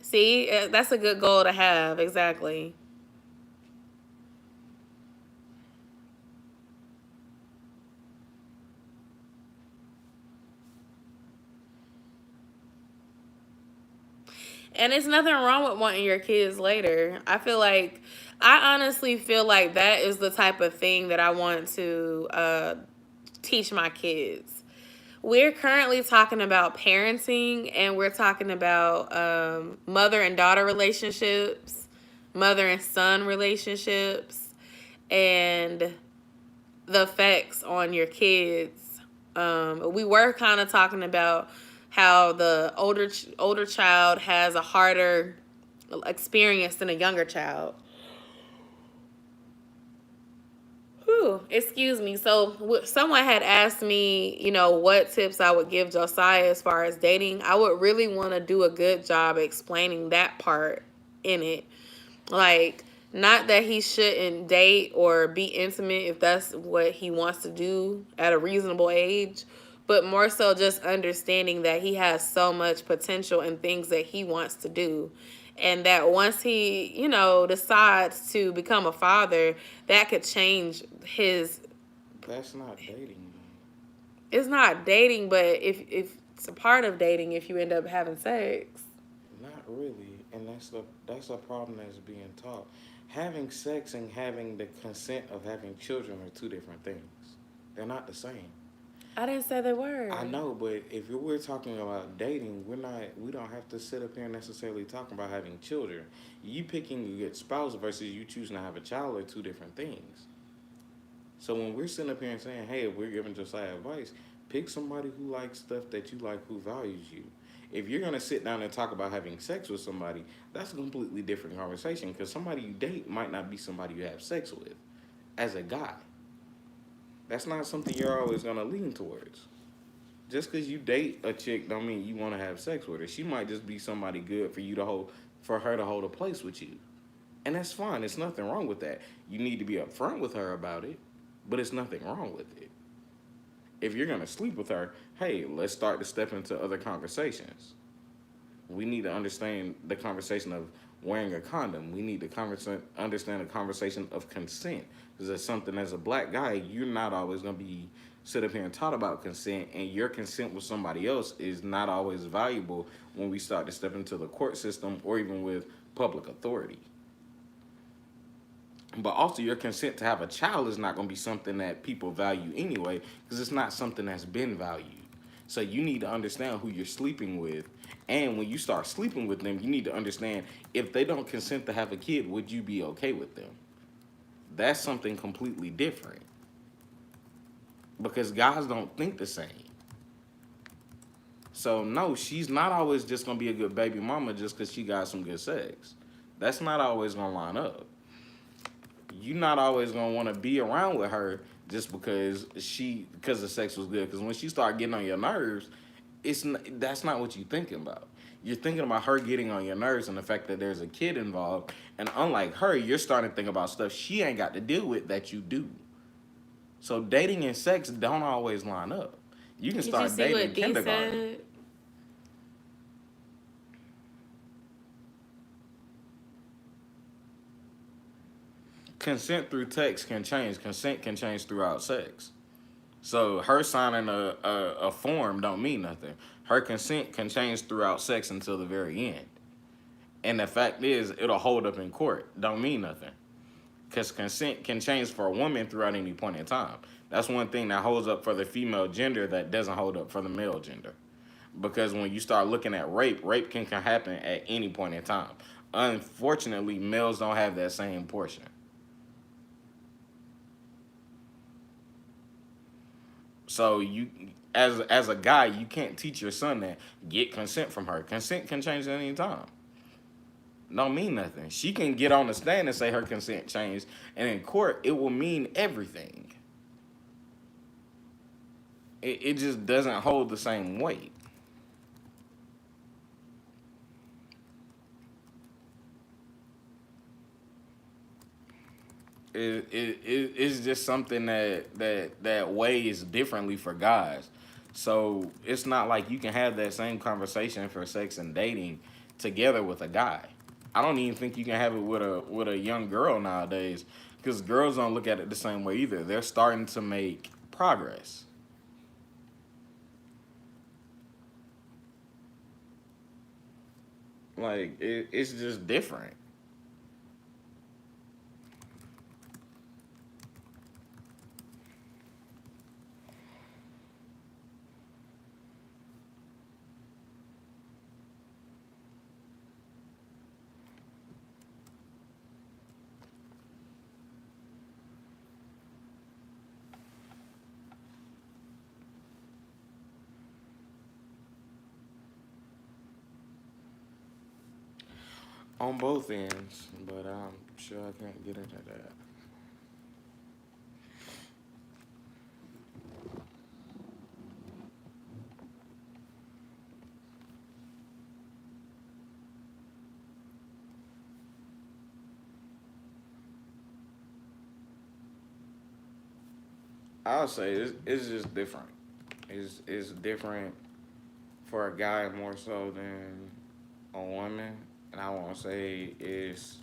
See, that's a good goal to have. Exactly. And it's nothing wrong with wanting your kids later. I honestly feel like that is the type of thing that I want to teach my kids. We're currently talking about parenting, and we're talking about mother and daughter relationships, mother and son relationships, and the effects on your kids. We were kind of talking about how the older child has a harder experience than a younger child. Whew, excuse me. So someone had asked me, you know, what tips I would give Josiah as far as dating. I would really want to do a good job explaining that part in it. Like, not that he shouldn't date or be intimate if that's what he wants to do at a reasonable age, but more so just understanding that he has so much potential and things that he wants to do. And that once he, you know, decides to become a father, that could change his. That's not dating. It's not dating, but if it's a part of dating, if you end up having sex. Not really, and that's a problem that's being taught. Having sex and having the consent of having children are two different things. They're not the same. I didn't say they were. I know, but if we're talking about dating, we don't have to sit up here necessarily talking about having children. You picking a good spouse versus you choosing to have a child are two different things. So when we're sitting up here and saying, hey, if we're giving Josiah advice, pick somebody who likes stuff that you like, who values you. If you're going to sit down and talk about having sex with somebody, that's a completely different conversation, because somebody you date might not be somebody you have sex with as a guy. That's not something you're always going to lean towards. Just because you date a chick don't mean you want to have sex with her. She might just be somebody good for her to hold a place with you. And that's fine. There's nothing wrong with that. You need to be upfront with her about it, but it's nothing wrong with it. If you're going to sleep with her, hey, let's start to step into other conversations. We need to understand the conversation of wearing a condom. We need to understand the conversation of consent. Because that's something, as a black guy, you're not always going to be sit up here and taught about consent, and your consent with somebody else is not always valuable when we start to step into the court system or even with public authority. But also, your consent to have a child is not going to be something that people value anyway, because it's not something that's been valued. So you need to understand who you're sleeping with. And when you start sleeping with them, you need to understand, if they don't consent to have a kid, would you be okay with them? That's something completely different. Because guys don't think the same. So no, she's not always just going to be a good baby mama just because she got some good sex. That's not always going to line up. You're not always going to want to be around with her just because the sex was good. Because when she start getting on your nerves, that's not what you're thinking about. You're thinking about her getting on your nerves and the fact that there's a kid involved. And unlike her, you're starting to think about stuff she ain't got to deal with that you do. So dating and sex don't always line up. You can start dating in kindergarten. Said? Consent through text can change. Consent can change throughout sex. So her signing a form don't mean nothing. Her consent can change throughout sex until the very end. And the fact is, it'll hold up in court. Don't mean nothing. because consent can change for a woman throughout any point in time. That's one thing that holds up for the female gender that doesn't hold up for the male gender. Because when you start looking at rape, rape can happen at any point in time. Unfortunately, males don't have that same portion. So you, as a guy, you can't teach your son that get consent from her. Consent can change at any time. Don't mean nothing. She can get on the stand and say her consent changed, and in court it will mean everything. It just doesn't hold the same weight. It's just something that weighs differently for guys. So it's not like you can have that same conversation for sex and dating together with a guy. I don't even think you can have it with a young girl nowadays because girls don't look at it the same way either. They're starting to make progress. Like it's just different. On both ends, but I'm sure I can't get into that. I'll say it's just different. It's different for a guy more so than a woman, and I won't say it's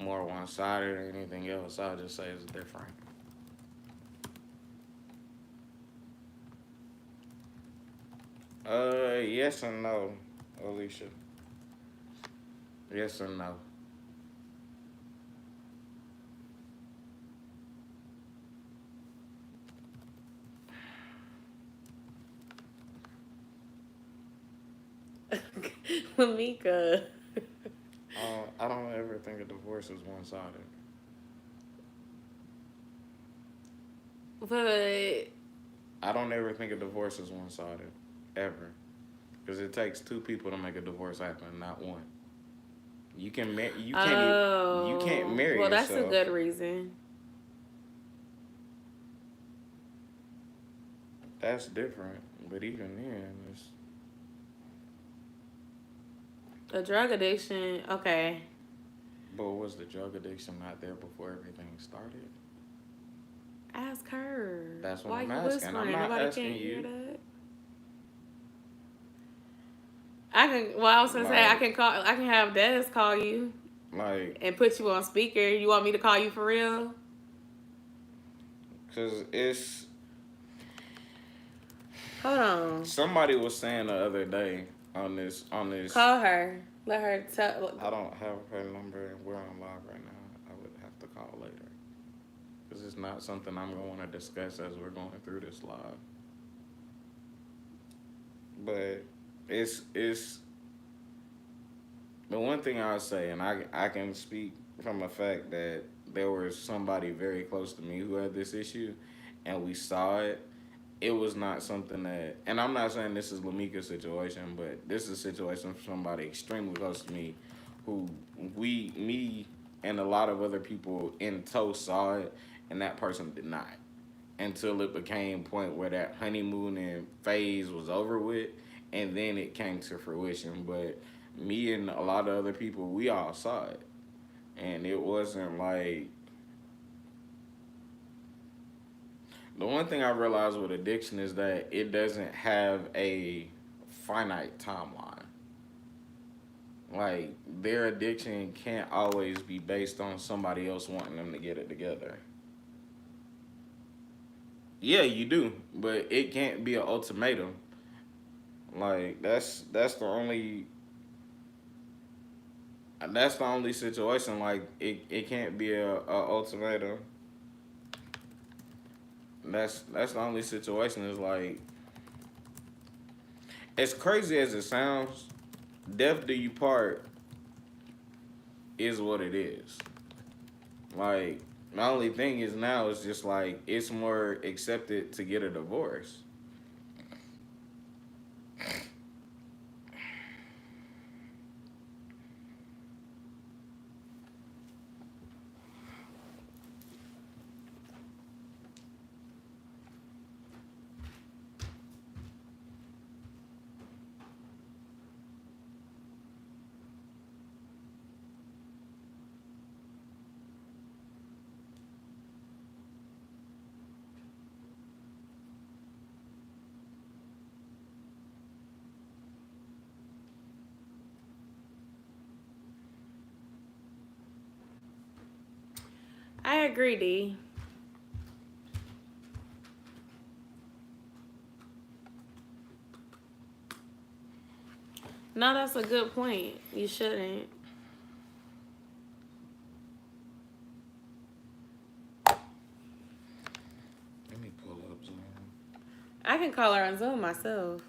more one sided or anything else. I'll just say it's different. Yes and no, Alicia. Yes and no. Lamika. I don't ever think a divorce is one sided. But I don't ever think a divorce is one sided, ever, because it takes two people to make a divorce happen, not one. You can't marry well, that's a yourself. good reason. That's different, but even then, it's A drug addiction, okay. but was the drug addiction not there before everything started? Ask her. That's what Why I'm you asking. I'm whispering? not Nobody asking can hear you. that. I can. Well, I was gonna say I Like, can call. I can have Des call you like, and put you on speaker. You want me to call you for real? cause it's Hold on. somebody was saying the other day on this. Call her. Let her tell. I don't have her number and we're on live right now. I would have to call later. Because it's not something I'm going to want to discuss as we're going through this live. But it's the one thing I'll say, and I can speak from the fact that there was somebody very close to me who had this issue, and we saw it. It was not something that, and I'm not saying this is Lamika's situation, but this is a situation for somebody extremely close to me, who me, and a lot of other people in tow saw it, and that person did not, until it became a point where that honeymooning phase was over with, and then it came to fruition. But me and a lot of other people, we all saw it, and it wasn't like. The one thing I realized with addiction is that it doesn't have a finite timeline. Like, their addiction can't always be based on somebody else wanting them to get it together. Yeah, you do, but it can't be an ultimatum. Like, that's the only That's the only situation. Like it can't be a ultimatum. That's the only situation. Is like as crazy as it sounds, death do you part is what it is. Like the only thing is now is just like it's more accepted to get a divorce. I agree, D. No, that's a good point. You shouldn't. Let me pull up Zoom. I can call her on Zoom myself.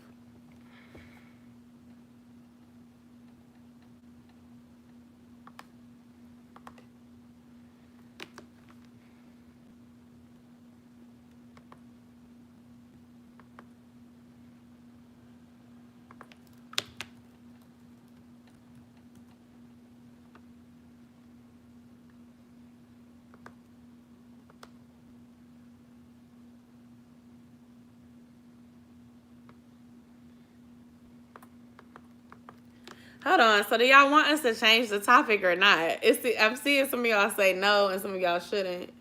Hold on. So do y'all want us to change the topic or not? I'm seeing some of y'all say no and some of y'all shouldn't.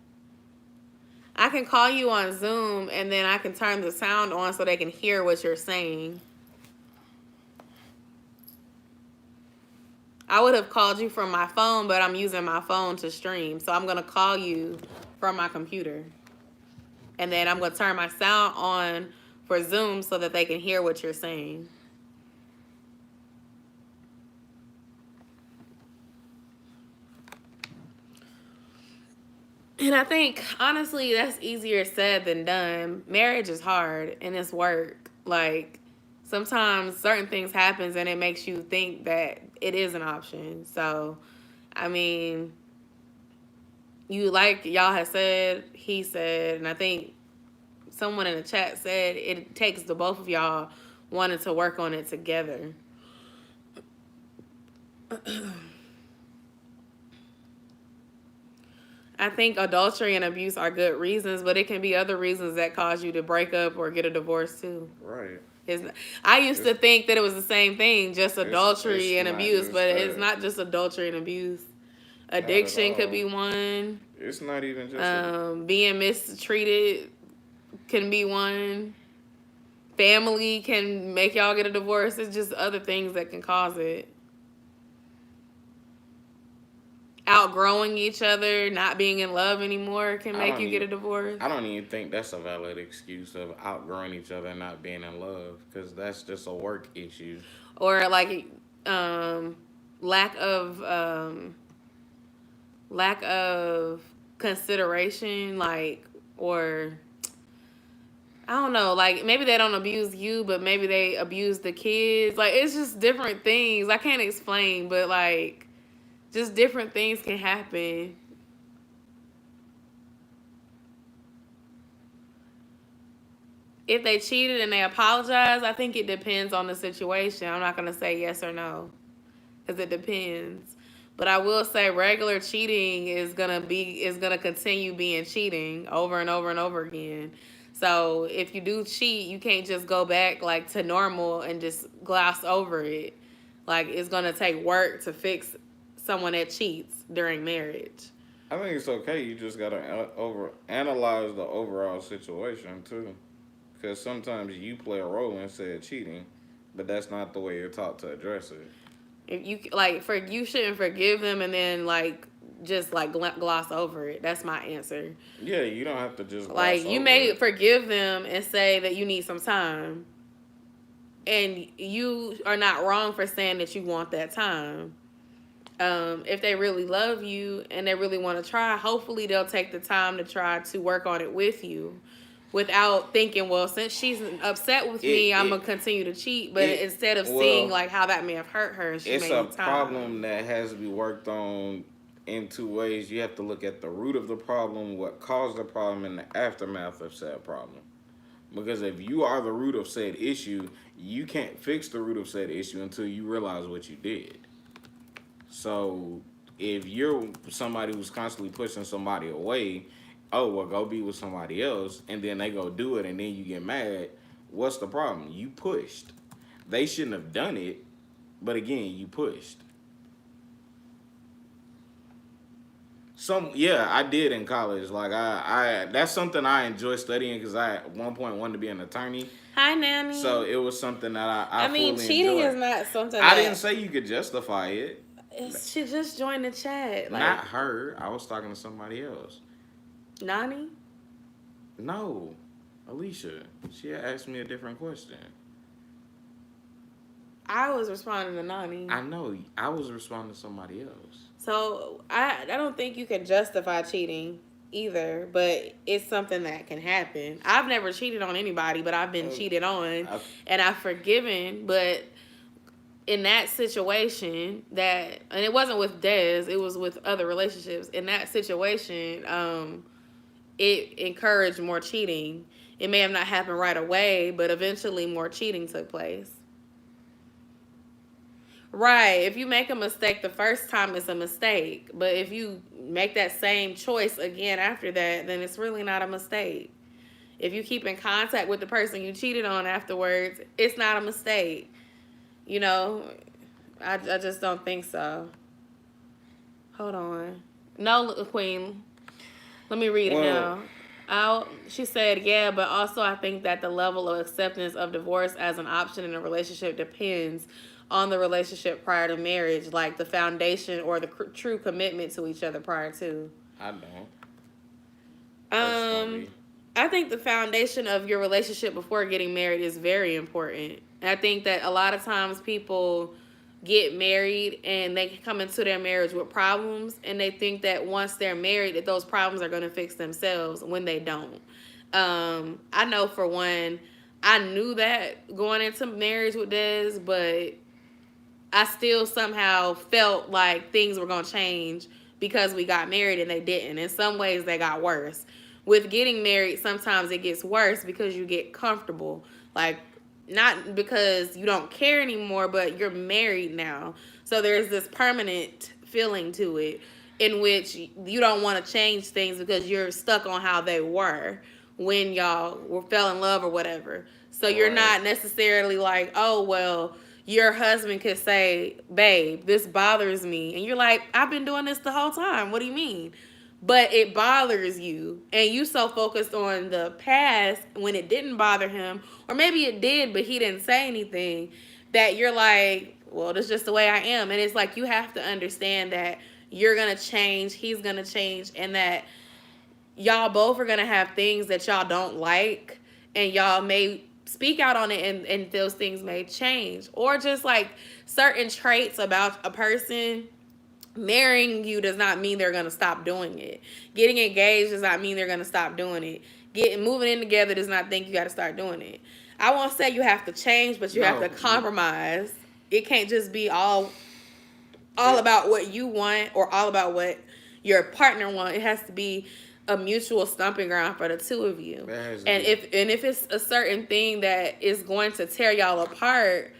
I can call you on Zoom and then I can turn the sound on so they can hear what you're saying. I would have called you from my phone, but I'm using my phone to stream. So I'm going to call you from my computer. And then I'm going to turn my sound on for Zoom so that they can hear what you're saying. And I think, honestly, that's easier said than done. Marriage is hard and it's work. Like, sometimes certain things happens and it makes you think that it is an option. So, I mean, you like y'all had said, he said, and I think someone in the chat said it takes the both of y'all wanting to work on it together. I think adultery and abuse are good reasons, but it can be other reasons that cause you to break up or get a divorce too. Right. I used to think that it was the same thing, just adultery and abuse, but that. it's not just adultery and abuse. Addiction could be one. It's not even just being mistreated can be one. Family can make y'all get a divorce. It's just other things that can cause it. Outgrowing each other, not being in love anymore can make you get a divorce. I don't even think that's a valid excuse of outgrowing each other and not being in love, because that's just a work issue. Or like lack of consideration, like, or I don't know, like maybe they don't abuse you, but maybe they abuse the kids. Like, it's just different things. I can't explain, but like just different things can happen. If they cheated and they apologize, I think it depends on the situation. I'm not going to say yes or no, because it depends. But I will say regular cheating is gonna continue being cheating over and over and over again. So if you do cheat, you can't just go back like to normal and just gloss over it. Like, it's gonna take work to fix someone that cheats during marriage. I think it's okay. You just gotta analyze the overall situation too, because sometimes you play a role instead of cheating, but that's not the way you're taught to address it. If you shouldn't forgive them and then like just like gloss over it. That's my answer. Yeah, you don't have to just like you may forgive them and say that you need some time, and you are not wrong for saying that you want that time. If they really love you and they really want to try, hopefully they'll take the time to try to work on it with you without thinking, well, since she's upset with me, I'm going to continue to cheat. But instead of seeing like how that may have hurt her, she it's made a time. problem that has to be worked on in two ways. You have to look at the root of the problem, what caused the problem, and the aftermath of said problem. Because if you are the root of said issue, you can't fix the root of said issue until you realize what you did. So if you're somebody who's constantly pushing somebody away, oh, well, go be with somebody else, and then they go do it, and then you get mad, what's the problem? You pushed. They shouldn't have done it, but again, you pushed. I did in college. Like I that's something I enjoy studying because I at one point wanted to be an attorney. Hi, Nanny. So it was something that I mean, fully cheating enjoyed. is not something. I didn't say you could justify it. She just joined the chat. Like, not her. I was talking to somebody else. Nani? No, Alicia. She asked me a different question. I was responding to Nani. I know. I was responding to somebody else. So I don't think you can justify cheating either, but it's something that can happen. I've never cheated on anybody, but I've been cheated on, and I've forgiven. But in that situation, and it wasn't with Des, it was with other relationships. In that situation, it encouraged more cheating. It may have not happened right away, but eventually more cheating took place. Right. If you make a mistake the first time, it's a mistake. But if you make that same choice again after that, then it's really not a mistake. If you keep in contact with the person you cheated on afterwards, it's not a mistake. You know, I just don't think so. Hold on. No, Queen. Let me read it now. She said, yeah, but also I think that the level of acceptance of divorce as an option in a relationship depends on the relationship prior to marriage, like the foundation or the true commitment to each other prior to. I don't. I think the foundation of your relationship before getting married is very important. And I think that a lot of times people get married and they come into their marriage with problems, and they think that once they're married that those problems are going to fix themselves when they don't. I know for one, I knew that going into marriage with Des, but I still somehow felt like things were going to change because we got married, and they didn't. In some ways, they got worse. With getting married, sometimes it gets worse because you get comfortable. Like, not because you don't care anymore, but you're married now. So there's this permanent feeling to it in which you don't want to change things because you're stuck on how they were when y'all fell in love or whatever. So you're not necessarily like, oh, well, your husband could say, babe, this bothers me. And you're like, I've been doing this the whole time. What do you mean? But it bothers you. And you so focused on the past when it didn't bother him. Or maybe it did, but he didn't say anything. That you're like, well, that's just the way I am. And it's like you have to understand that you're going to change. He's going to change. And that y'all both are going to have things that y'all don't like. And y'all may speak out on it, and those things may change. Or just like certain traits about a person. Marrying you does not mean they're going to stop doing it. Getting engaged does not mean they're going to stop doing it. Moving in together does not think you got to start doing it. I won't say you have to change, but you have to compromise. It can't just be all about what you want or all about what your partner wants. It has to be a mutual stomping ground for the two of you. And if it's a certain thing that is going to tear y'all apart,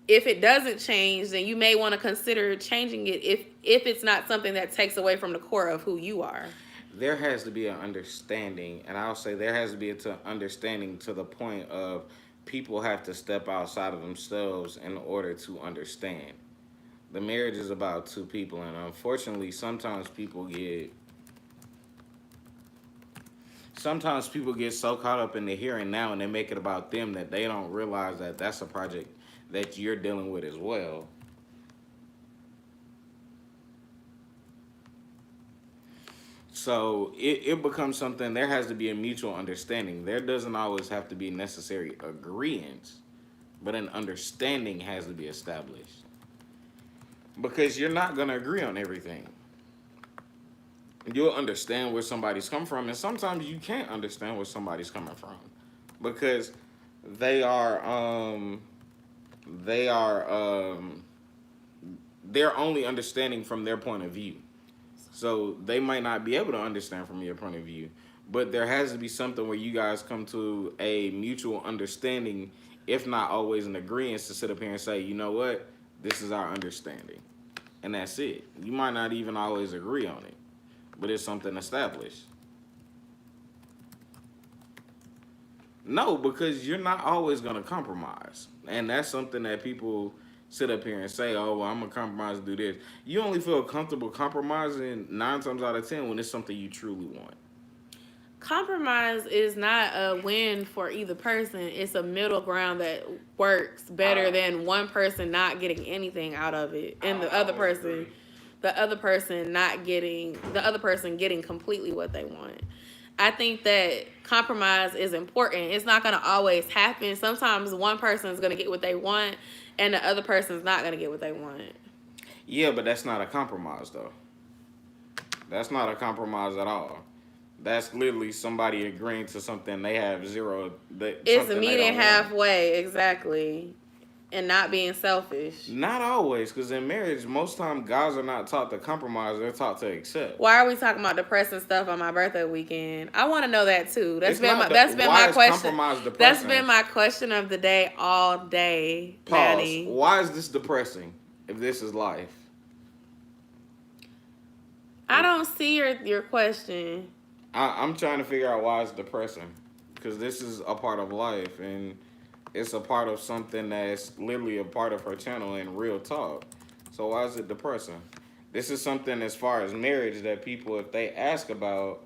if it doesn't change, then you may want to consider changing it if it's not something that takes away from the core of who you are. There has to be an understanding, and I'll say there has to be an understanding to the point of people have to step outside of themselves in order to understand. The marriage is about two people, and unfortunately, sometimes people get so caught up in the here and now, and they make it about them that they don't realize that that's a project that you're dealing with as well. So it becomes something, there has to be a mutual understanding. There doesn't always have to be necessary agreement, but an understanding has to be established. Because you're not gonna agree on everything. You'll understand where somebody's come from, and sometimes you can't understand where somebody's coming from, because they are they are they're only understanding from their point of view. So they might not be able to understand from your point of view, but there has to be something where you guys come to a mutual understanding, if not always an agreement, to sit up here and say, you know what, this is our understanding, and that's it. You might not even always agree on it, but it's something established. No, because you're not always gonna compromise, and that's something that people sit up here and say, "Oh, well, I'm gonna compromise, do this." You only feel comfortable compromising 9 times out of 10 when it's something you truly want. Compromise is not a win for either person. It's a middle ground that works better than one person not getting anything out of it, and the other person getting completely what they want. I think that compromise is important. It's not going to always happen. Sometimes one person is going to get what they want, and the other person is not going to get what they want. Yeah, but that's not a compromise, though. That's not a compromise at all. That's literally somebody agreeing to something they have zero. It's meeting halfway, exactly, and not being selfish. Not always, because in marriage, most times guys are not taught to compromise; they're taught to accept. Why are we talking about depressing stuff on my birthday weekend? I want to know that too. That's been my question. That's been my question of the day all day. Pause. Maddie. Why is this depressing? If this is life, I don't see your question. I'm trying to figure out why it's depressing, because this is a part of life, and it's a part of something that's literally a part of her channel and real talk. So why is it depressing? This is something as far as marriage that people, if they ask about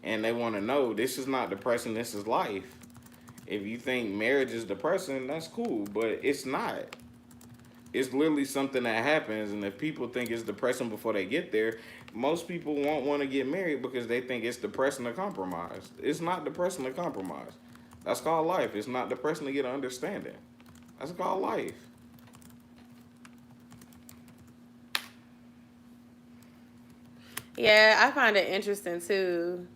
and they want to know, this is not depressing, this is life. If you think marriage is depressing, that's cool, but it's not. It's literally something that happens, and if people think it's depressing before they get there, most people won't want to get married because they think it's depressing to compromise. It's not depressing to compromise. That's called life. It's not depressing to get an understanding. That's called life. Yeah, I find it interesting too.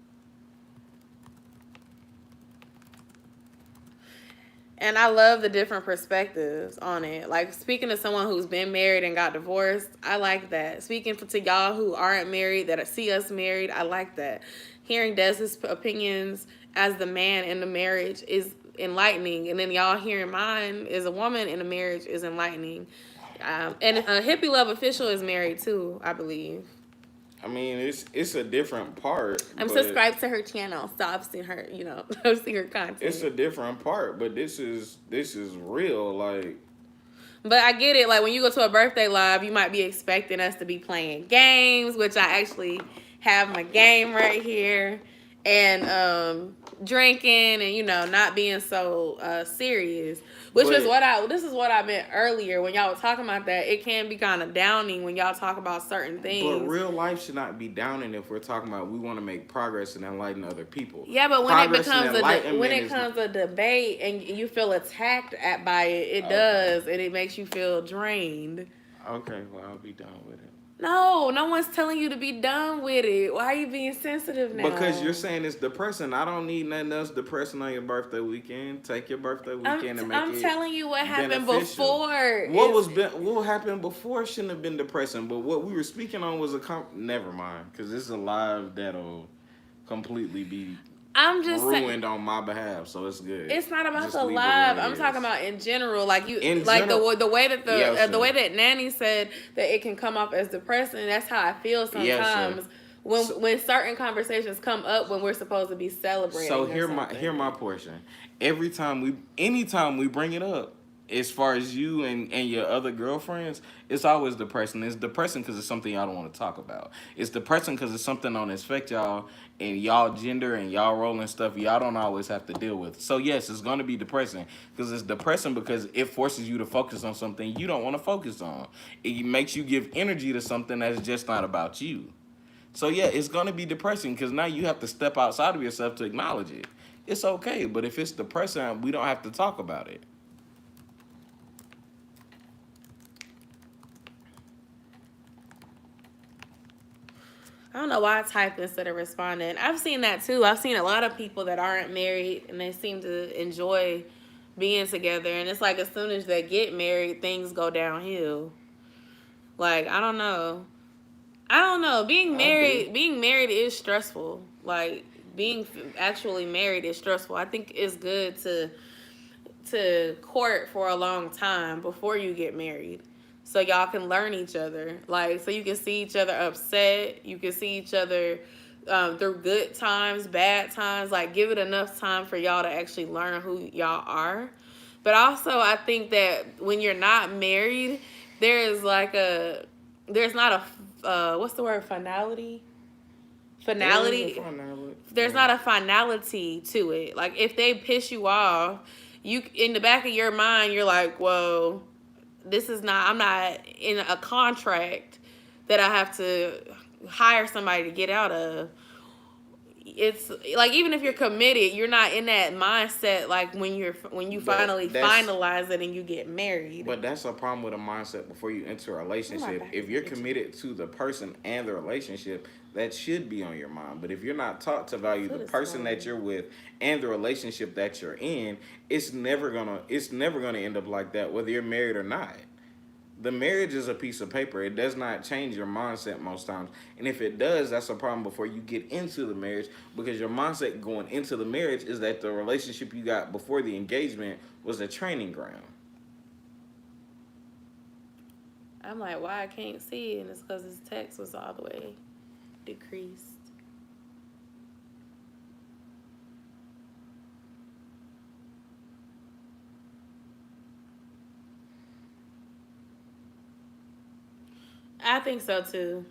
And I love the different perspectives on it. Like, speaking to someone who's been married and got divorced, I like that. Speaking to y'all who aren't married, that see us married, I like that. Hearing Des's opinions as the man in the marriage is enlightening. And then y'all hearing mine as a woman in a marriage is enlightening. And Hippie Love Official is married too, I believe. I mean, it's a different part. I'm subscribed to her channel, so I've seen her, I've seen her content. It's a different part, but this is real, like. But I get it. Like, when you go to a birthday live, you might be expecting us to be playing games, which I actually have my game right here, and drinking, and not being so serious. This is what I meant earlier when y'all were talking about that. It can be kind of downing when y'all talk about certain things. But real life should not be downing if we're talking about we want to make progress and enlighten other people. Yeah, but when it becomes a debate and you feel attacked by it, it does, and it makes you feel drained. Okay, well, I'll be done with it. No one's telling you to be done with it. Why are you being sensitive now? Because you're saying it's depressing. I don't need nothing else depressing on your birthday weekend. Take your birthday weekend and make it I'm telling you what happened beneficial. before. What happened before shouldn't have been depressing. But what we were speaking on was never mind, because this is a live that'll completely be ruined on my behalf, so it's good. It's not about the live. I'm talking about in general. Like the way that Nanny said that it can come off as depressing. That's how I feel sometimes when certain conversations come up when we're supposed to be celebrating. So hear my portion. Anytime we bring it up, as far as you and your other girlfriends, it's always depressing. It's depressing because it's something y'all don't want to talk about. It's depressing because it's something that don't affect y'all and y'all gender and y'all role and stuff y'all don't always have to deal with. So yes, it's going to be depressing because it's depressing because it forces you to focus on something you don't want to focus on. It makes you give energy to something that's just not about you. So yeah, it's going to be depressing because now you have to step outside of yourself to acknowledge it. It's okay, but if it's depressing, we don't have to talk about it. I don't know why I typed instead of responding. I've seen that too. I've seen a lot of people that aren't married and they seem to enjoy being together. And it's like as soon as they get married, things go downhill. Like, I don't know. I don't know. I do. Being married is stressful. Like, being actually married is stressful. I think it's good to court for a long time before you get married, so y'all can learn each other. Like, so you can see each other upset. You can see each other through good times, bad times. Like, give it enough time for y'all to actually learn who y'all are. But also, I think that when you're not married, there is like there's not a what's the word, finality? There is a Finality. finality. There's Yeah. not a finality to it. Like, if they piss you off, you in the back of your mind, you're like, well, this is not. I'm not in a contract that I have to hire somebody to get out of. It's like, even if you're committed, you're not in that mindset like when you finally That's finalize it and you get married. But that's a problem with a mindset before you enter a Oh, my relationship. back If is you're itching. committed to the person and the relationship, that should be on your mind. But if you're not taught to value the Foot is person that swollen. you're with and the relationship that you're in, it's never gonna end up like that, whether you're married or not. The marriage is a piece of paper. It does not change your mindset most times. And if it does, that's a problem before you get into the marriage, because your mindset going into the marriage is that the relationship you got before the engagement was a training ground. I'm like, why I can't see it? And it's because his text was all the way decreased. I think so too.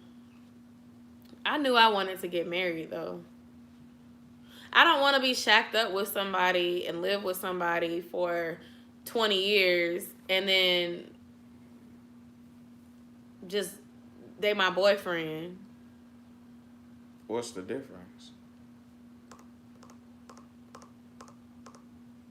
I knew I wanted to get married though. I don't want to be shacked up with somebody and live with somebody for 20 years and then just they my boyfriend. What's the difference?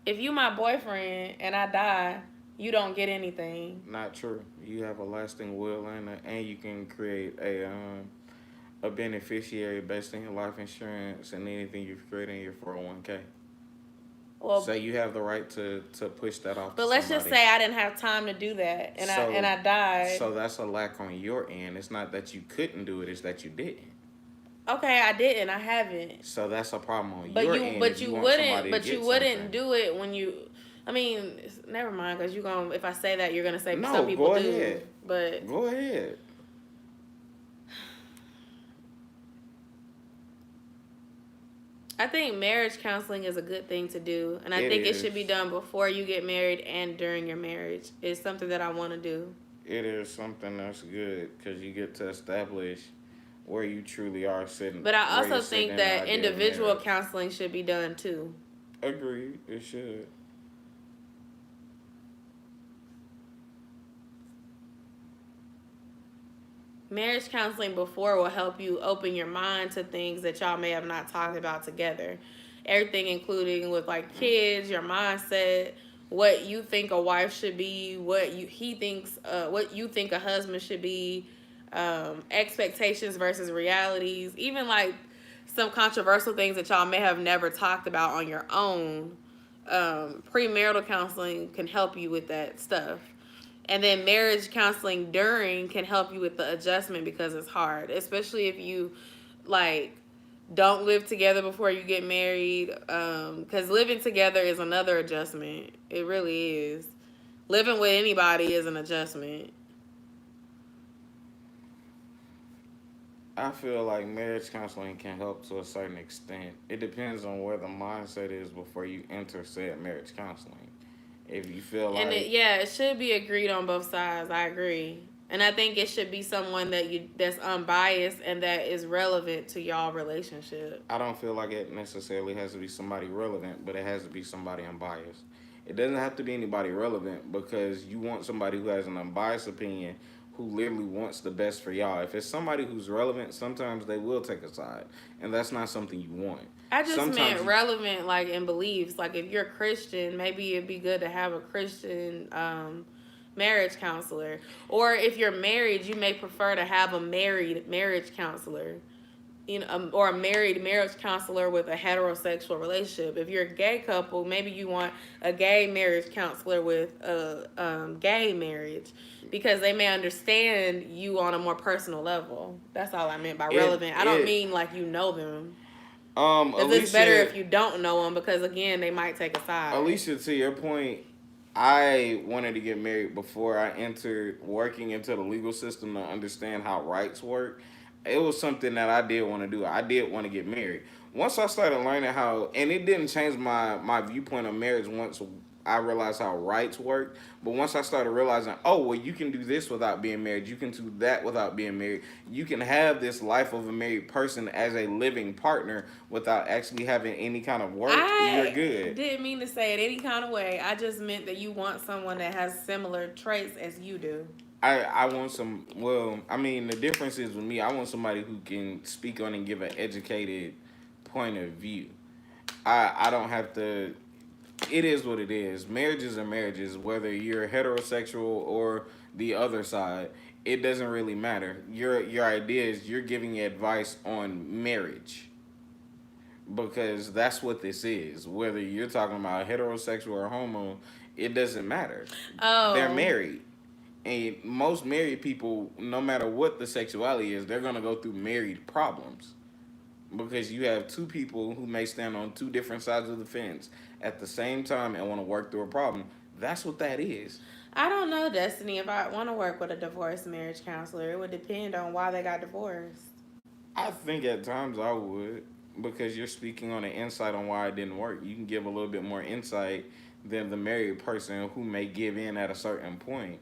If you my boyfriend and I die, you don't get anything. Not true. You have a lasting will, and you can create a beneficiary based on your life insurance and anything you've created in your 401k. Well, So you have the right to push that off to but let's just somebody. say I didn't have time to do that and So I died. so that's a lack on your end. It's not that you couldn't do it; it's that you didn't. Okay, I didn't. I haven't. So that's a problem on But your you, end but if you you want wouldn't, somebody to but you get wouldn't something. do it when you. I mean, never mind, because you gonna. If I say that, you're gonna say some No, people go do. ahead. But Go ahead. I think marriage counseling is a good thing to do, and I It think it should be is. done before you get married and during your marriage. It's something that I want to do. It is something that's good because you get to establish where you truly are sitting, But I where you're also sitting think in the that idea of individual marriage. counseling should be done too. Agreed, it should. Marriage counseling before will help you open your mind to things that y'all may have not talked about together. Everything, including with like kids, your mindset, what you think a wife should be, what you think a husband should be, expectations versus realities, even like some controversial things that y'all may have never talked about on your own. Premarital counseling can help you with that stuff. And then marriage counseling during can help you with the adjustment because it's hard, especially if you like don't live together before you get married. Because living together is another adjustment. It really is. Living with anybody is an adjustment. I feel like marriage counseling can help to a certain extent. It depends on where the mindset is before you enter said marriage counseling. If you feel And like yeah, it should be agreed on both sides. I agree. And I think it should be someone that's unbiased and that is relevant to y'all relationship. I don't feel like it necessarily has to be somebody relevant, but it has to be somebody unbiased. It doesn't have to be anybody relevant because you want somebody who has an unbiased opinion who literally wants the best for y'all. If it's somebody who's relevant, sometimes they will take a side, and that's not something you want. I just Sometimes meant you relevant, like in beliefs. Like if you're Christian, maybe it'd be good to have a Christian marriage counselor. Or if you're married, you may prefer to have a married marriage counselor. or a married marriage counselor with a heterosexual relationship. If you're a gay couple, maybe you want a gay marriage counselor with a gay marriage, because they may understand you on a more personal level. That's all I meant by relevant. I don't mean like you know them. Because it's better if you don't know them, because again, they might take a side. Alicia, to your point, I wanted to get married before I entered working into the legal system to understand how rights work. It was something that I did want to do. I did want to get married. Once I started learning how, and it didn't change my viewpoint of marriage once I realized how rights work. But once I started realizing, oh, well, you can do this without being married. You can do that without being married. You can have this life of a married person as a living partner without actually having any kind of work. You're good. Didn't mean to say it any kind of way. I just meant that you want someone that has similar traits as you do. I want some. Well, I mean, the difference is with me. I want somebody who can speak on and give an educated point of view. I don't have to. It is what it is. Marriages are marriages, whether you're heterosexual or the other side. It doesn't really matter. Your idea is you're giving advice on marriage, because that's what this is. Whether you're talking about heterosexual or homo, it doesn't matter. Oh. They're married. And most married people, no matter what the sexuality is, they're going to go through married problems. Because you have two people who may stand on two different sides of the fence at the same time and want to work through a problem. That's what that is. I don't know, Destiny, if I want to work with a divorced marriage counselor. It would depend on why they got divorced. I think at times I would, because you're speaking on an insight on why it didn't work. You can give a little bit more insight than the married person who may give in at a certain point.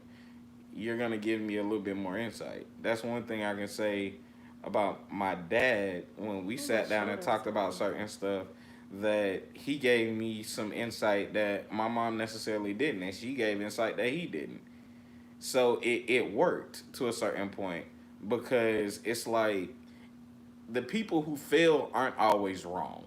You're going to give me a little bit more insight. That's one thing I can say about my dad when we sat down and talked about certain stuff, that he gave me some insight that my mom necessarily didn't, and she gave insight that he didn't. So it worked to a certain point, because it's like the people who fail aren't always wrong.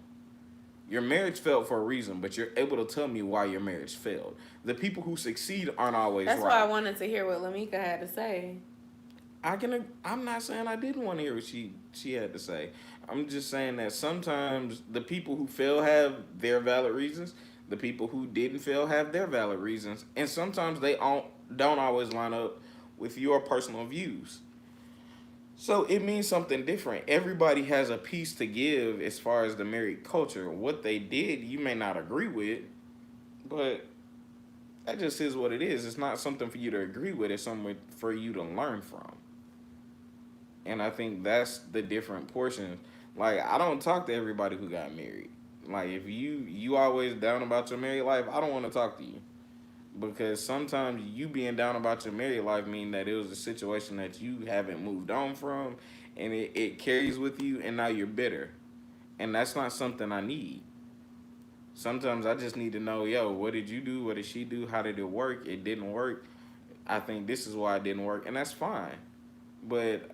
Your marriage failed for a reason, but you're able to tell me why your marriage failed. The people who succeed aren't always That's right. why I wanted to hear what Lamika had to say. I'm not saying I didn't want to hear what she had to say. I'm just saying that sometimes the people who fail have their valid reasons. The people who didn't fail have their valid reasons, and sometimes they don't always line up with your personal views. So it means something different. Everybody has a piece to give as far as the married culture. What they did, you may not agree with, but that just is what it is. It's not something for you to agree with. It's something for you to learn from. And I think that's the different portions. Like, I don't talk to everybody who got married. Like, if you always down about your married life, I don't want to talk to you. Because sometimes you being down about your married life mean that it was a situation that you haven't moved on from, and it carries with you, and now you're bitter. And that's not something I need. Sometimes I just need to know, yo, what did you do? What did she do? How did it work? It didn't work. I think this is why it didn't work, and that's fine. But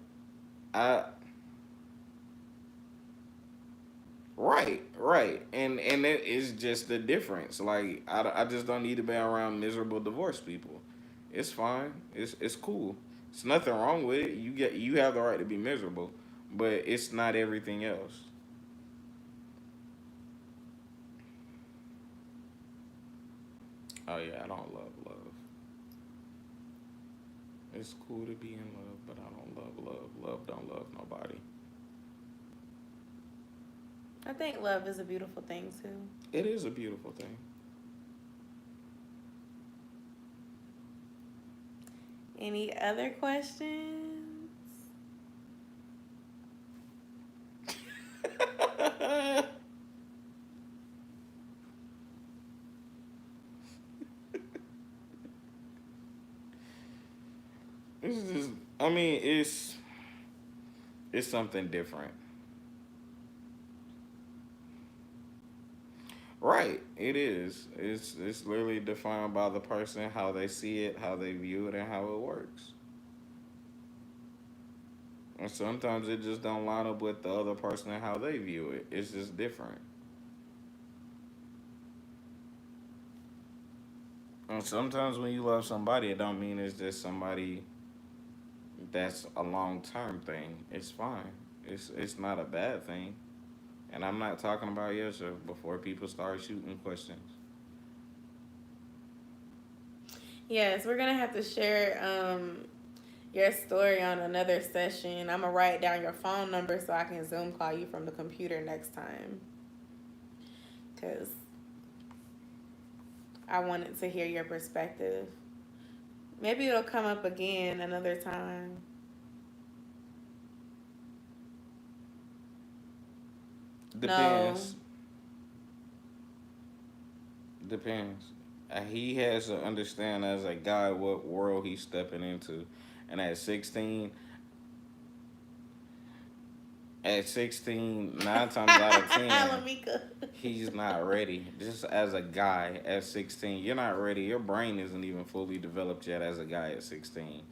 right, and it is just the difference. Like, I just don't need to be around miserable divorced people. It's fine. It's cool. It's nothing wrong with it. You have the right to be miserable, but it's not everything else. Oh yeah, I don't love love. It's cool to be in love, but I don't love love. Love don't love nobody. I think love is a beautiful thing, too. It is a beautiful thing. Any other questions? It's just, I mean, it's something different. Right, it is. It's literally defined by the person, how they see it, how they view it, and how it works. And sometimes it just don't line up with the other person and how they view it. It's just different. And sometimes when you love somebody, it don't mean it's just somebody that's a long-term thing. It's fine. It's not a bad thing. And I'm not talking about Yo-sha before people start shooting questions. Yes, we're gonna have to share your story on another session. I'm gonna write down your phone number so I can Zoom call you from the computer next time. Cause I wanted to hear your perspective. Maybe it'll come up again another time. No. Depends. Depends. He has to understand as a guy what world he's stepping into. And at 16, 9 times out of 10, Lamika. he's not ready. Just as a guy at 16, you're not ready. Your brain isn't even fully developed yet as a guy at 16.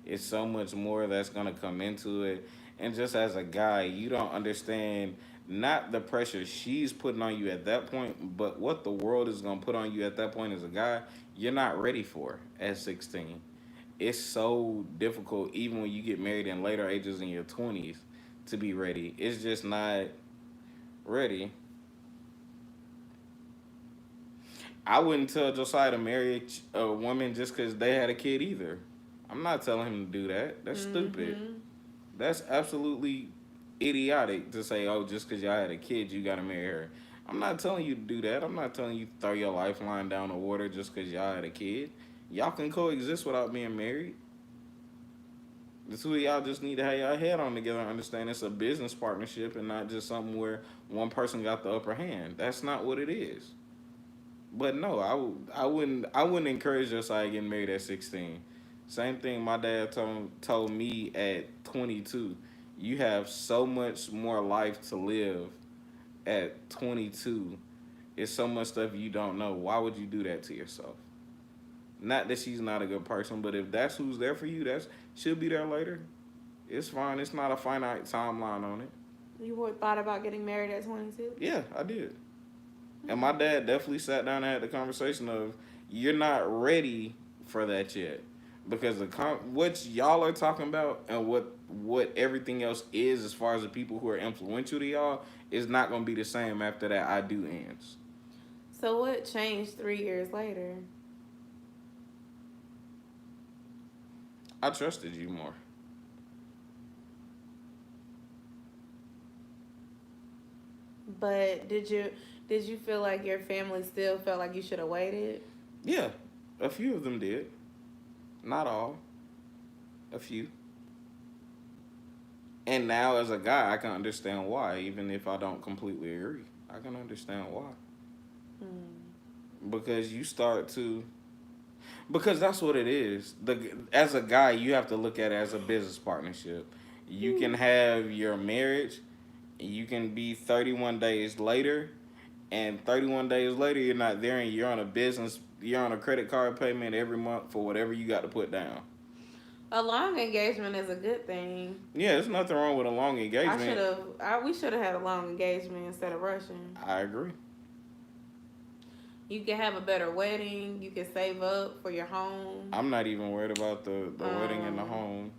It's so much more that's going to come into it. And just as a guy, you don't understand not the pressure she's putting on you at that point, but what the world is going to put on you at that point as a guy, you're not ready for at 16. It's so difficult, even when you get married in later ages in your 20s, to be ready. It's just not ready. I wouldn't tell Josiah to marry a woman just because they had a kid either. I'm not telling him to do that. That's stupid. That's absolutely idiotic to say, oh, just because y'all had a kid, you got to marry her. I'm not telling you to do that. I'm not telling you to throw your lifeline down the water just because y'all had a kid. Y'all can coexist without being married. The two of y'all just need to have your head on together and understand it's a business partnership and not just something where one person got the upper hand. That's not what it is. But no, I wouldn't encourage Josiah getting married at 16. Same thing my dad told me at 22. You have so much more life to live at 22. It's so much stuff you don't know. Why would you do that to yourself? Not that she's not a good person, but if that's who's there for you, she'll be there later. It's fine. It's not a finite timeline on it. You thought about getting married at 22? Yeah, I did. And my dad definitely sat down and had the conversation of, you're not ready for that yet. Because what y'all are talking about and what everything else is as far as the people who are influential to y'all is not going to be the same after that I do ends. So what changed 3 years later? I trusted you more. But did you feel like your family still felt like you should have waited? Yeah, a few of them did. Not all. A few. And now as a guy, I can understand why, even if I don't completely agree. I can understand why. Because you start to... Because that's what it is. As a guy, you have to look at it as a business partnership. You can have your marriage, you can be 31 days later, and 31 days later, you're not there and you're on a credit card payment every month for whatever you got to put down. A long engagement is a good thing. Yeah, there's nothing wrong with a long engagement. We should have had a long engagement instead of rushing. I agree. You can have a better wedding. You can save up for your home. I'm not even worried about the wedding and the home.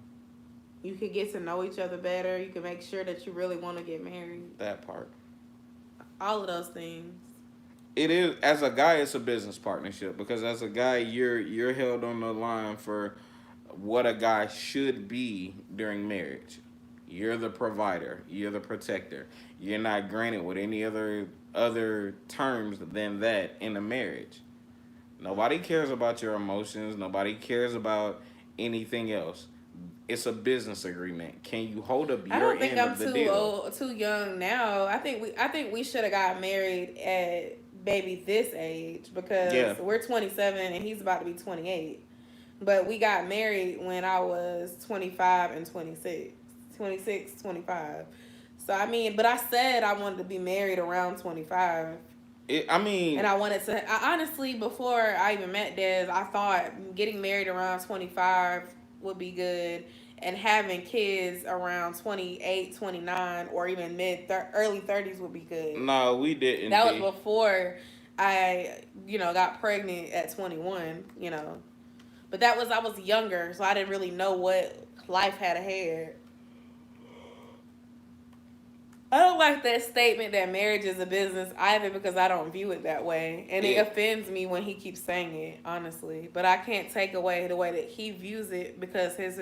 You can get to know each other better. You can make sure that you really want to get married. That part. All of those things. It is, as a guy, it's a business partnership because as a guy, you're held on the line for what a guy should be during marriage. You're the provider. You're the protector. You're not granted with any other terms than that in a marriage. Nobody cares about your emotions. Nobody cares about anything else. It's a business agreement. Can you hold up your end of the deal? I don't think I'm too young now. I think we should have got married at maybe this age because we're 27 and he's about to be 28. But we got married when I was 25 and 26. 26, 25. So, I mean, but I said I wanted to be married around 25. And I honestly, before I even met Des, I thought getting married around 25 would be good. And having kids around 28, 29, or even early 30s would be good. No, we didn't. That was before I, got pregnant at 21, But I was younger, so I didn't really know what life had ahead. I don't like that statement that marriage is a business either because I don't view it that way. And it offends me when he keeps saying it, honestly. But I can't take away the way that he views it because his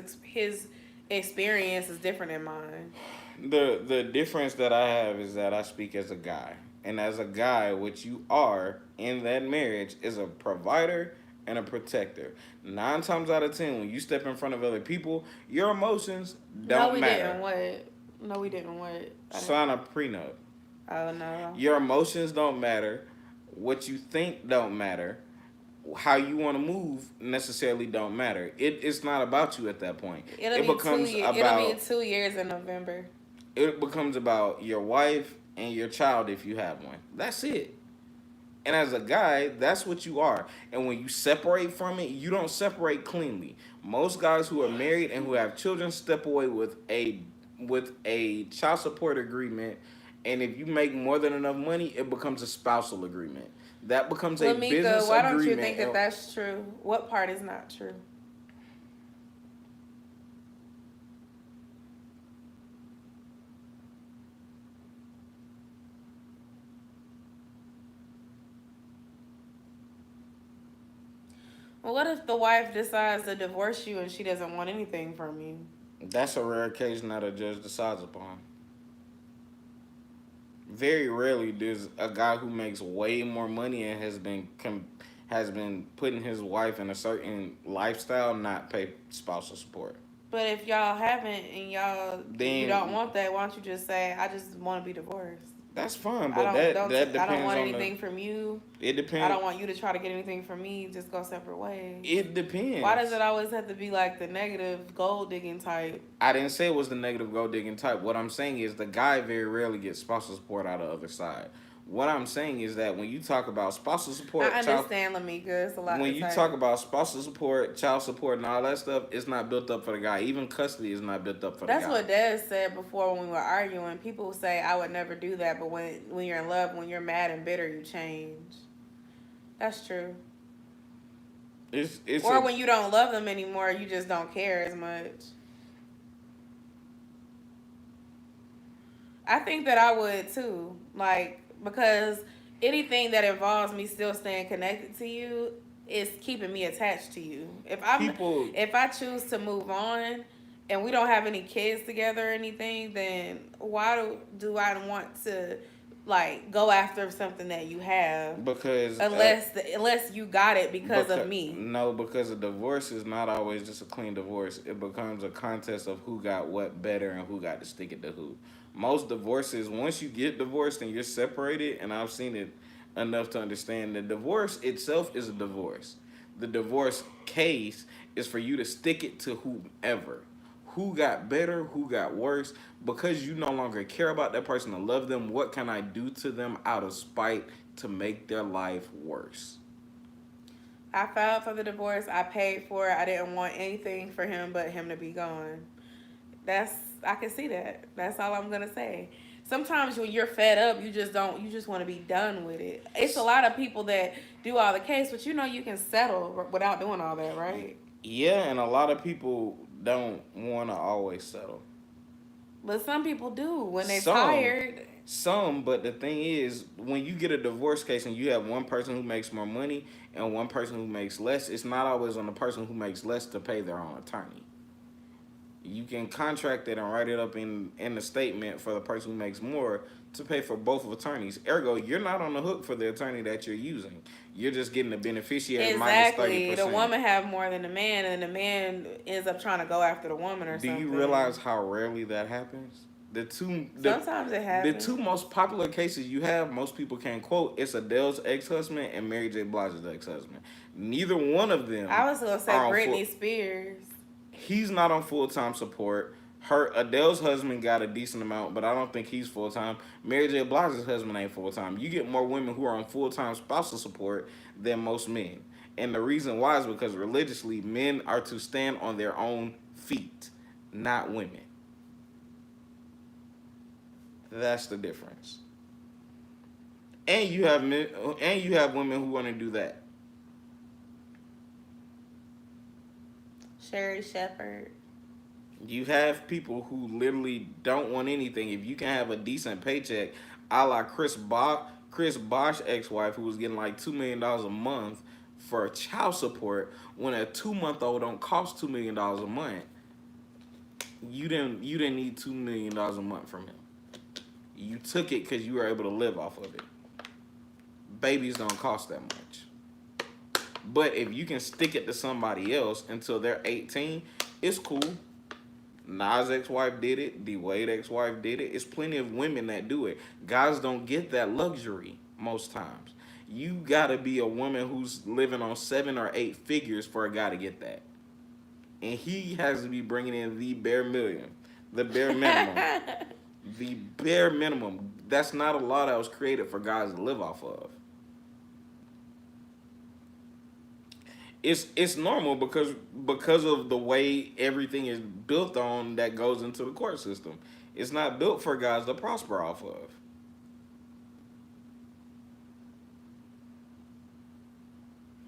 experience is different than mine. The difference that I have is that I speak as a guy. And as a guy, what you are in that marriage is a provider and a protector. 9 times out of 10, when you step in front of other people, your emotions don't matter. Didn't. What? No, we didn't. What? Sign a prenup. Oh, no. Your emotions don't matter. What you think don't matter. How you want to move necessarily don't matter. It's not about you at that point. It'll be 2 years in November. It becomes about your wife and your child if you have one. That's it. And as a guy, that's what you are. And when you separate from it, you don't separate cleanly. Most guys who are married and who have children step away with a child support agreement, and if you make more than enough money, it becomes a spousal agreement. That becomes a business agreement. Why don't you think that that's true? What part is not true? Well, what if the wife decides to divorce you and she doesn't want anything from you? That's a rare occasion that a judge decides upon. Very rarely does a guy who makes way more money and has been putting his wife in a certain lifestyle not pay spousal support. But if y'all haven't and you don't want that, why don't you just say, I just want to be divorced? That's fine, but that depends on I don't want anything from you. It depends. I don't want you to try to get anything from me. Just go separate ways. It depends. Why does it always have to be like the negative gold digging type? I didn't say it was the negative gold digging type. What I'm saying is the guy very rarely gets spousal support out of the other side. What I'm saying is that when you talk about spousal support, I understand, Lamika. It's a lot. When you talk about spousal support, child support, and all that stuff, it's not built up for the guy. Even custody is not built up for the guy. That's what Dad said before when we were arguing. People say I would never do that, but when you're in love, when you're mad and bitter, you change. That's true. Or when you don't love them anymore, you just don't care as much. I think that I would too. Because anything that involves me still staying connected to you is keeping me attached to you. If I choose to move on and we don't have any kids together or anything, then why do I want to go after something that you have? Because unless you got it because of me. No, because a divorce is not always just a clean divorce. It becomes a contest of who got what better and who got to stick it to who. Most divorces, once you get divorced and you're separated, and I've seen it enough to understand, the divorce itself is a divorce. The divorce case is for you to stick it to whomever. Who got better, who got worse, because you no longer care about that person or love them, what can I do to them out of spite to make their life worse? I filed for the divorce. I paid for it. I didn't want anything for him but him to be gone. I can see that. That's all I'm gonna say. Sometimes when you're fed up, you just want to be done with it. It's a lot of people that do all the case, but you can settle without doing all that, right? Yeah, and a lot of people don't want to always settle. But some people do when they're tired. Some, but the thing is, when you get a divorce case and you have one person who makes more money and one person who makes less, it's not always on the person who makes less to pay their own attorney. You can contract it and write it up in the statement for the person who makes more to pay for both of attorneys. Ergo, you're not on the hook for the attorney that you're using. You're just getting the beneficiary minus 30%. The woman have more than the man, and the man ends up trying to go after the woman or something. Do you realize how rarely that happens? Sometimes it happens. The two most popular cases you have, most people can't quote, it's Adele's ex-husband and Mary J. Blige's ex-husband. Neither one of them. I was gonna say Britney Spears. He's not on full-time support. Adele's husband got a decent amount, but I don't think he's full-time. Mary J. Blige's husband ain't full-time. You get more women who are on full-time spousal support than most men. And the reason why is because religiously, men are to stand on their own feet, not women. That's the difference. And you have women who want to do that. Sherry Shepherd. You have people who literally don't want anything. If you can have a decent paycheck, a la Chris Bosh ex-wife, who was getting like $2 million a month for child support, when a 2-month-old don't cost $2 million a month, you didn't need $2 million a month from him. You took it because you were able to live off of it. Babies don't cost that much. But if you can stick it to somebody else until they're 18, it's cool. Nas ex-wife did it. D Wade ex-wife did it. It's plenty of women that do it. Guys don't get that luxury most times. You gotta be a woman who's living on 7 or 8 figures for a guy to get that. And he has to be bringing in the bare million, the bare minimum. The bare minimum. That's not a law that was created for guys to live off of. It's normal because of the way everything is built on that goes into the court system. It's not built for guys to prosper off of.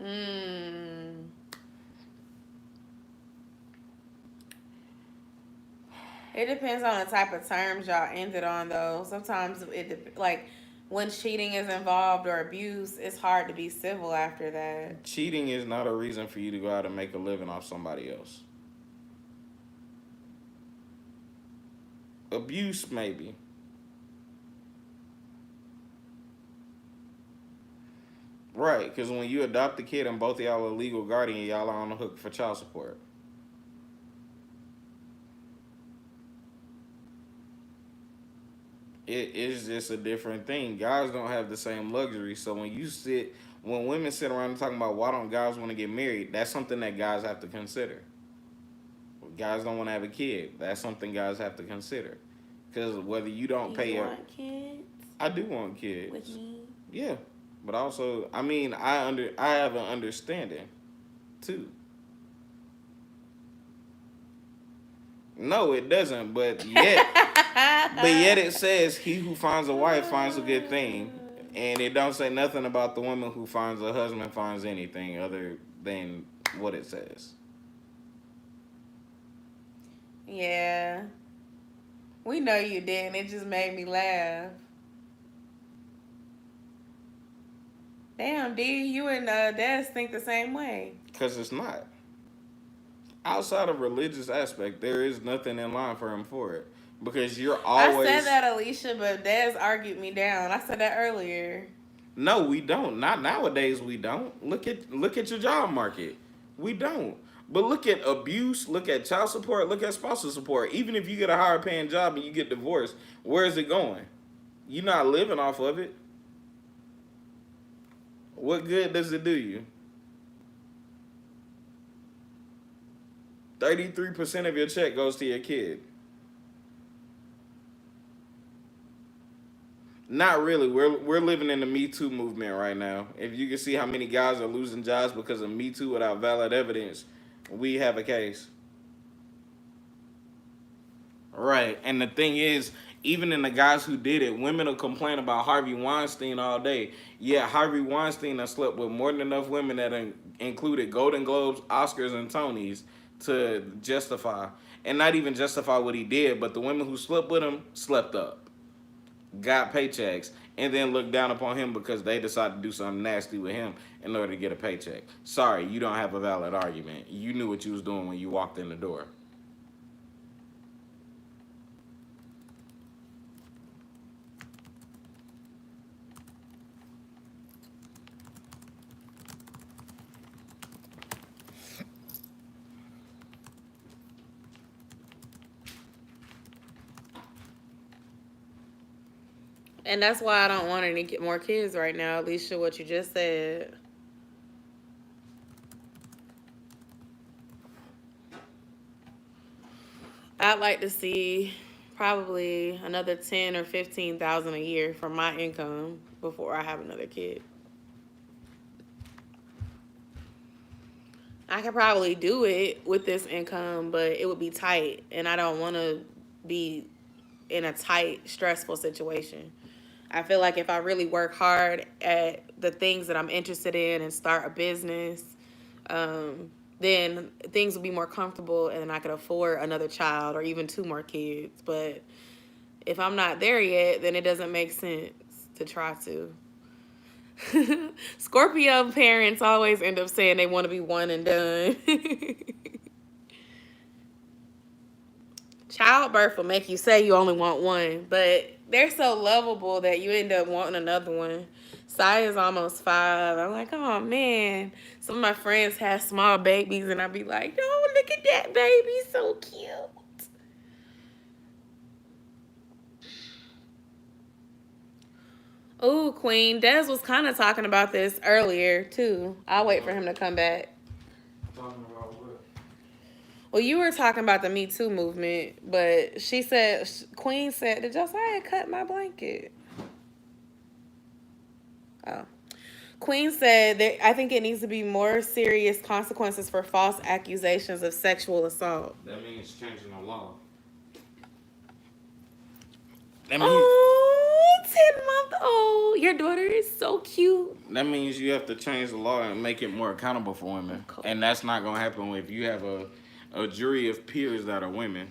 Mm. It depends on the type of terms y'all ended on, though. Sometimes like when cheating is involved or abuse, it's hard to be civil after that. Cheating is not a reason for you to go out and make a living off somebody else. Abuse, maybe. Right, because when you adopt a kid and both of y'all are legal guardian, y'all are on the hook for child support. It is just a different thing. Guys don't have the same luxury. So when women sit around and talking about why don't guys want to get married, that's something that guys have to consider. Guys don't want to have a kid. That's something guys have to consider. Because whether you don't pay You want kids? I do want kids. With me? Yeah. But also, I mean, I have an understanding too. No, it doesn't, but yet it says he who finds a wife finds a good thing. And it don't say nothing about the woman who finds a husband finds anything other than what it says. Yeah. We know you didn't. It just made me laugh. Damn, D, you and Des think the same way. Because it's not. Outside of religious aspect, there is nothing in line for him for it. Because you're always... I said that, Alicia, but Des argued me down. I said that earlier. No, we don't. Not nowadays, we don't. Look at your job market. We don't. But look at abuse, look at child support, look at spousal support. Even if you get a higher paying job and you get divorced, where is it going? You're not living off of it. What good does it do you? 33% of your check goes to your kid. Not really. We're living in the Me Too movement right now. If you can see how many guys are losing jobs because of Me Too without valid evidence, we have a case. Right. And the thing is, even in the guys who did it, women will complain about Harvey Weinstein all day. Yeah, Harvey Weinstein has slept with more than enough women that included Golden Globes, Oscars, and Tonys to justify. And not even justify what he did, but the women who slept with him slept up, got paychecks, and then looked down upon him because they decided to do something nasty with him in order to get a paycheck. Sorry, you don't have a valid argument. You knew what you was doing when you walked in the door. And that's why I don't want any get more kids right now, Alicia, what you just said. I'd like to see probably another 10 or 15,000 a year from my income before I have another kid. I could probably do it with this income, but it would be tight, and I don't want to be in a tight, stressful situation. I feel like if I really work hard at the things that I'm interested in and start a business, then things will be more comfortable and I could afford another child or even 2 more kids. But if I'm not there yet, then it doesn't make sense to try to. Scorpio parents always end up saying they want to be one and done. Childbirth will make you say you only want one, but they're so lovable that you end up wanting another one. Saya's almost 5. I'm like, oh man. Some of my friends have small babies, and I'd be like, oh, look at that baby, so cute. Oh, Queen. Des was kind of talking about this earlier, too. I'll wait for him to come back. Talking about what? Well, you were talking about the Me Too movement, but she said, Queen said, did Josiah cut my blanket? Oh. Queen said that I think it needs to be more serious consequences for false accusations of sexual assault. That means changing the law. That means, Oh, 10-month-old. Your daughter is so cute. that means you have to change the law and make it more accountable for women. Cool. And that's not going to happen if you have a jury of peers that are women.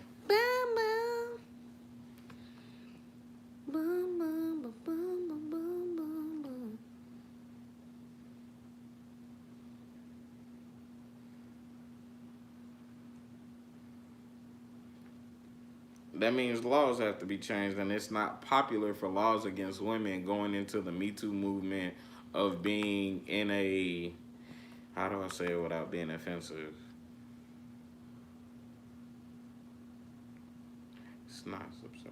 That means laws have to be changed, and it's not popular for laws against women going into the Me Too movement of being in a, how do I say it without being offensive? It's not absurd.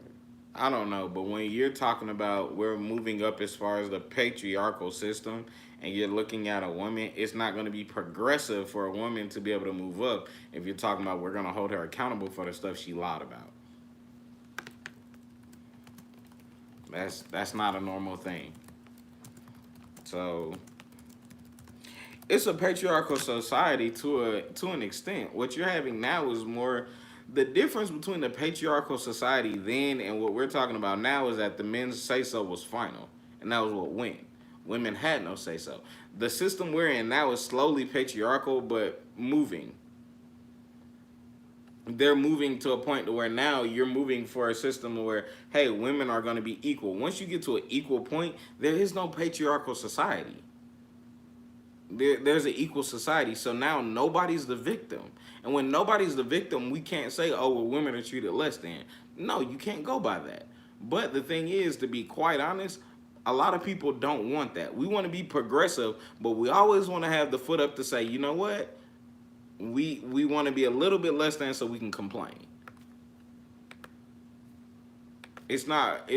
I don't know, but when you're talking about we're moving up as far as the patriarchal system, and you're looking at a woman, it's not going to be progressive for a woman to be able to move up if you're talking about we're going to hold her accountable for the stuff she lied about. That's not a normal thing. So it's a patriarchal society to an extent. What you're having now is more the difference between the patriarchal society then and what we're talking about now is that the men's say so was final, and that was what went. Women had no say so. The system we're in now is slowly patriarchal, but moving. They're moving to a point to where now you're moving for a system where, hey, women are going to be equal. Once you get to an equal point, there is no patriarchal society. There's an equal society. So now nobody's the victim. And when nobody's the victim, we can't say, oh, well, women are treated less than. No, you can't go by that. But the thing is, to be quite honest, a lot of people don't want that. We want to be progressive, but we always want to have the foot up to say, you know what? We want to be a little bit less than so we can complain. It's not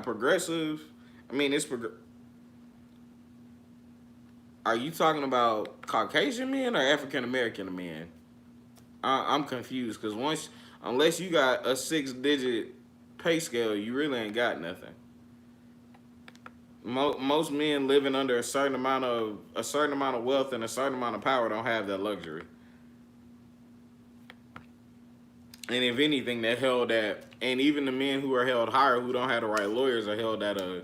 progressive. I mean, it's Are you talking about Caucasian men or African American men? I'm confused because unless you got a 6-digit pay scale, you really ain't got nothing. Most men living under a certain amount of wealth and a certain amount of power don't have that luxury. And if anything, they're held at, and even the men who are held higher, who don't have the right lawyers, are held at a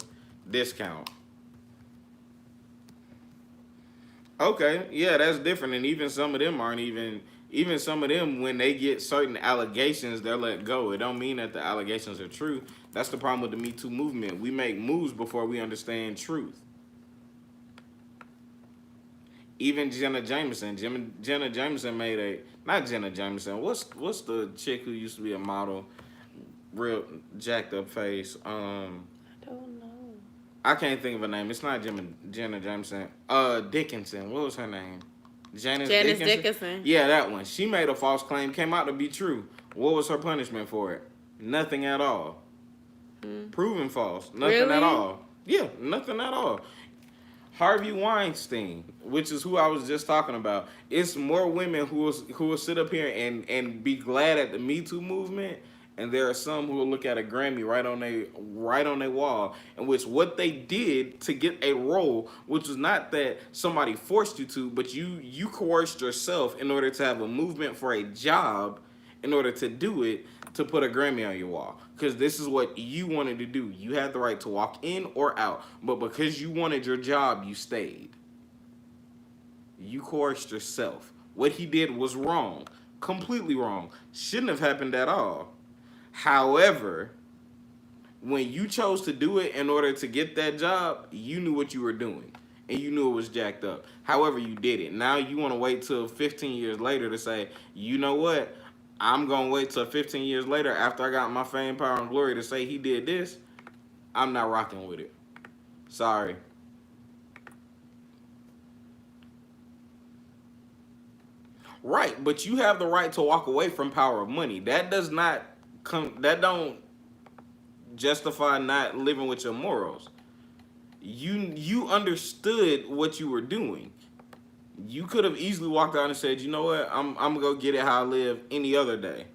discount. Okay, yeah, that's different. And even some of them aren't even some of them, when they get certain allegations, they're let go. It don't mean that the allegations are true. That's the problem with the Me Too movement. We make moves before we understand truth. Even Jenna Jameson made a, not Jenna Jameson, what's the chick who used to be a model, real jacked up face? I don't know. I can't think of a name. It's not Jenna Jameson. Dickinson. What was her name? Janice Dickinson? Yeah, that one. She made a false claim, came out to be true. What was her punishment for it? Nothing at all. Proven false. Nothing at all. Yeah, nothing at all. Harvey Weinstein, which is who I was just talking about. It's more women who will sit up here and be glad at the Me Too movement, and there are some who will look at a Grammy right on their wall, in which what they did to get a role, which was not that somebody forced you to, but you coerced yourself in order to have a movement for a job, in order to do it, to put a Grammy on your wall. Because this is what you wanted to do. You had the right to walk in or out. But because you wanted your job, you stayed. You coerced yourself. What he did was wrong. Completely wrong. Shouldn't have happened at all. However, when you chose to do it in order to get that job, you knew what you were doing. And you knew it was jacked up. However, you did it. Now you want to wait till 15 years later to say, you know what? I'm going to wait till 15 years later after I got my fame, power, and glory to say he did this. I'm not rocking with it. Sorry. Right, but you have the right to walk away from power of money. That does not come. That don't justify not living with your morals. You understood what you were doing. You could have easily walked out and said, you know what, I'm gonna go get it how I live any other day.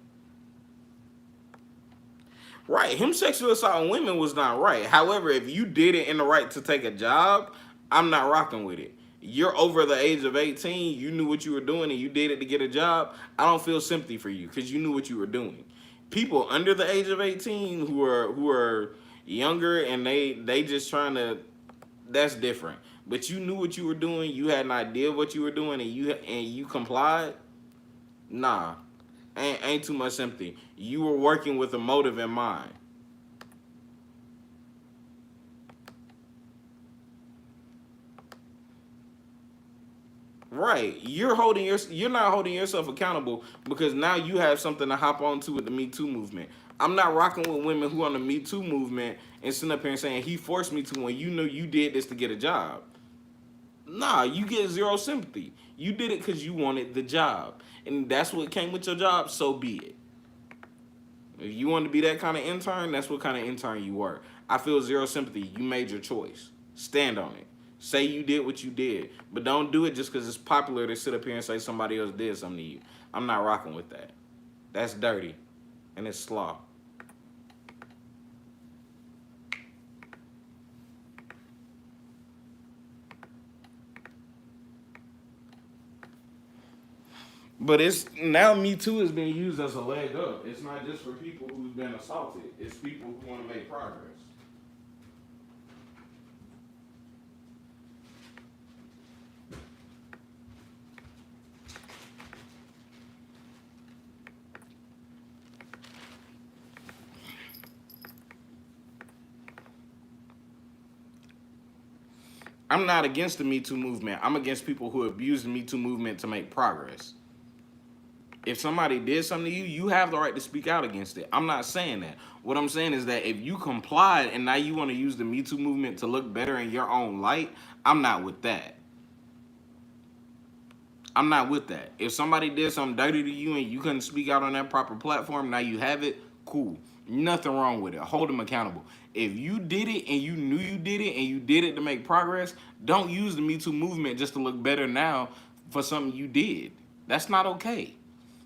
Right, him sexually assaulting women was not right. However, if you did it in the right to take a job, I'm not rocking with it. You're over the age of 18, you knew what you were doing and you did it to get a job. I don't feel sympathy for you because you knew what you were doing. People under the age of 18 who are younger and they just trying to, that's different. But you knew what you were doing, you had an idea of what you were doing and you complied. Nah. Ain't too much sympathy. You were working with a motive in mind. Right. You're not holding yourself accountable because now you have something to hop onto with the Me Too movement. I'm not rocking with women who on the Me Too movement and sitting up here and saying he forced me to when you know you did this to get a job. Nah, you get zero sympathy. You did it because you wanted the job. And that's what came with your job, so be it. If you want to be that kind of intern, that's what kind of intern you were. I feel zero sympathy. You made your choice. Stand on it. Say you did what you did. But don't do it just because it's popular to sit up here and say somebody else did something to you. I'm not rocking with that. That's dirty. And it's slaw. But it's now Me Too is being used as a leg up. It's not just for people who've been assaulted. It's people who want to make progress. I'm not against the Me Too movement. I'm against people who abuse the Me Too movement to make progress. If somebody did something to you, you have the right to speak out against it. I'm not saying that. What I'm saying is that if you complied and now you want to use the Me Too movement to look better in your own light, I'm not with that. I'm not with that. If somebody did something dirty to you and you couldn't speak out on that proper platform, now you have it, cool. Nothing wrong with it. Hold them accountable. If you did it and you knew you did it and you did it to make progress, don't use the Me Too movement just to look better now for something you did. That's not okay.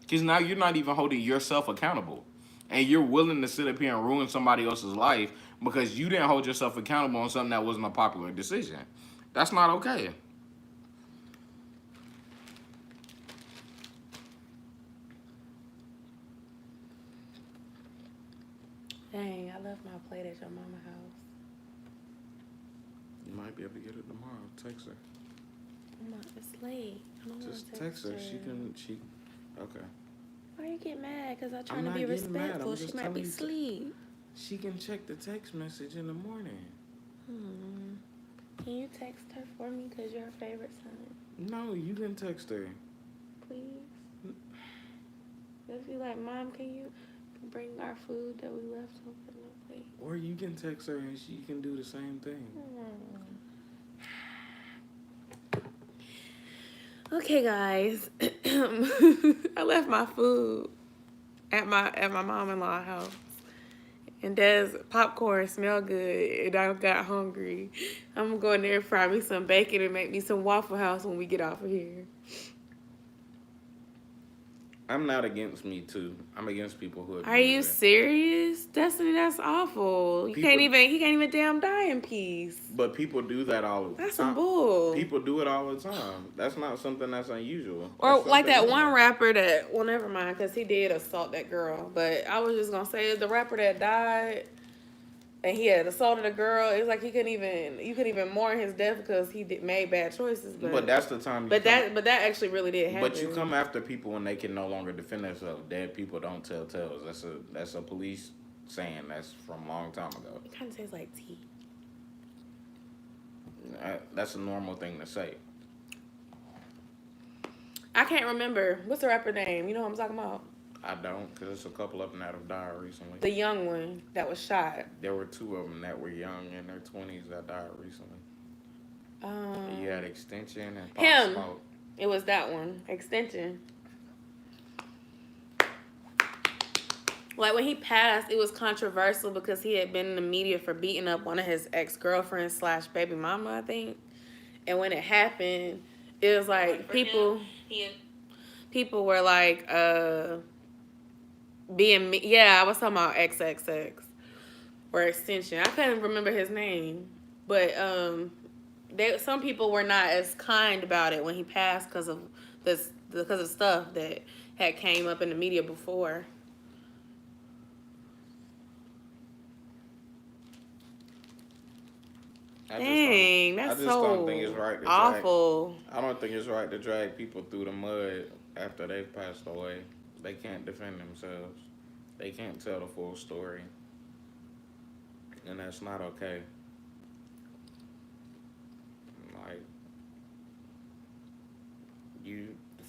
Because now you're not even holding yourself accountable. And you're willing to sit up here and ruin somebody else's life because you didn't hold yourself accountable on something that wasn't a popular decision. That's not okay. Dang, I left my plate at your mama's house. You might be able to get it tomorrow. Text her. It's late. I don't Just want to text her. She okay. Why you get mad? Because I'm trying I'm to not be getting mad. respectful. I'm She just might telling be you asleep. She can check the text message in the morning. Can you text her for me? Because you're her favorite son. No, you can text her. Please. Just be like, Mom, can you bring our food that we left on the plate? Or you can text her and she can do the same thing. Okay, guys. I left my food at my mom-in-law's house. And Dad's popcorn smelled good, and I got hungry. I'm going to go in there and fry me some bacon and make me some Waffle House when we get off of here. I'm not against Me Too. I'm against people who Are you serious? Destiny, that's awful. He can't even damn die in peace. But people do that all the time. That's some bull. People do it all the time. That's not something that's unusual. Or That's like that something one rapper that, well, never mind, because he did assault that girl. But I was just going to say, the rapper that died, and he had assaulted a girl. It was like you couldn't even mourn his death because he made bad choices. But that's the time. But that actually really did happen. But you come after people when they can no longer defend themselves. Dead people don't tell tales. That's a police saying. That's from a long time ago. It kind of tastes like tea. That's a normal thing to say. I can't remember. What's the rapper name? You know what I'm talking about? I don't, because there's a couple of them that have died recently. The young one that was shot. There were 2 of them that were young in their 20s that died recently. You had Extension and Pop him. Smoke. It was that one. Extension. Like, when he passed, it was controversial because he had been in the media for beating up one of his ex-girlfriends / baby mama, I think. And when it happened, it was like people were like being me. Yeah, I was talking about XXX or Extension. I couldn't remember his name, but some people were not as kind about it when he passed because of stuff that had came up in the media before. Dang, that's so don't think it's right to awful. I don't think it's right to drag people through the mud after they've passed away. They can't defend themselves. They can't tell the full story. And that's not okay. Like,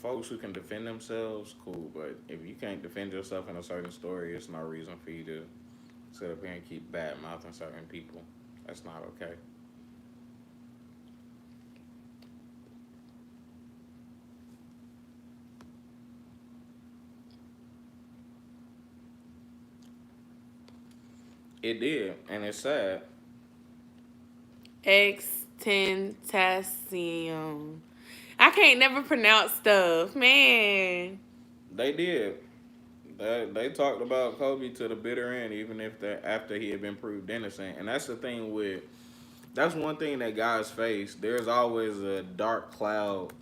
folks who can defend themselves, cool. But if you can't defend yourself in a certain story, it's no reason for you to sit up here and keep bad-mouthing certain people. That's not okay. It did, and it's sad. Extentacion. I can't never pronounce stuff, man. They did. They talked about Kobe to the bitter end, even if after he had been proved innocent. And that's the thing that's one thing that guys face. There's always a dark cloud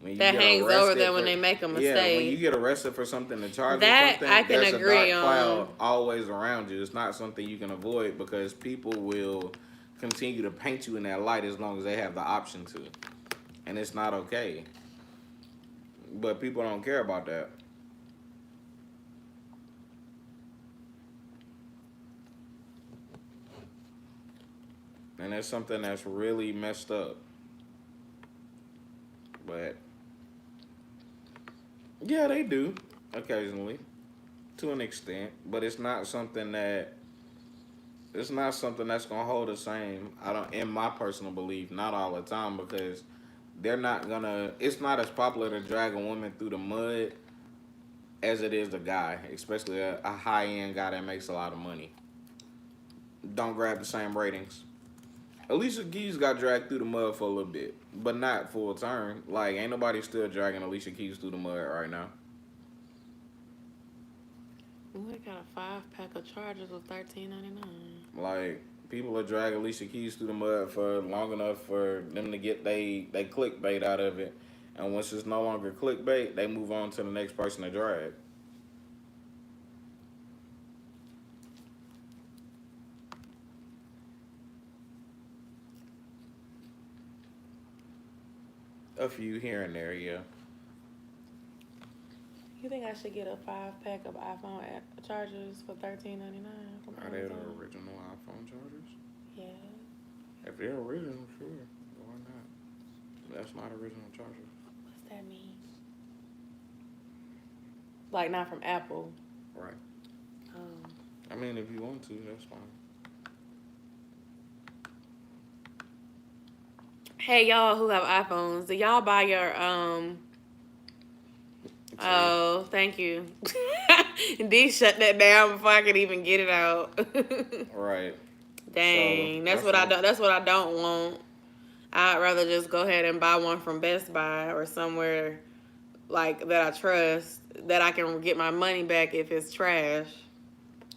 when you that get hangs arrested over them when they make a mistake. Yeah, when you get arrested for something to charge that with something, I can there's agree a dark on. cloud always around you. It's not something you can avoid because people will continue to paint you in that light as long as they have the option to. And it's not okay. But people don't care about that. And that's something that's really messed up. But yeah, they do occasionally, to an extent. But it's not something that's gonna hold the same. In my personal belief, not all the time, because they're not gonna. It's not as popular to drag a woman through the mud as it is the guy, especially a high end guy that makes a lot of money. Don't grab the same ratings. Alicia Keys got dragged through the mud for a little bit, but not full term. Like, ain't nobody still dragging Alicia Keys through the mud right now. We got a 5-pack of Chargers with $13.99. Like, people are dragging Alicia Keys through the mud for long enough for them to get they clickbait out of it. And once it's no longer clickbait, they move on to the next person to drag. A few here and there, yeah. You think I should get a 5-pack of iPhone chargers for $13.99? Are they the original iPhone chargers? Yeah. If they're original, sure. Why not? That's not original chargers. What's that mean? Like, not from Apple? Right. I mean, if you want to, that's fine. Hey, y'all who have iPhones, do y'all buy your, Oh, thank you. D shut that down before I could even get it out. Right. Dang, that's what I don't. That's what I don't want. I'd rather just go ahead and buy one from Best Buy or somewhere like that I trust, that I can get my money back if it's trash.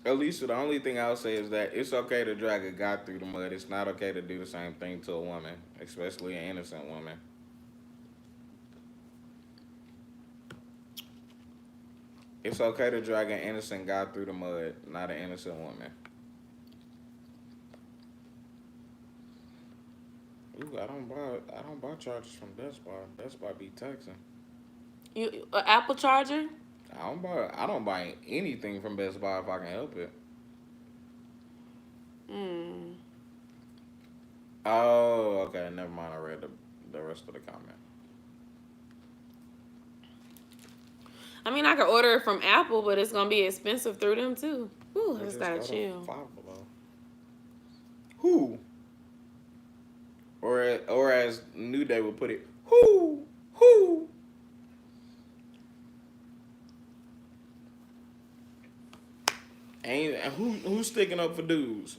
Alicia, the only thing I'll say is that it's okay to drag a guy through the mud. It's not okay to do the same thing to a woman, especially an innocent woman. It's okay to drag an innocent guy through the mud, not an innocent woman. Ooh, I don't buy chargers from Best Buy. Best Buy be taxing. You an Apple charger? I don't buy anything from Best Buy if I can help it. Hmm. Oh, okay. Never mind. I read the rest of the comment. I mean, I could order it from Apple, but it's gonna be expensive through them too. Ooh, I They just just gotta got a chill. Five Below. Who? Or as New Day would put it, who? Who? Ain't who's sticking up for dudes?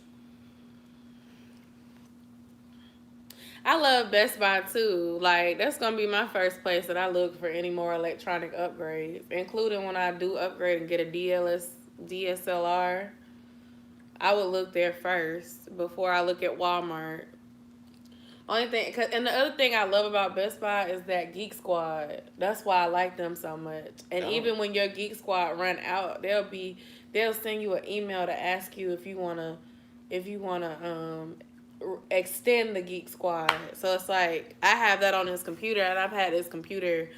I love Best Buy too. Like that's gonna be my first place that I look for any more electronic upgrades, including when I do upgrade and get a DSLR. I would look there first before I look at Walmart. Only thing, and the other thing I love about Best Buy is that Geek Squad. That's why I like them so much. And Oh. even when your Geek Squad run out, they'll send you an email to ask you if you wanna extend the Geek Squad. So it's like I have that on this computer, and I've had this computer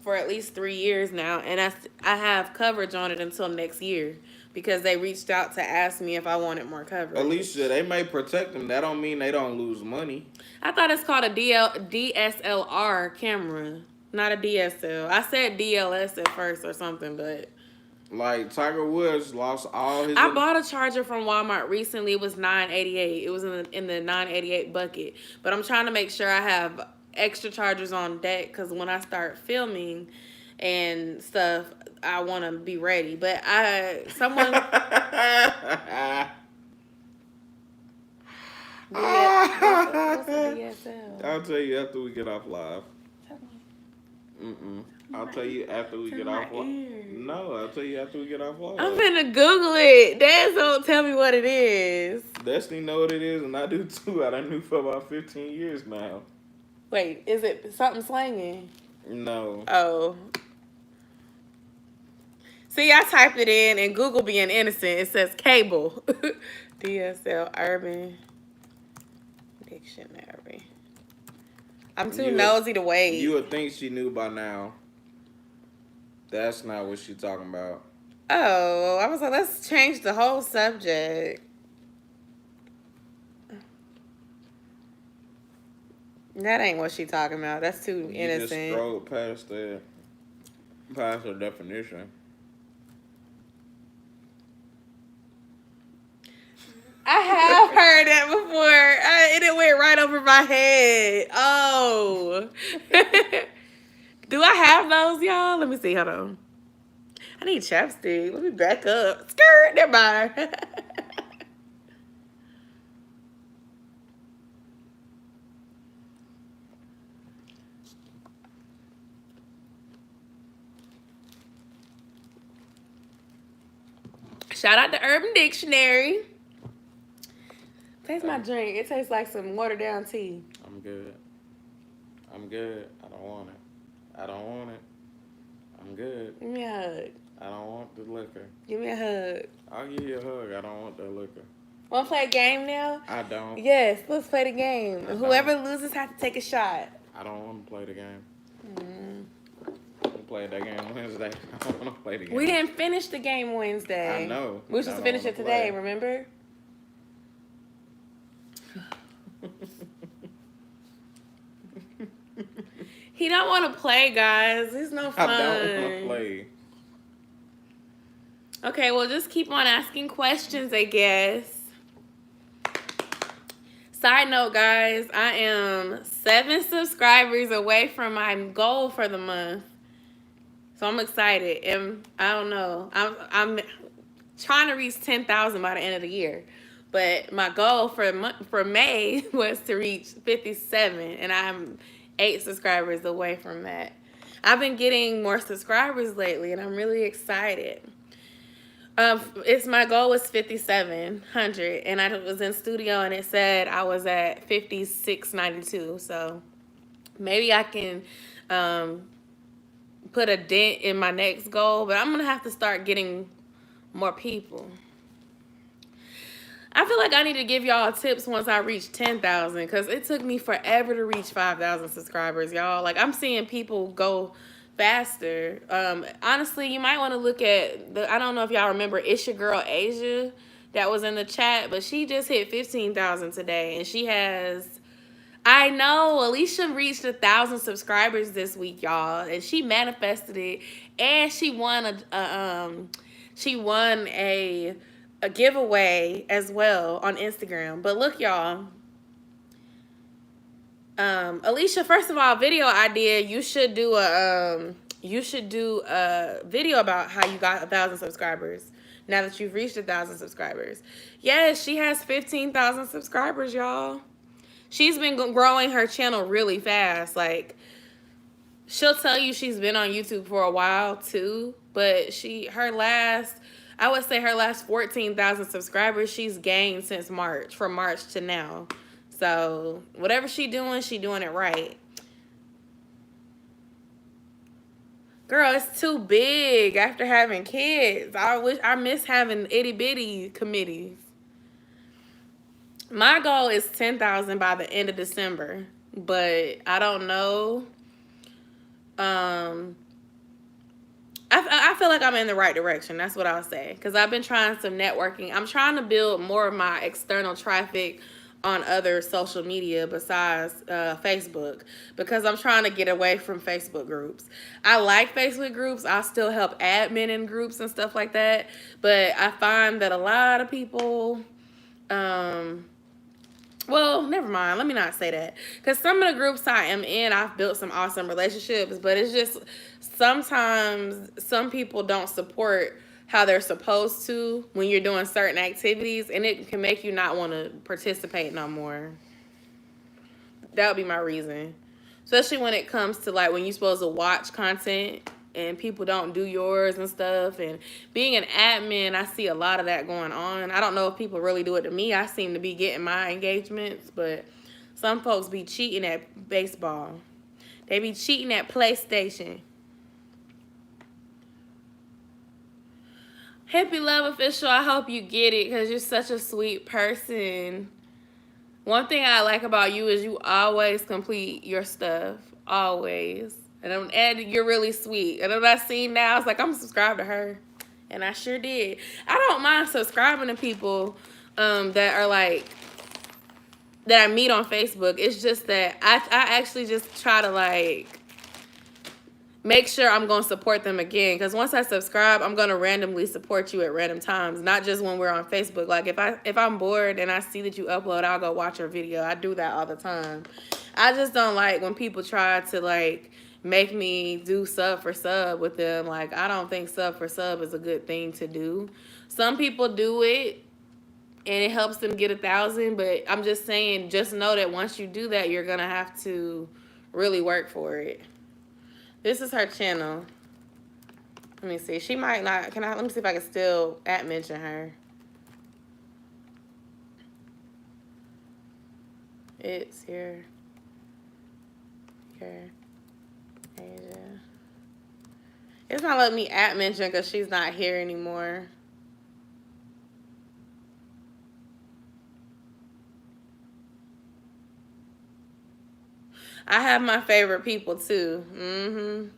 for at least 3 years now, and I have coverage on it until next year because they reached out to ask me if I wanted more coverage. Alicia, they may protect them. That don't mean they don't lose money. I thought it's called a DSLR camera, not a DSL. I said DLS at first or something, but Like Tiger Woods lost all his. I bought a charger from Walmart recently. It was $9.88. It was in the $9.88 bucket. But I'm trying to make sure I have extra chargers on deck because when I start filming and stuff, I want to be ready. But someone. What's a DSL? I'll tell you after we get off live. I'll tell you after we get off live. No, I'll tell you after we get off live. I'm finna Google it. Dad don't tell me what it is. Destiny know what it is, and I do too. I done knew for about 15 years now. Wait, is it something slanging? No. Oh. See, I typed it in and Google being innocent. It says cable. DSL Urban Dictionary. I'm too nosy to wait. You would think she knew by now. That's not what she talking about. Oh, I was like, let's change the whole subject. That ain't what she talking about. That's too innocent. You just scrolled past her definition. I have heard that before. It went right over my head. Oh. Do I have those, y'all? Let me see. Hold on. I need chapstick. Let me back up. Skirt. Never mind. Shout out to Urban Dictionary. Taste my drink. It tastes like some watered down tea. I'm good. I don't want it. I'm good. Give me a hug. I don't want the liquor. Give me a hug. I'll give you a hug. I don't want the liquor. Want to play a game now? I don't. Yes, let's play the game. Whoever loses has to take a shot. I don't want to play the game. We played that game Wednesday. I don't want to play the game. We didn't finish the game Wednesday. I know. We were supposed to finish it today, remember? He don't want to play, guys. It's no fun. I don't want to play. Okay, well, just keep on asking questions, I guess. Side note, guys, I am 7 subscribers away from my goal for the month. So I'm excited. And I don't know. I'm trying to reach 10,000 by the end of the year. But my goal for May was to reach 57. And I'm 8 subscribers away from that. I've been getting more subscribers lately, and I'm really excited. My goal was 5,700, and I was in studio, and it said I was at 5,692. So maybe I can put a dent in my next goal, but I'm gonna have to start getting more people. I feel like I need to give y'all tips once I reach 10,000 because it took me forever to reach 5,000 subscribers, y'all. Like, I'm seeing people go faster. Honestly, you might want to look at I don't know if y'all remember It's Your Girl Asia that was in the chat, but she just hit 15,000 today, and she has. I know Alicia reached 1,000 subscribers this week, y'all, and she manifested it, and she won a giveaway as well on Instagram. But look, y'all, Alicia, first of all, video idea. You should do a video about how you got 1,000 subscribers. Now that you've reached 1,000 subscribers, yes, she has 15,000 subscribers, y'all. She's been growing her channel really fast. Like, she'll tell you she's been on YouTube for a while too, but I would say her last 14,000 subscribers she's gained since March, from March to now. So whatever she doing it right. Girl, it's too big after having kids. I miss having itty bitty committees. My goal is 10,000 by the end of December, but I don't know. I feel like I'm in the right direction. That's what I'll say. Because I've been trying some networking. I'm trying to build more of my external traffic on other social media besides Facebook, because I'm trying to get away from Facebook groups. I like Facebook groups. I still help admin in groups and stuff like that. But I find that a lot of people... well, never mind. Let me not say that. Because some of the groups I am in, I've built some awesome relationships. But it's just sometimes some people don't support how they're supposed to when you're doing certain activities. And it can make you not want to participate no more. That would be my reason. Especially when it comes to, like, when you're supposed to watch content and people don't do yours and stuff. And being an admin, I see a lot of that going on. I don't know if people really do it to me. I seem to be getting my engagements, but some folks be cheating at baseball. They be cheating at PlayStation. Hippie Love Official, I hope you get it because you're such a sweet person. One thing I like about you is you always complete your stuff. Always. And you're really sweet. And when I see now, I was like, I'm subscribed to her. And I sure did. I don't mind subscribing to people that are like, that I meet on Facebook. It's just that I actually just try to, like, make sure I'm going to support them again. Because once I subscribe, I'm going to randomly support you at random times. Not just when we're on Facebook. Like, if I'm bored and I see that you upload, I'll go watch your video. I do that all the time. I just don't like when people try to, like, make me do sub for sub with them. Like, I don't think sub for sub is a good thing to do. Some people do it and it helps them get 1,000, but I'm just saying, just know that once you do that, you're gonna have to really work for it. This is her channel. Let me see. She might not. Let me see if I can still mention her. It's here. Asia. It's not letting me mention because she's not here anymore. I have my favorite people too.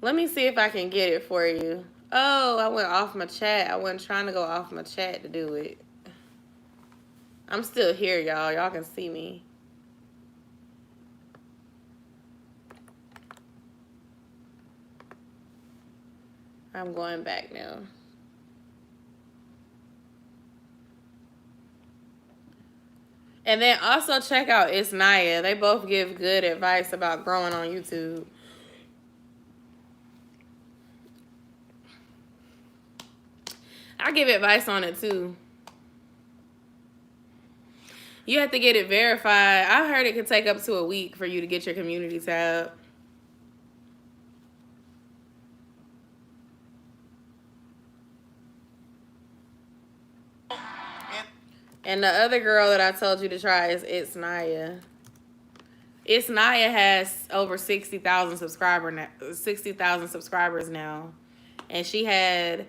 Let me see if I can get it for you. Oh, I went off my chat. I wasn't trying to go off my chat to do it. I'm still here, y'all. Y'all can see me. I'm going back now. And then also check out It's Naya. They both give good advice about growing on YouTube. I give advice on it too. You have to get it verified. I heard it could take up to a week for you to get your community tab. And the other girl that I told you to try is It's Naya. It's Naya has over 60,000 subscribers now, and she had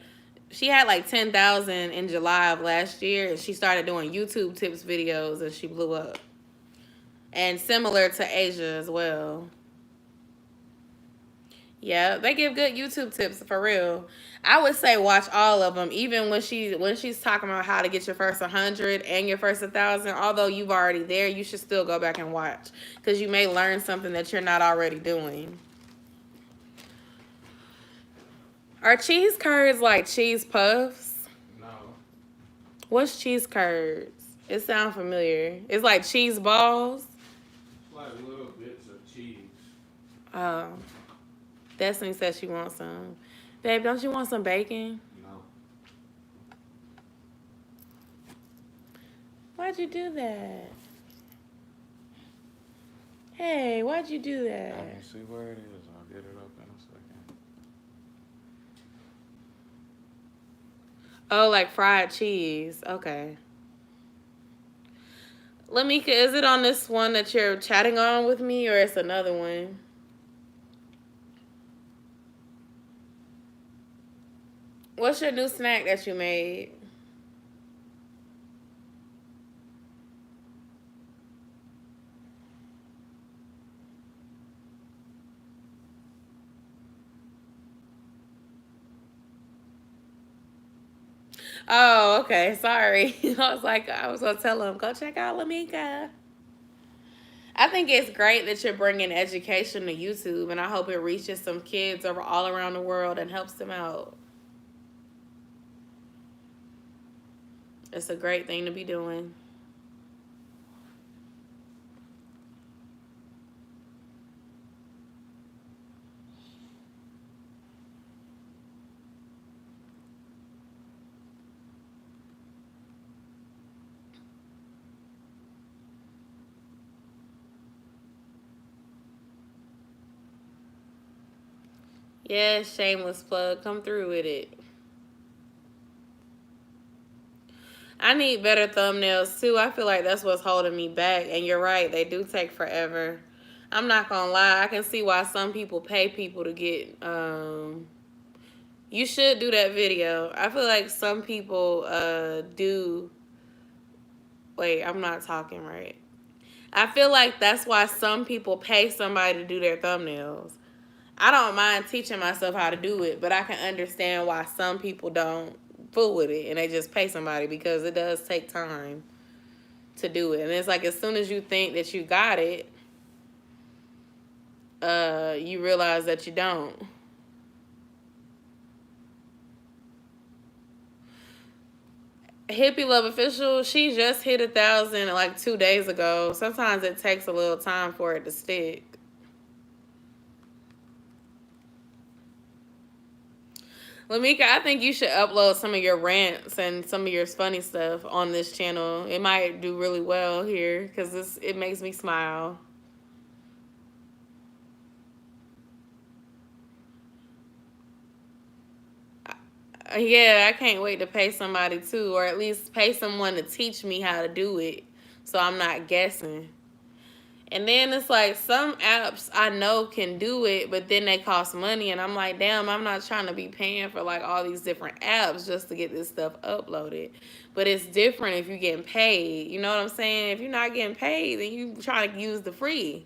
She had like 10,000 in July of last year, and she started doing YouTube tips videos, and she blew up. And similar to Asia as well. Yeah, they give good YouTube tips for real. I would say watch all of them, even when she's talking about how to get your first 100 and your first 1,000. Although you've already there, you should still go back and watch because you may learn something that you're not already doing. Are cheese curds like cheese puffs? No. What's cheese curds? It sounds familiar. It's like cheese balls. It's like little bits of cheese. Oh, Destiny says she wants some. Babe, don't you want some bacon? No. Why'd you do that? Hey, why'd you do I that? can see where it is. I'll get it up in a second. Oh, like fried cheese. Okay. Lamika, is it on this one that you're chatting on with me, or it's another one? What's your new snack that you made? Oh, okay. Sorry. I was going to tell him, go check out Lamika. I think it's great that you're bringing education to YouTube, and I hope it reaches some kids all around the world and helps them out. It's a great thing to be doing. Yeah, shameless plug. Come through with it. I need better thumbnails too. I feel like that's what's holding me back. And you're right, they do take forever. I'm not gonna lie, I can see why some people pay people to get you should do that video. I feel like some people do. Wait, I'm not talking right. I feel like that's why some people pay somebody to do their thumbnails. I don't mind teaching myself how to do it, but I can understand why some people don't fool with it and they just pay somebody because it does take time to do it. And it's like as soon as you think that you got it, you realize that you don't. Hippie Love Official, she just hit 1,000 like 2 days ago. Sometimes it takes a little time for it to stick. Lamika, I think you should upload some of your rants and some of your funny stuff on this channel. It might do really well here because it makes me smile. Yeah, I can't wait to pay somebody too, or at least pay someone to teach me how to do it so I'm not guessing. And then it's like some apps I know can do it, but then they cost money. And I'm like, damn, I'm not trying to be paying for like all these different apps just to get this stuff uploaded. But it's different if you're getting paid. You know what I'm saying? If you're not getting paid, then you trying to use the free.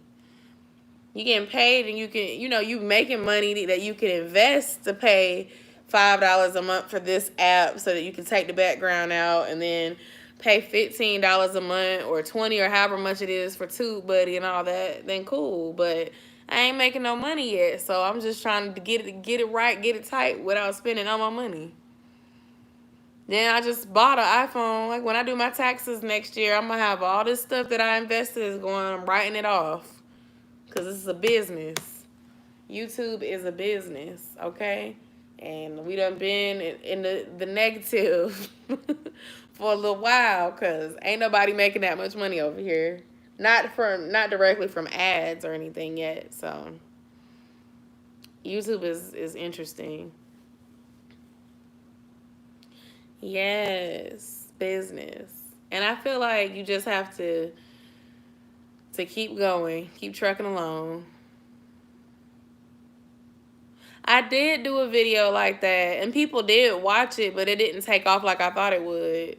You getting paid and you can, you making money that you can invest to pay $5 a month for this app so that you can take the background out and then pay $15 a month or $20 or however much it is for TubeBuddy and all that, then cool. But I ain't making no money yet, so I'm just trying to get it right, get it tight without spending all my money. Then I just bought an iPhone. Like when I do my taxes next year, I'm gonna have all this stuff that I invested is going. I'm writing it off because this is a business. YouTube is a business, okay? And we done been in the negative for a little while because ain't nobody making that much money over here. Not directly from ads or anything yet. So YouTube is interesting. Yes, business. And I feel like you just have to keep going, keep trucking along. I did do a video like that, and people did watch it, but it didn't take off like I thought it would.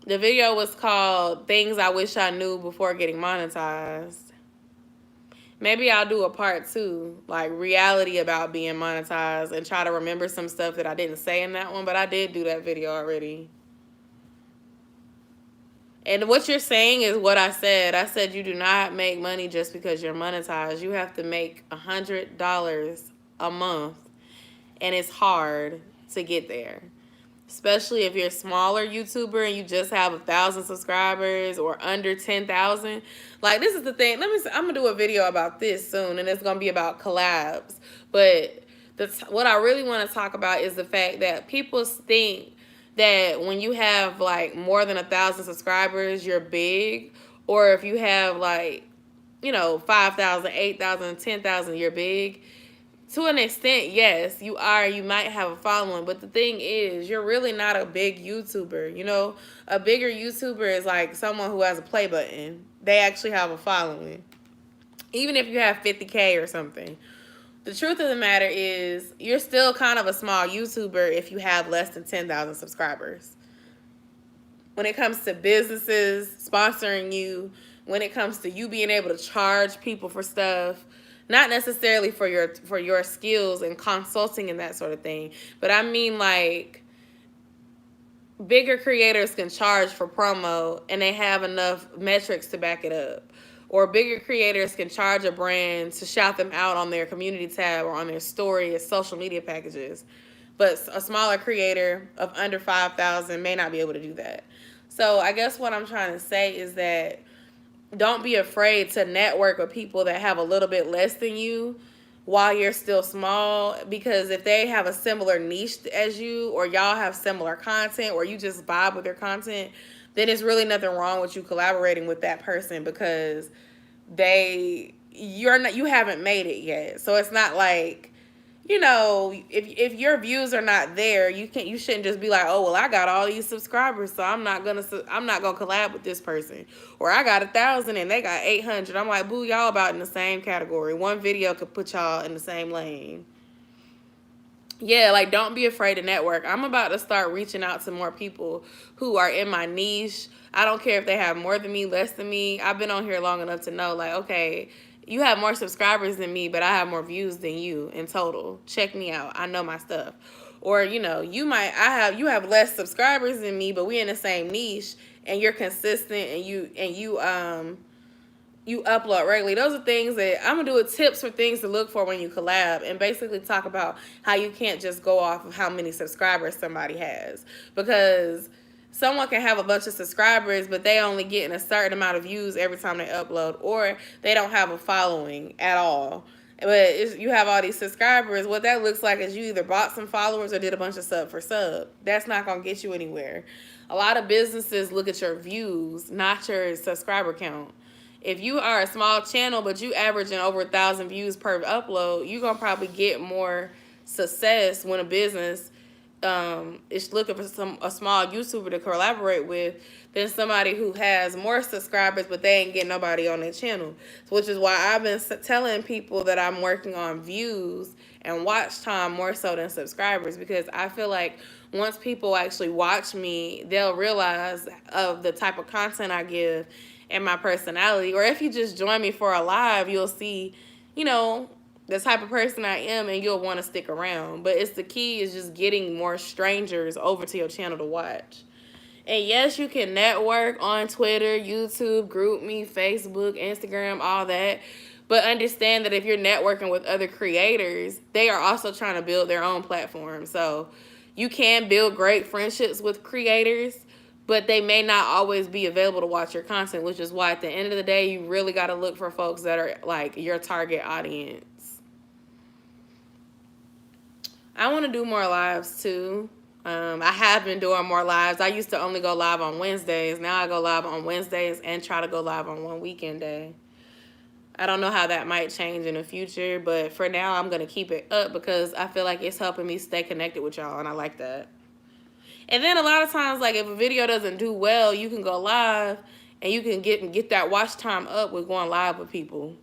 The video was called Things I Wish I Knew Before Getting Monetized. Maybe I'll do a part 2, like reality about being monetized, and try to remember some stuff that I didn't say in that one, but I did do that video already. And what you're saying is what I said. I said you do not make money just because you're monetized. You have to make $100 a month, and it's hard to get there. Especially if you're a smaller YouTuber and you just have 1,000 subscribers or under 10,000. Like, this is the thing. I'm going to do a video about this soon, and it's going to be about collabs. But what I really want to talk about is the fact that people think that when you have, like, more than 1,000 subscribers, you're big. Or if you have, like, 5,000, 8,000, 10,000, you're big. To an extent, yes, you are. You might have a following, but the thing is, you're really not a big YouTuber. A bigger YouTuber is like someone who has a play button. They actually have a following. Even if you have 50K or something. The truth of the matter is, you're still kind of a small YouTuber if you have less than 10,000 subscribers. When it comes to businesses sponsoring you, when it comes to you being able to charge people for stuff, not necessarily for your skills and consulting and that sort of thing, but I mean, like, bigger creators can charge for promo and they have enough metrics to back it up. Or bigger creators can charge a brand to shout them out on their community tab or on their story as social media packages. But a smaller creator of under 5,000 may not be able to do that. So I guess what I'm trying to say is that don't be afraid to network with people that have a little bit less than you while you're still small, because if they have a similar niche as you, or y'all have similar content, or you just vibe with their content, then there's really nothing wrong with you collaborating with that person, because you haven't made it yet. So it's not like, if your views are not there, you shouldn't just be like, oh, well, I got all these subscribers, so I'm not gonna collab with this person. Or I got 1,000 and they got 800. I'm like, boo, y'all about in the same category. One video could put y'all in the same lane. Yeah, like, don't be afraid to network. I'm about to start reaching out to more people who are in my niche. I don't care if they have more than me, less than me. I've been on here long enough to know, like, okay, you have more subscribers than me, but I have more views than you in total. Check me out. I know my stuff. Or, you have less subscribers than me, but we in the same niche, and you're consistent, and you upload regularly. Those are things that I'm gonna do tips for things to look for when you collab, and basically talk about how you can't just go off of how many subscribers somebody has, because someone can have a bunch of subscribers, but they only getting a certain amount of views every time they upload, or they don't have a following at all. But you have all these subscribers, what that looks like is you either bought some followers or did a bunch of sub for sub. That's not going to get you anywhere. A lot of businesses look at your views, not your subscriber count. If you are a small channel, but you averaging over 1,000 views per upload, you're going to probably get more success when a business is looking for a small YouTuber to collaborate with than somebody who has more subscribers but they ain't getting nobody on their channel. Which is why I've been telling people that I'm working on views and watch time more so than subscribers, because I feel like once people actually watch me, they'll realize of the type of content I give and my personality. Or if you just join me for a live, you'll see, the type of person I am, and you'll want to stick around. But the key is just getting more strangers over to your channel to watch. And yes, you can network on Twitter, YouTube, GroupMe, Facebook, Instagram, all that. But understand that if you're networking with other creators, they are also trying to build their own platform. So you can build great friendships with creators, but they may not always be available to watch your content, which is why at the end of the day, you really got to look for folks that are like your target audience. I want to do more lives too. I have been doing more lives. I used to only go live on Wednesdays. Now I go live on Wednesdays and try to go live on one weekend day. I don't know how that might change in the future, but for now I'm going to keep it up because I feel like it's helping me stay connected with y'all, and I like that. And then a lot of times, like, if a video doesn't do well, you can go live and you can get that watch time up with going live with people.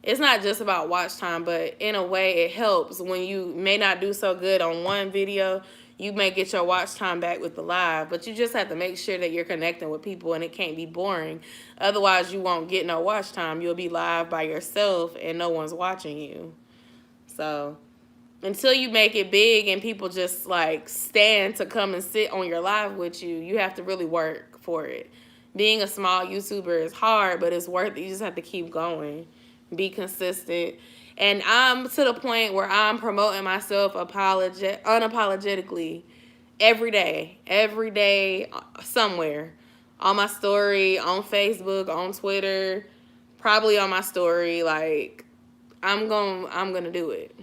it's not just about watch time, but in a way it helps when you may not do so good on one video. You may get your watch time back with the live, but you just have to make sure that you're connecting with people and it can't be boring. Otherwise, you won't get no watch time. You'll be live by yourself and no one's watching you. So until you make it big and people just like stand to come and sit on your live with you, you have to really work for it. Being a small YouTuber is hard, but it's worth it. You just have to keep going, be consistent. And I'm to the point where I'm promoting myself unapologetically every day, somewhere. On my story, on Facebook, on Twitter, probably on my story. Like, I'm gonna do it.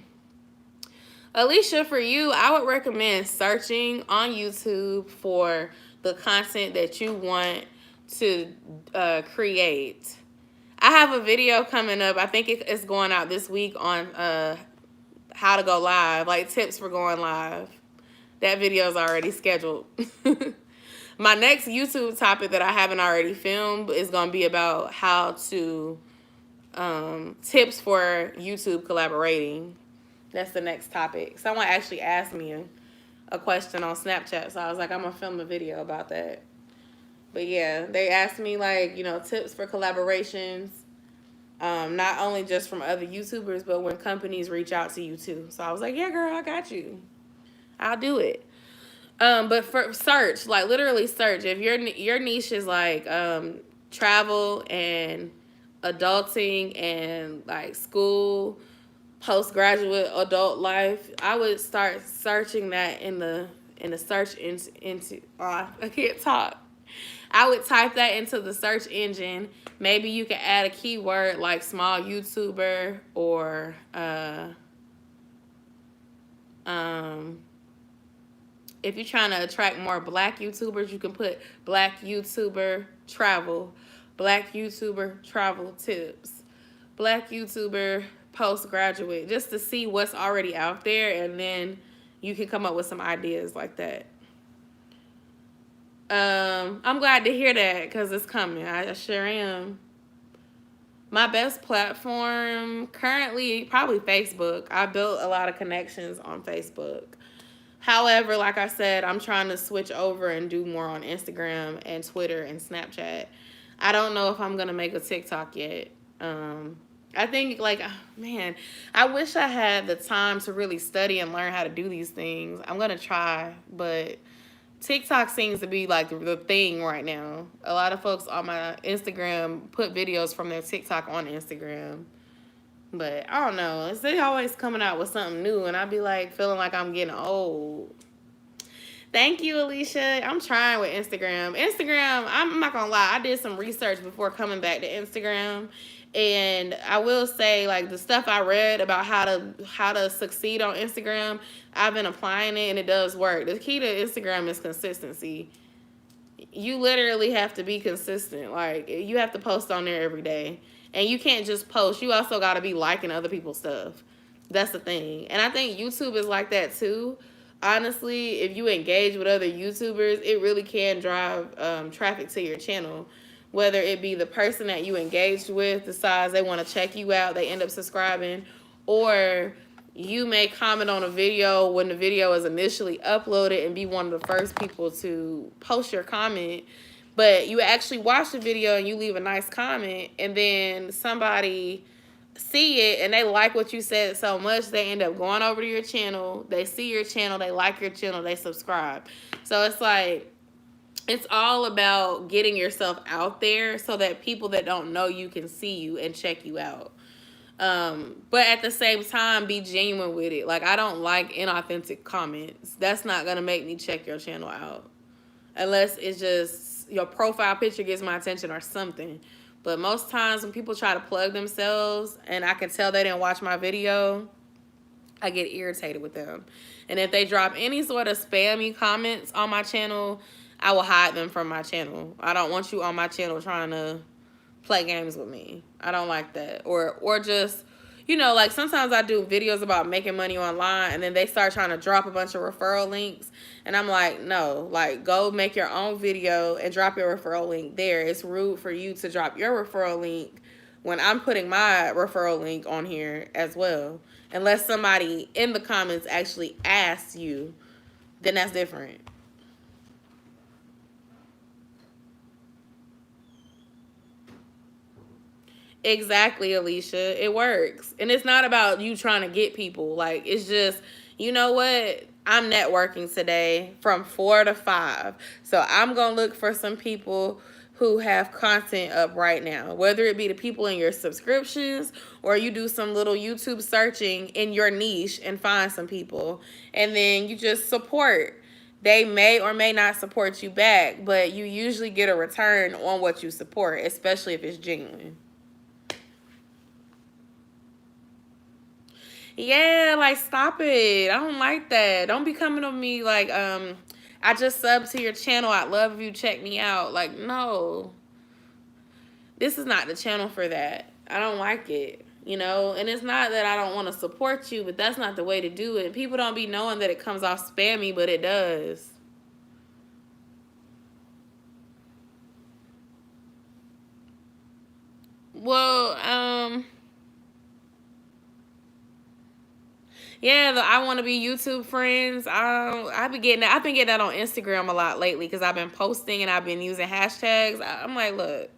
Alicia, for you, I would recommend searching on YouTube for the content that you want to create. I have a video coming up. I think it's going out this week on how to go live, like tips for going live. That video is already scheduled. My next YouTube topic that I haven't already filmed is going to be about how to tips for YouTube collaborating. That's the next topic. Someone actually asked me a question on Snapchat, so I was like, I'm going to film a video about that. But yeah, they asked me, like, tips for collaborations, not only just from other YouTubers, but when companies reach out to you too. So I was like, yeah, girl, I got you. I'll do it. But for search, like literally search. If your niche is like travel and adulting and like school, postgraduate adult life, I would start searching that in the search into I can't talk. I would type that into the search engine. Maybe you can add a keyword like small YouTuber or if you're trying to attract more black YouTubers, you can put black YouTuber travel, black YouTuber travel tips, black YouTuber postgraduate, just to see what's already out there, and then you can come up with some ideas like that. I'm glad to hear that because it's coming. I sure am. My best platform currently, probably Facebook. I built a lot of connections on Facebook. However, like I said, I'm trying to switch over and do more on Instagram and Twitter and Snapchat. I don't know if I'm going to make a TikTok yet. I think, like, man, I wish I had the time to really study and learn how to do these things. I'm going to try, but TikTok seems to be like the thing right now. A lot of folks on my Instagram put videos from their TikTok on Instagram. But I don't know. They always coming out with something new, and I be like feeling like I'm getting old. Thank you, Alicia. I'm trying with Instagram. I'm not gonna lie, I did some research before coming back to Instagram. And I will say, like, the stuff I read about how to succeed on Instagram, I've been applying it and it does work. The key to Instagram is consistency. You literally have to be consistent. Like, you have to post on there every day. And you can't just post. You also got to be liking other people's stuff. That's the thing. And I think YouTube is like that too. Honestly, if you engage with other YouTubers, it really can drive traffic to your channel. Whether it be the person that you engaged with decides they want to check you out, they end up subscribing, or you may comment on a video when the video is initially uploaded and be one of the first people to post your comment, but you actually watch the video and you leave a nice comment, and then somebody see it and they like what you said so much, they end up going over to your channel, they see your channel, they like your channel, they subscribe. So it's like, it's all about getting yourself out there so that people that don't know you can see you and check you out. But at the same time, be genuine with it. Like, I don't like inauthentic comments. That's not going to make me check your channel out. Unless it's just your profile picture gets my attention or something. But most times when people try to plug themselves and I can tell they didn't watch my video, I get irritated with them. And if they drop any sort of spammy comments on my channel, I will hide them from my channel. I don't want you on my channel trying to play games with me. I don't like that. Or just, like sometimes I do videos about making money online and then they start trying to drop a bunch of referral links. And I'm like, no, like, go make your own video and drop your referral link there. It's rude for you to drop your referral link when I'm putting my referral link on here as well. Unless somebody in the comments actually asks you, then that's different. Exactly, Alicia. It works. And it's not about you trying to get people. Like, it's just, you know what? I'm networking today from 4 to 5. So I'm going to look for some people who have content up right now. Whether it be the people in your subscriptions or you do some little YouTube searching in your niche and find some people. And then you just support. They may or may not support you back, but you usually get a return on what you support, especially if it's genuine. Yeah, like stop it. I don't like that. Don't be coming to me like, I just subbed to your channel. I'd love if you check me out. Like, no. This is not the channel for that. I don't like it. You know, and it's not that I don't want to support you, but that's not the way to do it. People don't be knowing that it comes off spammy, but it does. Well, yeah, the I want to be YouTube friends. I've been getting that. I've been getting that on Instagram a lot lately because I've been posting and I've been using hashtags. I'm like, look,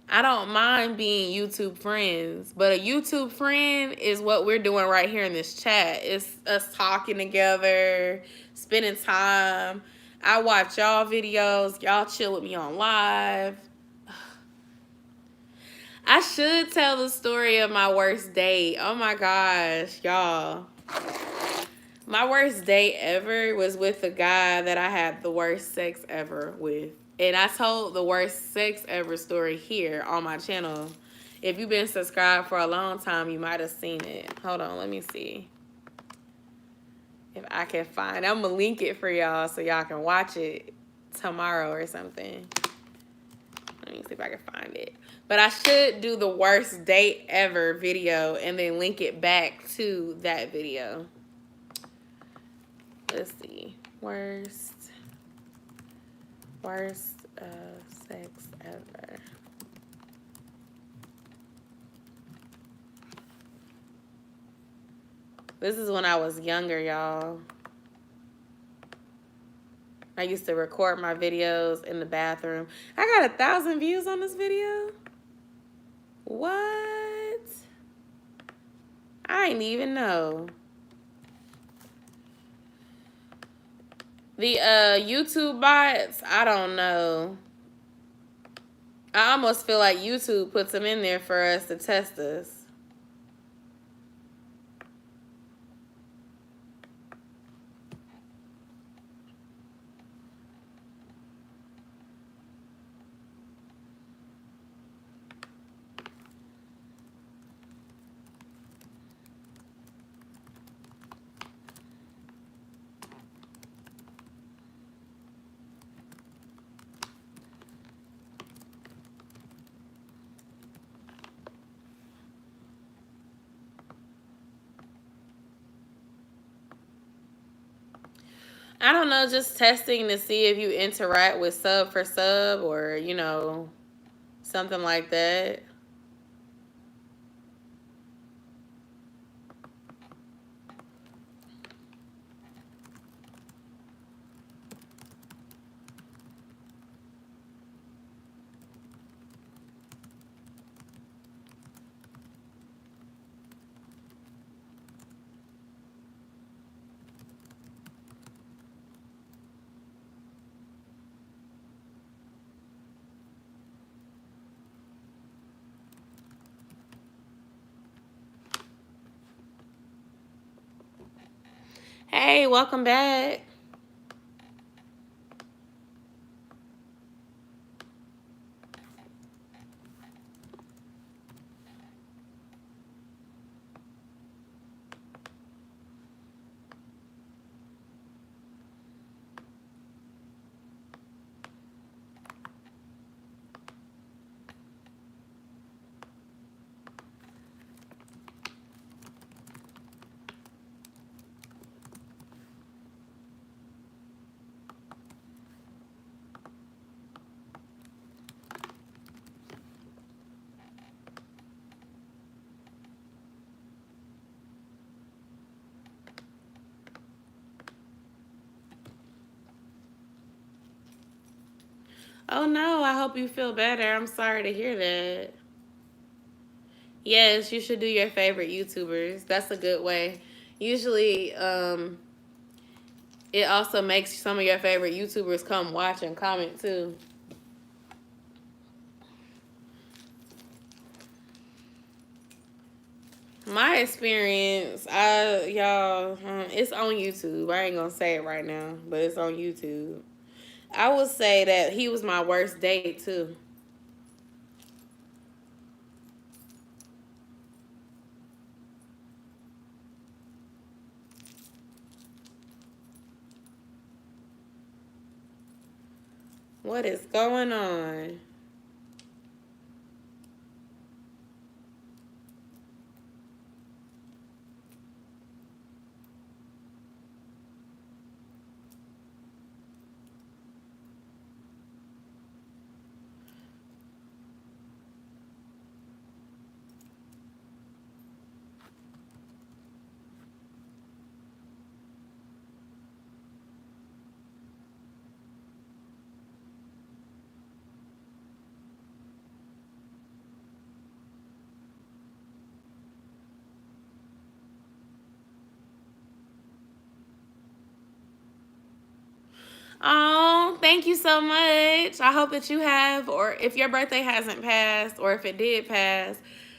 I don't mind being YouTube friends, but a YouTube friend is what we're doing right here in this chat. It's us talking together, spending time. I watch y'all videos. Y'all chill with me on live. I should tell the story of my worst date. Oh my gosh, y'all. My worst date ever was with a guy that I had the worst sex ever with. And I told the worst sex ever story here on my channel. If you've been subscribed for a long time, you might have seen it. Hold on, let me see if I can find it. I'm going to link it for y'all so y'all can watch it tomorrow or something. Let me see if I can find it. But I should do the worst date ever video and then link it back to that video. Let's see. Worst sex ever. This is when I was younger, y'all. I used to record my videos in the bathroom. I got 1,000 views on this video. What? I didn't even know. The YouTube bots, I don't know. I almost feel like YouTube puts them in there for us to test us. I don't know, just testing to see if you interact with sub for sub or, you know, something like that. Hey, welcome back. Oh no, I hope you feel better. I'm sorry to hear that. Yes, you should do your favorite YouTubers. That's a good way. Usually, it also makes some of your favorite YouTubers come watch and comment too. My experience, it's on YouTube. I ain't gonna say it right now, but it's on YouTube. I would say that he was my worst date too. What is going on? Oh, thank you so much. I hope that you have, or if your birthday hasn't passed, or if it did pass,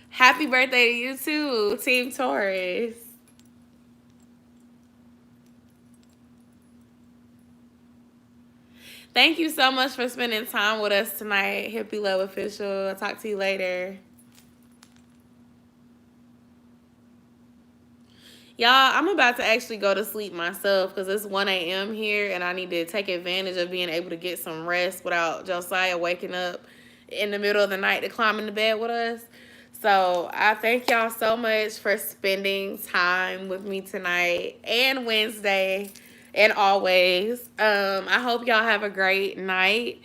happy birthday to you too, Team Taurus. Thank you so much for spending time with us tonight, Hippie Love Official. I'll talk to you later. Y'all, I'm about to actually go to sleep myself because it's 1 a.m. here and I need to take advantage of being able to get some rest without Josiah waking up in the middle of the night to climb into bed with us. So I thank y'all so much for spending time with me tonight and Wednesday and always. I hope y'all have a great night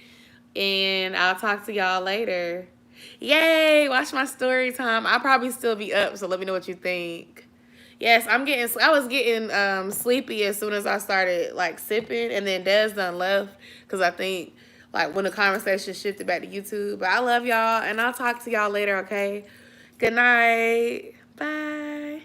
and I'll talk to y'all later. Yay, watch my story time. I'll probably still be up, so let me know what you think. Yes, I was getting sleepy as soon as I started like sipping, and then Des done left because I think like when the conversation shifted back to YouTube. But I love y'all, and I'll talk to y'all later. Okay, good night, bye.